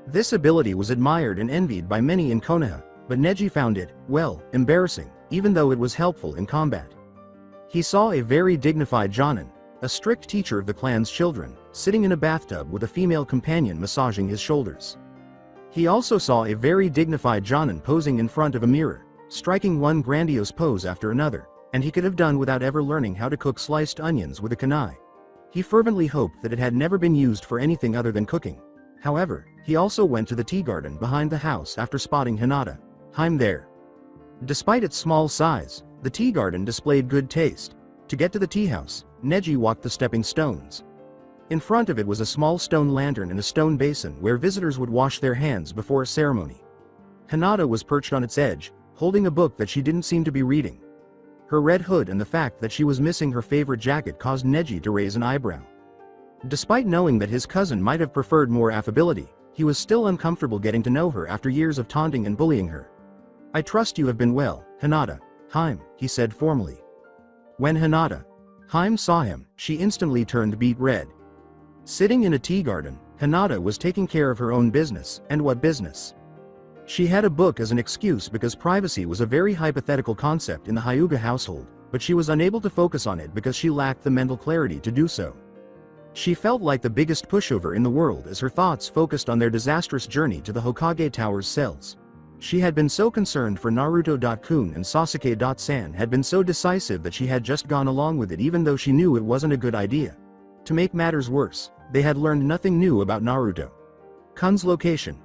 This ability was admired and envied by many in Konoha, but Neji found it, well, embarrassing, even though it was helpful in combat. He saw a very dignified Jonin, a strict teacher of the clan's children, sitting in a bathtub with a female companion massaging his shoulders. He also saw a very dignified Jonin posing in front of a mirror, striking one grandiose pose after another, and he could have done without ever learning how to cook sliced onions with a kunai. He fervently hoped that it had never been used for anything other than cooking. However, he also went to the tea garden behind the house after spotting Haim there. Despite its small size, the tea garden displayed good taste. To get to the tea house, Neji walked the stepping stones. In front of it was a small stone lantern and a stone basin where visitors would wash their hands before a ceremony. Hinata was perched on its edge, holding a book that she didn't seem to be reading. Her red hood and the fact that she was missing her favorite jacket caused Neji to raise an eyebrow. Despite knowing that his cousin might have preferred more affability, he was still uncomfortable getting to know her after years of taunting and bullying her. "I trust you have been well, Haim," he said formally. When Haim saw him, she instantly turned beet red. Sitting in a tea garden, Hinata was taking care of her own business, and what business? She had a book as an excuse because privacy was a very hypothetical concept in the Hyuga household, but she was unable to focus on it because she lacked the mental clarity to do so. She felt like the biggest pushover in the world as her thoughts focused on their disastrous journey to the Hokage Tower's cells. She had been so concerned for Naruto.kun and Sasuke.san had been so decisive that she had just gone along with it even though she knew it wasn't a good idea. To make matters worse, they had learned nothing new about Naruto-kun's location.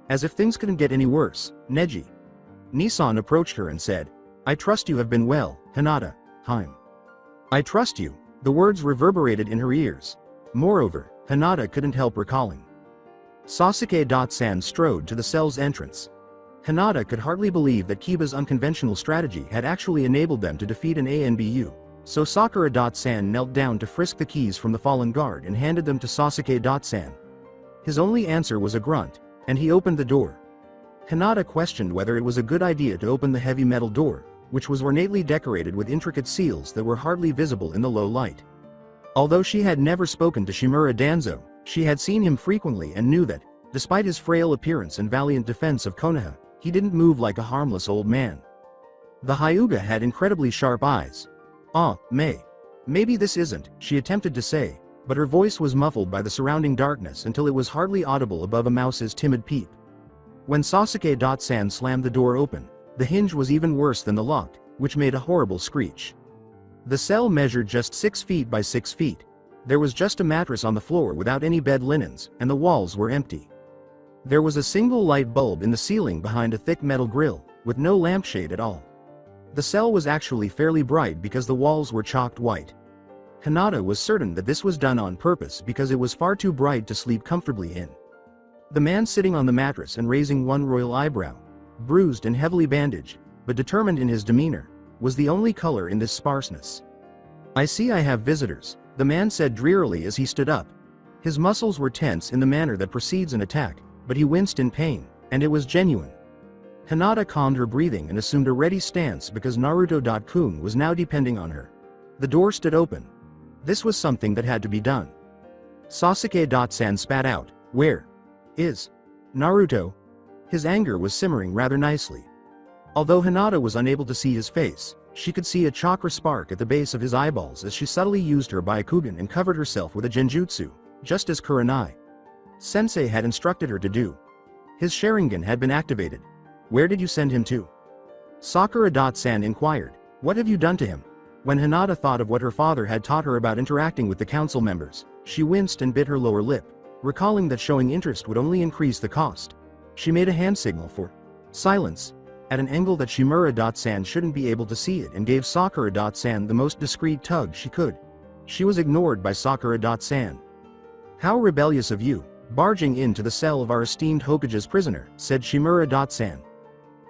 As if things couldn't get any worse, Nissan approached her and said, "I trust you have been well, Haim. I trust you." The words reverberated in her ears. Moreover, Hinata couldn't help recalling. Sasuke.san strode to the cell's entrance. Hinata could hardly believe that Kiba's unconventional strategy had actually enabled them to defeat an ANBU, so Sakura.san knelt down to frisk the keys from the fallen guard and handed them to Sasuke.san. His only answer was a grunt, and he opened the door. Hinata questioned whether it was a good idea to open the heavy metal door, which was ornately decorated with intricate seals that were hardly visible in the low light. Although she had never spoken to Shimura Danzo, she had seen him frequently and knew that, despite his frail appearance and valiant defense of Konoha, he didn't move like a harmless old man. The Hyuga had incredibly sharp eyes. Maybe this isn't, she attempted to say, but her voice was muffled by the surrounding darkness until it was hardly audible above a mouse's timid peep. When Sasuke-san slammed the door open, the hinge was even worse than the lock, which made a horrible screech. The cell measured just 6 feet by 6 feet. There was just a mattress on the floor without any bed linens, and the walls were empty. There was a single light bulb in the ceiling behind a thick metal grill, with no lampshade at all. The cell was actually fairly bright because the walls were chalked white. Hinata was certain that this was done on purpose because it was far too bright to sleep comfortably in. The man sitting on the mattress and raising one royal eyebrow, bruised and heavily bandaged, but determined in his demeanor, was the only color in this sparseness. "I see I have visitors," the man said drearily as he stood up. His muscles were tense in the manner that precedes an attack, but he winced in pain, and it was genuine. Hinata calmed her breathing and assumed a ready stance because Naruto-kun was now depending on her. The door stood open. This was something that had to be done. Sasuke-san spat out, "Where is Naruto?" His anger was simmering rather nicely. Although Hinata was unable to see his face, she could see a chakra spark at the base of his eyeballs as she subtly used her Byakugan and covered herself with a genjutsu, just as Kurenai Sensei had instructed her to do. His Sharingan had been activated. "Where did you send him to?" Sakura-san inquired. "What have you done to him?" When Hinata thought of what her father had taught her about interacting with the council members, she winced and bit her lower lip, recalling that showing interest would only increase the cost. She made a hand signal for silence, at an angle that Shimura-san shouldn't be able to see it, and gave Sakura-san the most discreet tug she could. She was ignored by Sakura-san. "How rebellious of you, barging into the cell of our esteemed Hokage's prisoner," said Shimura-san.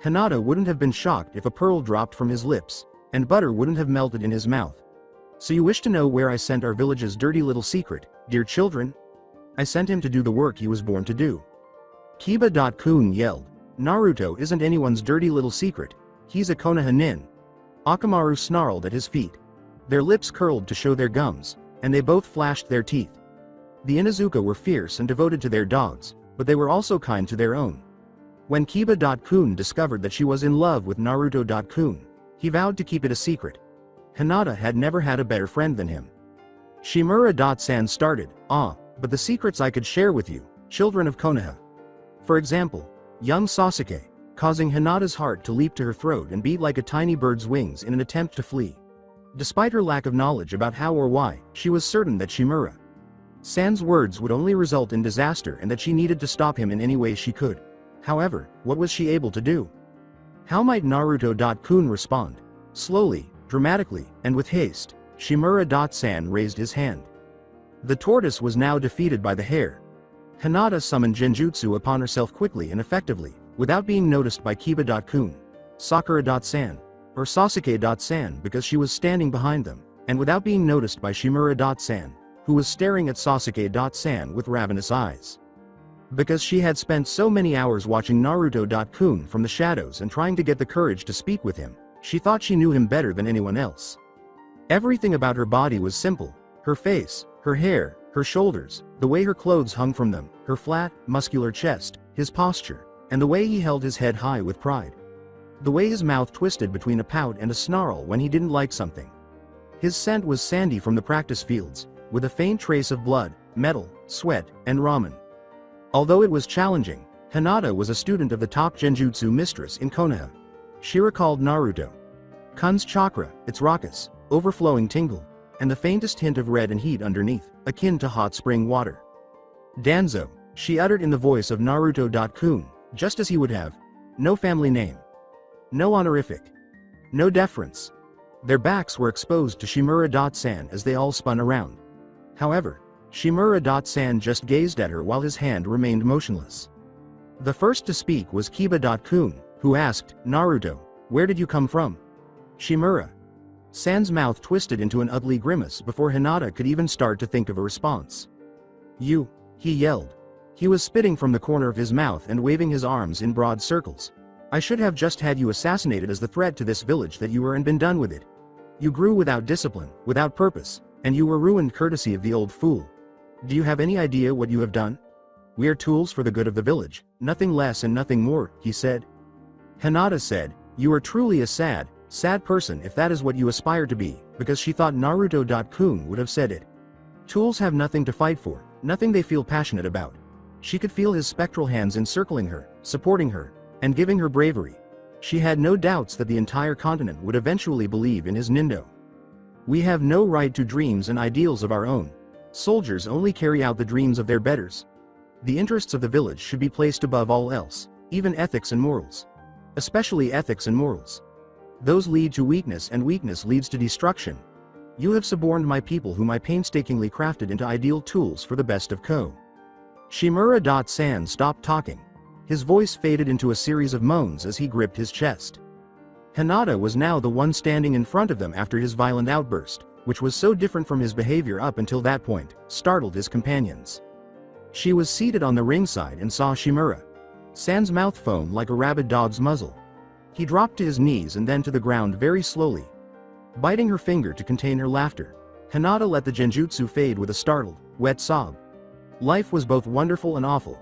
Hinata wouldn't have been shocked if a pearl dropped from his lips, and butter wouldn't have melted in his mouth. "So you wish to know where I sent our village's dirty little secret, dear children? I sent him to do the work he was born to do." Kiba-kun yelled. "Naruto isn't anyone's dirty little secret, he's a Konoha nin." Akamaru snarled at his feet. Their lips curled to show their gums, and they both flashed their teeth. The Inuzuka were fierce and devoted to their dogs, but they were also kind to their own. When Kiba-kun discovered that she was in love with Naruto-kun, he vowed to keep it a secret. Hinata had never had a better friend than him. Shimura-san started, "But the secrets I could share with you, children of Konoha. For example, young Sasuke," causing Hinata's heart to leap to her throat and beat like a tiny bird's wings in an attempt to flee. Despite her lack of knowledge about how or why, she was certain that Shimura-san's words would only result in disaster and that she needed to stop him in any way she could. However, what was she able to do? How might Naruto-kun respond? Slowly, dramatically, and with haste, Shimura-san raised his hand. The tortoise was now defeated by the hare. Hinata summoned genjutsu upon herself quickly and effectively, without being noticed by Kiba-kun, Sakura-san, or Sasuke-san because she was standing behind them, and without being noticed by Shimura-san, who was staring at Sasuke-san with ravenous eyes. Because she had spent so many hours watching Naruto-kun from the shadows and trying to get the courage to speak with him, she thought she knew him better than anyone else. Everything about her body was simple: her face, her hair, her shoulders, the way her clothes hung from them, her flat, muscular chest, his posture, and the way he held his head high with pride. The way his mouth twisted between a pout and a snarl when he didn't like something. His scent was sandy from the practice fields, with a faint trace of blood, metal, sweat, and ramen. Although it was challenging, Hinata was a student of the top genjutsu mistress in Konoha. She recalled Naruto-kun's chakra, its raucous, overflowing tingle, and the faintest hint of red and heat underneath, akin to hot spring water. "Danzo," she uttered in the voice of Naruto-kun, just as he would have. No family name. No honorific. No deference. Their backs were exposed to Shimura-san as they all spun around. However, Shimura-san just gazed at her while his hand remained motionless. The first to speak was Kiba-kun, who asked, "Naruto, where did you come from?" Shimura-san's mouth twisted into an ugly grimace before Hinata could even start to think of a response. He yelled. He was spitting from the corner of his mouth and waving his arms in broad circles. I should have just had you assassinated as the threat to this village that you were and been done with it. You grew without discipline, without purpose, and you were ruined courtesy of the old fool. Do you have any idea what you have done? We are tools for the good of the village, nothing less and nothing more, he said. Hinata said, you are truly a sad person if that is what you aspire to be, because she thought Naruto.kun would have said it. Tools have nothing to fight for, nothing they feel passionate about. She could feel his spectral hands encircling her, supporting her, and giving her bravery. She had no doubts that the entire continent would eventually believe in his Nindo. We have no right to dreams and ideals of our own. Soldiers only carry out the dreams of their betters. The interests of the village should be placed above all else, even ethics and morals. Especially ethics and morals. Those lead to weakness and weakness leads to destruction. You have suborned my people whom I painstakingly crafted into ideal tools for the best of Ko. Shimura.san stopped talking. His voice faded into a series of moans as he gripped his chest. Hinata was now the one standing in front of them after his violent outburst, which was so different from his behavior up until that point, startled his companions. She was seated on the ringside and saw Shimura. San's mouth foamed like a rabid dog's muzzle. He dropped to his knees and then to the ground very slowly. Biting her finger to contain her laughter, Hinata let the genjutsu fade with a startled, wet sob. Life was both wonderful and awful.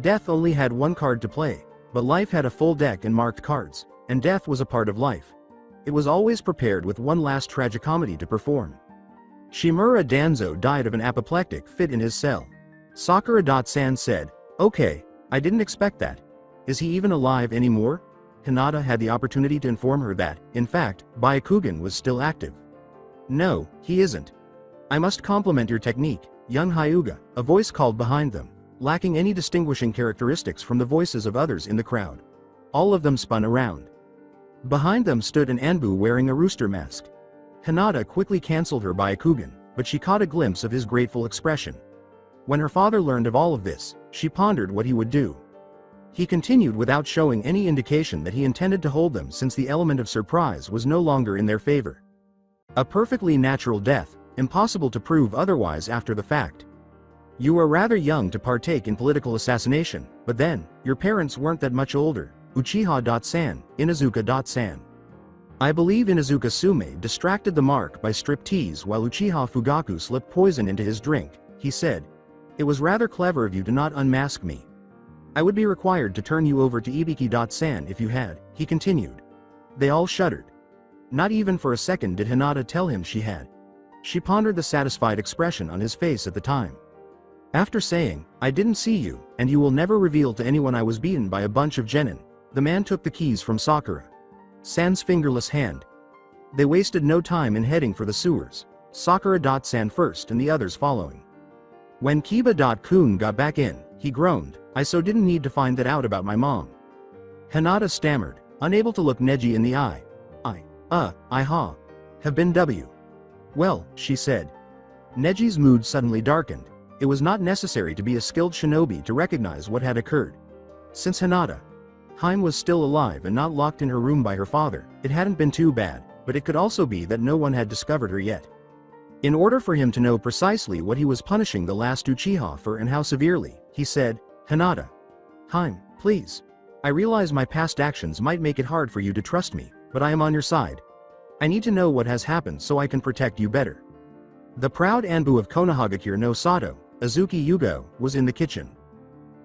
Death only had one card to play, but life had a full deck and marked cards, and death was a part of life. It was always prepared with one last tragicomedy to perform. Shimura Danzo died of an apoplectic fit in his cell. Sakura.san said, okay, I didn't expect that. Is he even alive anymore? Hinata had the opportunity to inform her that, in fact, Byakugan was still active. No, he isn't. I must compliment your technique, young Hyuga, a voice called behind them, lacking any distinguishing characteristics from the voices of others in the crowd. All of them spun around. Behind them stood an ANBU wearing a rooster mask. Hinata quickly cancelled her Byakugan, but she caught a glimpse of his grateful expression. When her father learned of all of this, she pondered what he would do. He continued without showing any indication that he intended to hold them since the element of surprise was no longer in their favor. A perfectly natural death, impossible to prove otherwise after the fact. You were rather young to partake in political assassination, but then, your parents weren't that much older, Uchiha.san, Inazuka.san. I believe Inazuka Sume distracted the mark by striptease while Uchiha Fugaku slipped poison into his drink, he said. It was rather clever of you to not unmask me. I would be required to turn you over to Ibiki.san if you had, he continued. They all shuddered. Not even for a second did Hinata tell him she had. She pondered the satisfied expression on his face at the time. After saying, I didn't see you, and you will never reveal to anyone I was beaten by a bunch of genin, the man took the keys from Sakura. San's fingerless hand. They wasted no time in heading for the sewers, Sakura.san first and the others following. When Kiba.kun got back in, he groaned, I so didn't need to find that out about my mom. Hinata stammered, unable to look Neji in the eye. Have been W. Well, she said. Neji's mood suddenly darkened. It was not necessary to be a skilled shinobi to recognize what had occurred. Since Hinata Haim was still alive and not locked in her room by her father, it hadn't been too bad, but it could also be that no one had discovered her yet. In order for him to know precisely what he was punishing the last Uchiha for and how severely, he said, Hinata. Haim, please. I realize my past actions might make it hard for you to trust me, but I am on your side. I need to know what has happened so I can protect you better. The proud ANBU of Konohagakure no Sato, Azuki Yugo, was in the kitchen.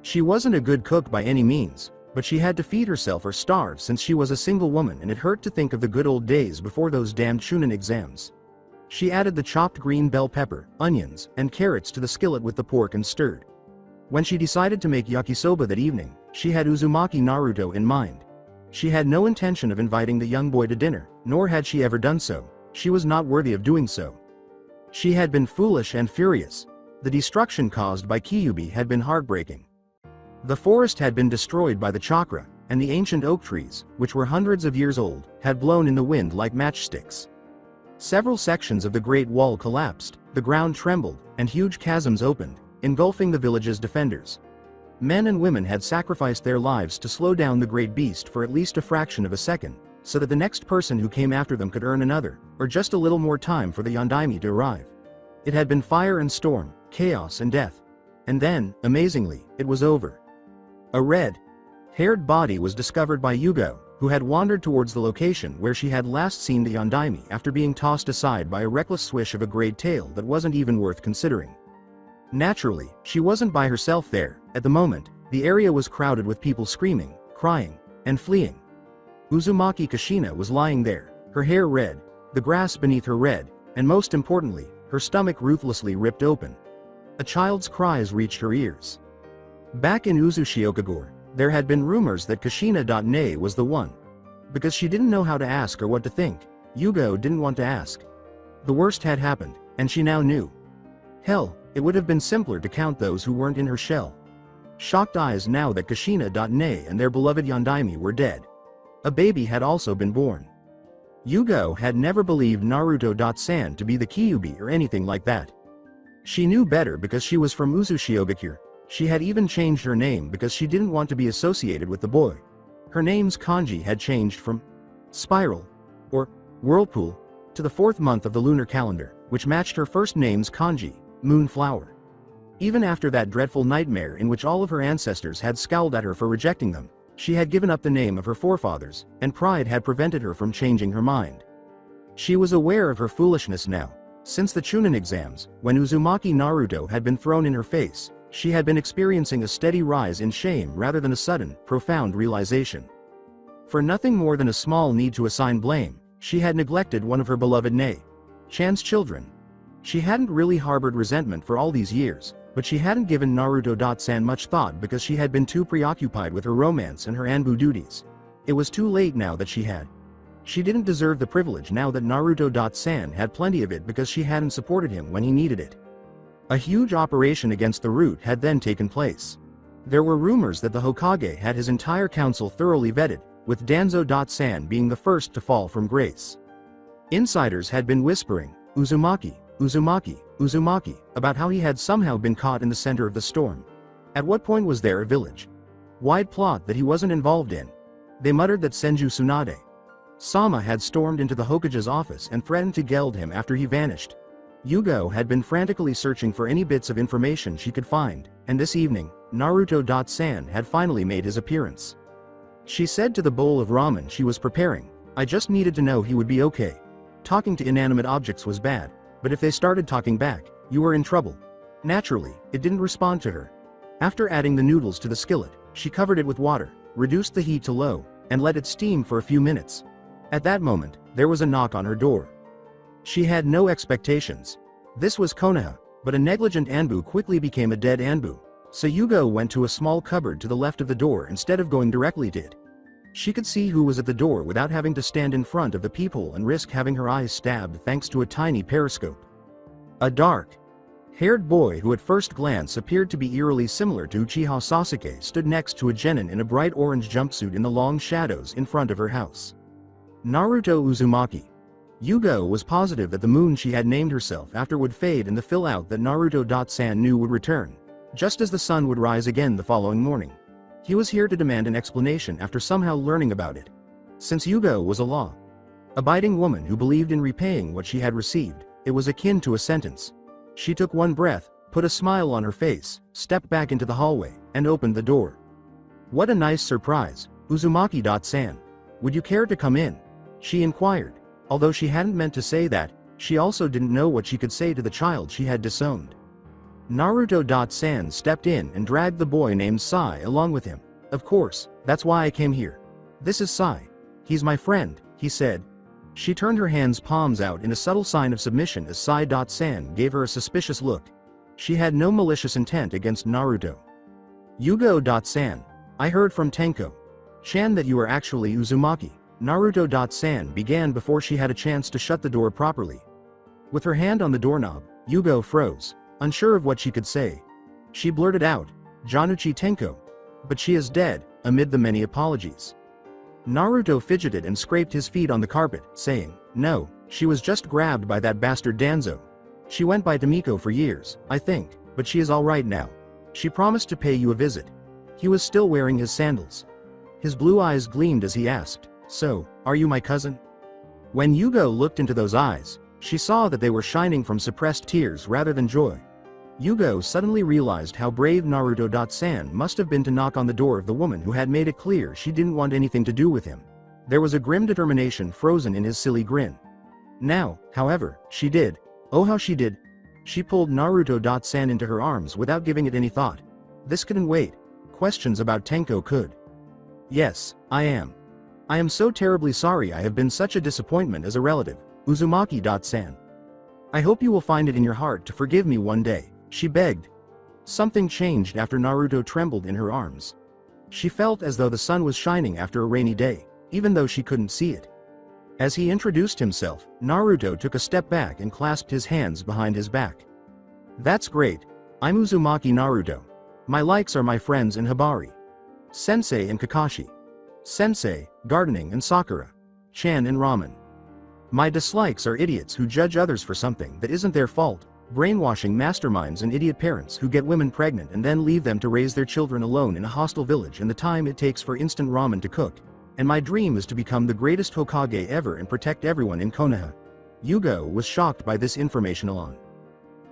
She wasn't a good cook by any means, but she had to feed herself or starve since she was a single woman and it hurt to think of the good old days before those damned Shunin exams. She added the chopped green bell pepper, onions, and carrots to the skillet with the pork and stirred. When she decided to make yakisoba that evening, she had Uzumaki Naruto in mind. She had no intention of inviting the young boy to dinner, nor had she ever done so. She was not worthy of doing so. She had been foolish and furious. The destruction caused by Kyubi had been heartbreaking. The forest had been destroyed by the chakra, and the ancient oak trees, which were hundreds of years old, had blown in the wind like matchsticks. Several sections of the Great Wall collapsed, the ground trembled, and huge chasms opened, engulfing the village's defenders. Men and women had sacrificed their lives to slow down the great beast for at least a fraction of a second, so that the next person who came after them could earn another, or just a little more time for the Yondaime to arrive. It had been fire and storm, chaos and death. And then, amazingly, it was over. A red haired body was discovered by Yugo, who had wandered towards the location where she had last seen the Yondaime after being tossed aside by a reckless swish of a great tail that wasn't even worth considering. Naturally, she wasn't by herself there. At the moment, the area was crowded with people screaming, crying, and fleeing. Uzumaki Kushina was lying there, her hair red, the grass beneath her red, and most importantly, her stomach ruthlessly ripped open. A child's cries reached her ears. Back in Uzushiokagore, there had been rumors that Kushina-ne was the one. Because she didn't know how to ask or what to think, Yugo didn't want to ask. The worst had happened, and she now knew. Hell, it would have been simpler to count those who weren't in her shell. Shocked eyes now that Kushina-ne and their beloved Yondaime were dead. A baby had also been born. Yugo had never believed Naruto-san to be the Kyuubi or anything like that. She knew better because she was from Uzushiogakure. She had even changed her name because she didn't want to be associated with the boy. Her name's kanji had changed from Spiral, or Whirlpool, to the 4th month of the lunar calendar, which matched her first name's kanji, Moonflower. Even after that dreadful nightmare in which all of her ancestors had scowled at her for rejecting them, she had given up the name of her forefathers, and pride had prevented her from changing her mind. She was aware of her foolishness now. Since the Chunin exams, when Uzumaki Naruto had been thrown in her face, she had been experiencing a steady rise in shame rather than a sudden, profound realization. For nothing more than a small need to assign blame, she had neglected one of her beloved Chan's children. She hadn't really harbored resentment for all these years, but she hadn't given Naruto-san much thought because she had been too preoccupied with her romance and her ANBU duties. It was too late now that she had. She didn't deserve the privilege now that Naruto-san had plenty of it because she hadn't supported him when he needed it. A huge operation against the root had then taken place. There were rumors that the Hokage had his entire council thoroughly vetted, with Danzo-san being the first to fall from grace. Insiders had been whispering, Uzumaki, Uzumaki, Uzumaki, about how he had somehow been caught in the center of the storm. At what point was there a village-wide plot that he wasn't involved in? They muttered that Senju Tsunade Sama had stormed into the Hokage's office and threatened to geld him after he vanished. Yugo had been frantically searching for any bits of information she could find, and this evening, Naruto-san had finally made his appearance. She said to the bowl of ramen she was preparing, "I just needed to know he would be okay. Talking to inanimate objects was bad, but if they started talking back, you were in trouble." Naturally, it didn't respond to her. After adding the noodles to the skillet, she covered it with water, reduced the heat to low, and let it steam for a few minutes. At that moment, there was a knock on her door. She had no expectations. This was Konoha, but a negligent ANBU quickly became a dead ANBU, so Yugo went to a small cupboard to the left of the door instead of going directly to it. She could see who was at the door without having to stand in front of the peephole and risk having her eyes stabbed thanks to a tiny periscope. A dark-haired boy who at first glance appeared to be eerily similar to Uchiha Sasuke stood next to a genin in a bright orange jumpsuit in the long shadows in front of her house. Naruto Uzumaki. Yugo was positive that the moon she had named herself after would fade and the fill-out that Naruto-san knew would return, just as the sun would rise again the following morning. He was here to demand an explanation after somehow learning about it. Since Yugo was a law-abiding woman who believed in repaying what she had received, it was akin to a sentence. She took one breath, put a smile on her face, stepped back into the hallway, and opened the door. "What a nice surprise, Uzumaki-san. Would you care to come in?" she inquired. Although she hadn't meant to say that, she also didn't know what she could say to the child she had disowned. Naruto-san stepped in and dragged the boy named Sai along with him. "Of course, that's why I came here. This is Sai. He's my friend," he said. She turned her hands palms out in a subtle sign of submission as Sai-san gave her a suspicious look. She had no malicious intent against Naruto. "Yugo-san, I heard from Tenko-chan that you are actually Uzumaki." Naruto-san began before she had a chance to shut the door properly. With her hand on the doorknob, Yugo froze, unsure of what she could say. She blurted out, "Januchi Tenko. But she is dead," amid the many apologies. Naruto fidgeted and scraped his feet on the carpet, saying, "No, she was just grabbed by that bastard Danzo. She went by Tomiko for years, I think, but she is all right now. She promised to pay you a visit." He was still wearing his sandals. His blue eyes gleamed as he asked, "So, are you my cousin?" When Yugo looked into those eyes, she saw that they were shining from suppressed tears rather than joy. Yugo suddenly realized how brave Naruto-san must have been to knock on the door of the woman who had made it clear she didn't want anything to do with him. There was a grim determination frozen in his silly grin. Now, however, she did. Oh, how she did. She pulled Naruto-san into her arms without giving it any thought. This couldn't wait. Questions about Tenko could. Yes, I am. I am so terribly sorry I have been such a disappointment as a relative, Uzumaki-san. I hope you will find it in your heart to forgive me one day, she begged. Something changed after Naruto trembled in her arms. She felt as though the sun was shining after a rainy day, even though she couldn't see it. As he introduced himself, Naruto took a step back and clasped his hands behind his back. That's great. I'm Uzumaki Naruto. My likes are my friends in Hibari. Sensei and Kakashi. Sensei, gardening and Sakura. Chan and ramen. My dislikes are idiots who judge others for something that isn't their fault, brainwashing masterminds and idiot parents who get women pregnant and then leave them to raise their children alone in a hostile village and the time it takes for instant ramen to cook. And my dream is to become the greatest Hokage ever and protect everyone in Konoha. Yugo was shocked by this information alone.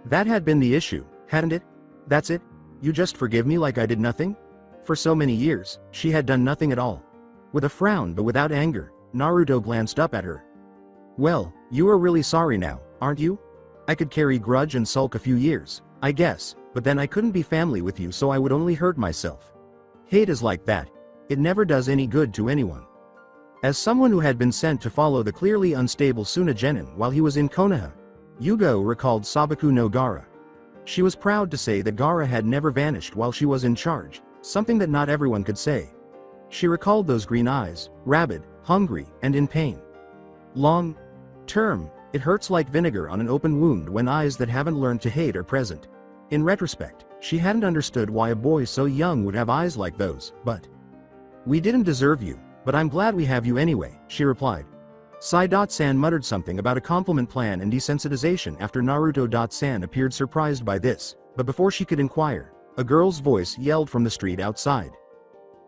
That had been the issue, hadn't it? That's it? You just forgive me like I did nothing? For so many years, she had done nothing at all. With a frown but without anger, Naruto glanced up at her. Well, you are really sorry now, aren't you? I could carry grudge and sulk a few years, I guess, but then I couldn't be family with you so I would only hurt myself. Hate is like that. It never does any good to anyone. As someone who had been sent to follow the clearly unstable Suna Genin while he was in Konoha, Yugo recalled Sabaku no Gaara. She was proud to say that Gaara had never vanished while she was in charge, something that not everyone could say. She recalled those green eyes, rabid, hungry, and in pain. Long term, it hurts like vinegar on an open wound when eyes that haven't learned to hate are present. In retrospect, she hadn't understood why a boy so young would have eyes like those, but... We didn't deserve you, but I'm glad we have you anyway, she replied. Sai-san muttered something about a compliment plan and desensitization after Naruto-san appeared surprised by this, but before she could inquire, a girl's voice yelled from the street outside.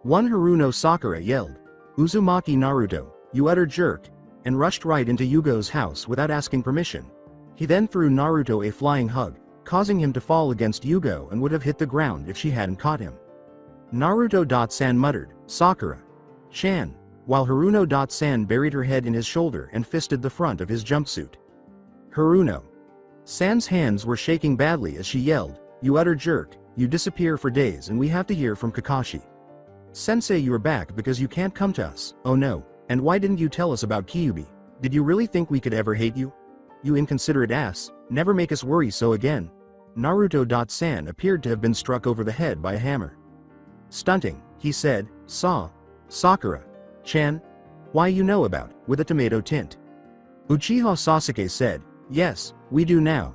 One Haruno Sakura yelled, Uzumaki Naruto, you utter jerk, and rushed right into Yugo's house without asking permission. He then threw Naruto a flying hug, causing him to fall against Yugo and would have hit the ground if she hadn't caught him. Naruto-san muttered, Sakura. Chan, while Haruno-san buried her head in his shoulder and fisted the front of his jumpsuit. Haruno. San's hands were shaking badly as she yelled, you utter jerk, you disappear for days and we have to hear from Kakashi. Sensei, you're back because you can't come to us, oh no, and why didn't you tell us about Kyuubi? Did you really think we could ever hate you? You inconsiderate ass, never make us worry so again. Naruto-san appeared to have been struck over the head by a hammer. Stunting, he said, Sakura. Chan? Why you know about, with a tomato tint. Uchiha Sasuke said, yes, we do now.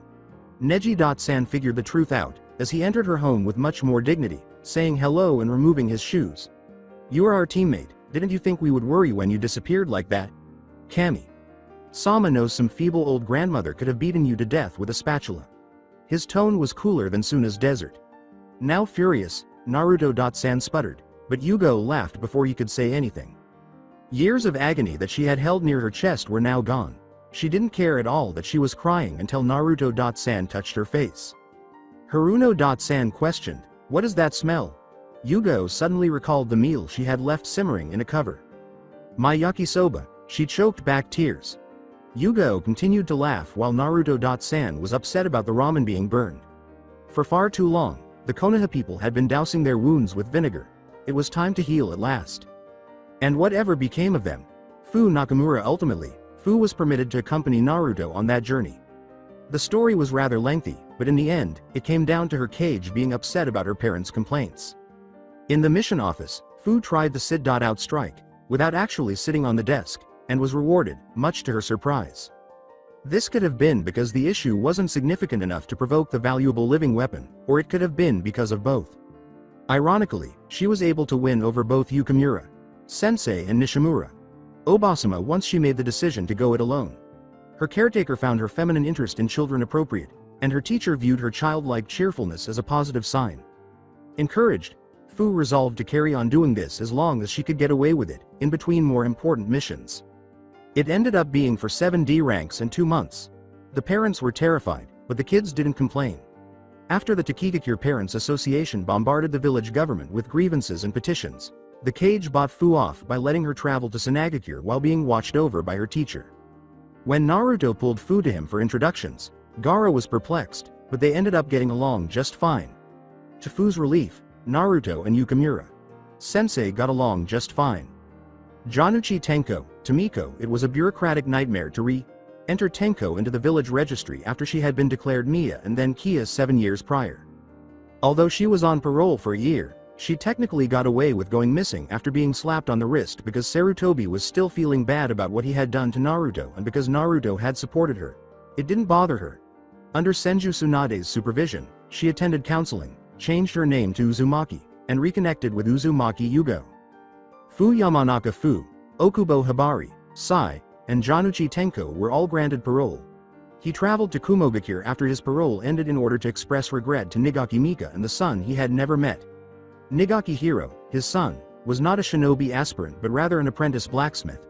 Neji-san figured the truth out, as he entered her home with much more dignity, saying hello and removing his shoes. You are our teammate, didn't you think we would worry when you disappeared like that? Kami. Sama knows some feeble old grandmother could have beaten you to death with a spatula. His tone was cooler than Suna's desert. Now furious, Naruto-san sputtered, but Yugo laughed before he could say anything. Years of agony that she had held near her chest were now gone. She didn't care at all that she was crying until Naruto-san touched her face. Haruno-san questioned, what is that smell? Yugo suddenly recalled the meal she had left simmering in a cover. My yakisoba, she choked back tears. Yugo continued to laugh while Naruto-san was upset about the ramen being burned. For far too long, the Konoha people had been dousing their wounds with vinegar. It was time to heal at last. And whatever became of them? Fu Nakamura ultimately, Fu was permitted to accompany Naruto on that journey. The story was rather lengthy, but in the end, it came down to her cage being upset about her parents' complaints. In the mission office, Fu tried the sit-out strike, without actually sitting on the desk, and was rewarded, much to her surprise. This could have been because the issue wasn't significant enough to provoke the valuable living weapon, or it could have been because of both. Ironically, she was able to win over both Yukimura, Sensei and Nishimura. Obasama once she made the decision to go it alone. Her caretaker found her feminine interest in children appropriate, and her teacher viewed her childlike cheerfulness as a positive sign. Encouraged, Fu resolved to carry on doing this as long as she could get away with it, in between more important missions. It ended up being for 7D ranks and 2 months. The parents were terrified, but the kids didn't complain. After the Takikakure Parents Association bombarded the village government with grievances and petitions, the Cage bought Fu off by letting her travel to Sanagakure while being watched over by her teacher. When Naruto pulled Fu to him for introductions, Gaara was perplexed, but they ended up getting along just fine. To Fu's relief, Naruto and Yukimura Sensei got along just fine. Januchi Tenko, to Miko, it was a bureaucratic nightmare to enter Tenko into the village registry after she had been declared Mia and then Kia 7 years prior. Although she was on parole for a year, she technically got away with going missing after being slapped on the wrist because Sarutobi was still feeling bad about what he had done to Naruto and because Naruto had supported her. It didn't bother her. Under Senju Tsunade's supervision, she attended counseling, changed her name to Uzumaki, and reconnected with Uzumaki Yugo. Fu Yamanaka Fu, Okubo Hibari, Sai, and Januchi Tenko were all granted parole. He traveled to Kumogakure after his parole ended in order to express regret to Nigaki Mika and the son he had never met. Nigaki Hiro, his son, was not a shinobi aspirant but rather an apprentice blacksmith.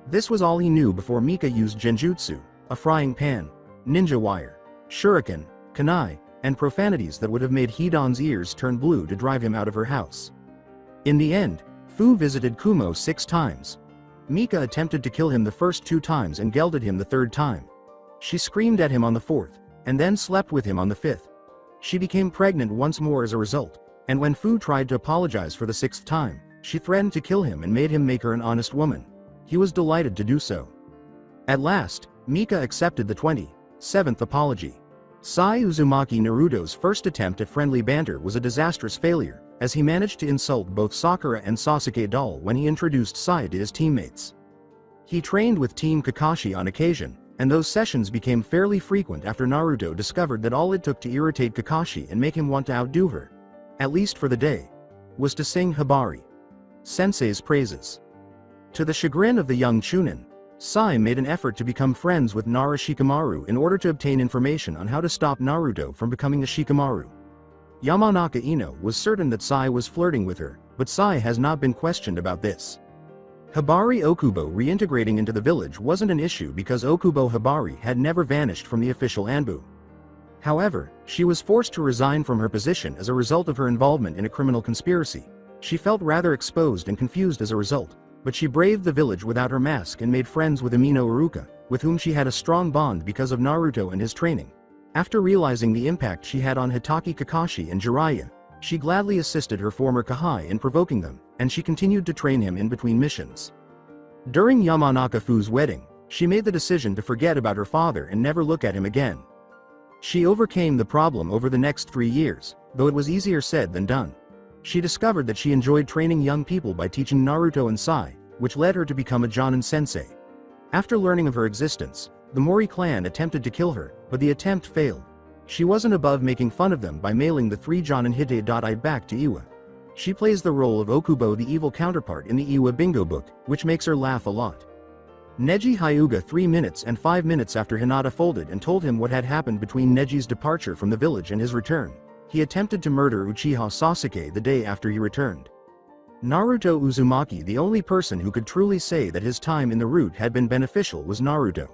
This was all he knew before Mika used genjutsu, a frying pan, ninja wire, shuriken, kunai, and profanities that would have made Hidan's ears turn blue to drive him out of her house. In the end, Fu visited Kumo 6 times. Mika attempted to kill him the first 2 times and gelded him the 3rd time. She screamed at him on the 4th, and then slept with him on the 5th. She became pregnant once more as a result, and when Fu tried to apologize for the 6th time, she threatened to kill him and made him make her an honest woman. He was delighted to do so. At last, Mika accepted the 27th apology. Sai Uzumaki Naruto's first attempt at friendly banter was a disastrous failure, as he managed to insult both Sakura and Sasuke doll when he introduced Sai to his teammates. He trained with Team Kakashi on occasion, and those sessions became fairly frequent after Naruto discovered that all it took to irritate Kakashi and make him want to outdo her, at least for the day, was to sing Hibari Sensei's praises. To the chagrin of the young Chunin, Sai made an effort to become friends with Nara Shikamaru in order to obtain information on how to stop Naruto from becoming a Shikamaru. Yamanaka Ino was certain that Sai was flirting with her, but Sai has not been questioned about this. Hibari Okubo reintegrating into the village wasn't an issue because Okubo Hibari had never vanished from the official ANBU. However, she was forced to resign from her position as a result of her involvement in a criminal conspiracy. She felt rather exposed and confused as a result, but she braved the village without her mask and made friends with Amino Uruka, with whom she had a strong bond because of Naruto and his training. After realizing the impact she had on Hitaki Kakashi and Jiraiya, she gladly assisted her former Kahai in provoking them, and she continued to train him in between missions. During Yamanaka Fu's wedding, she made the decision to forget about her father and never look at him again. She overcame the problem over the next 3 years, though it was easier said than done. She discovered that she enjoyed training young people by teaching Naruto and Sai, which led her to become a Jonin sensei. After learning of her existence, the Mori clan attempted to kill her, but the attempt failed. She wasn't above making fun of them by mailing the 3 Jonin Hite.I back to Iwa. She plays the role of Okubo, the evil counterpart in the Iwa bingo book, which makes her laugh a lot. Neji Hyuga 3 minutes and 5 minutes after Hinata folded and told him what had happened between Neji's departure from the village and his return. He attempted to murder Uchiha Sasuke the day after he returned. Naruto Uzumaki, the only person who could truly say that his time in the route had been beneficial, was Naruto.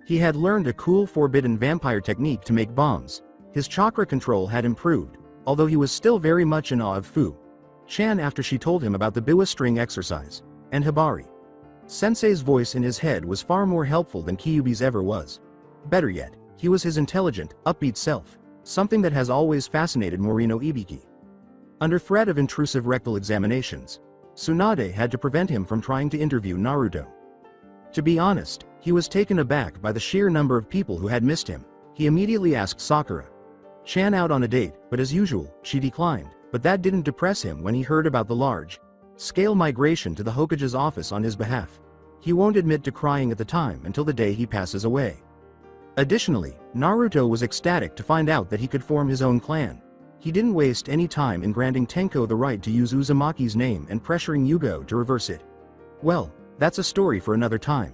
He had learned a cool forbidden vampire technique to make bombs. His chakra control had improved, although he was still very much in awe of Fu-chan after she told him about the Biwa string exercise, and Hibari Sensei's voice in his head was far more helpful than Kyuubi's ever was. Better yet, he was his intelligent, upbeat self, something that has always fascinated Morino Ibiki. Under threat of intrusive rectal examinations, Tsunade had to prevent him from trying to interview Naruto. To be honest, he was taken aback by the sheer number of people who had missed him. He immediately asked Sakura-chan out on a date, but as usual, she declined, but that didn't depress him when he heard about the large-scale migration to the Hokage's office on his behalf. He won't admit to crying at the time until the day he passes away. Additionally, Naruto was ecstatic to find out that he could form his own clan. He didn't waste any time in granting Tenko the right to use Uzumaki's name and pressuring Yugo to reverse it. Well, that's a story for another time.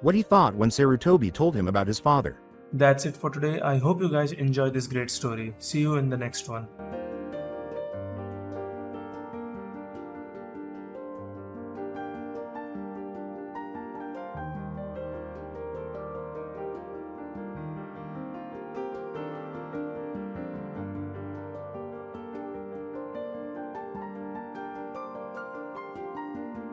What he thought when Sarutobi told him about his father. That's it for today. I hope you guys enjoyed this great story. See you in the next one.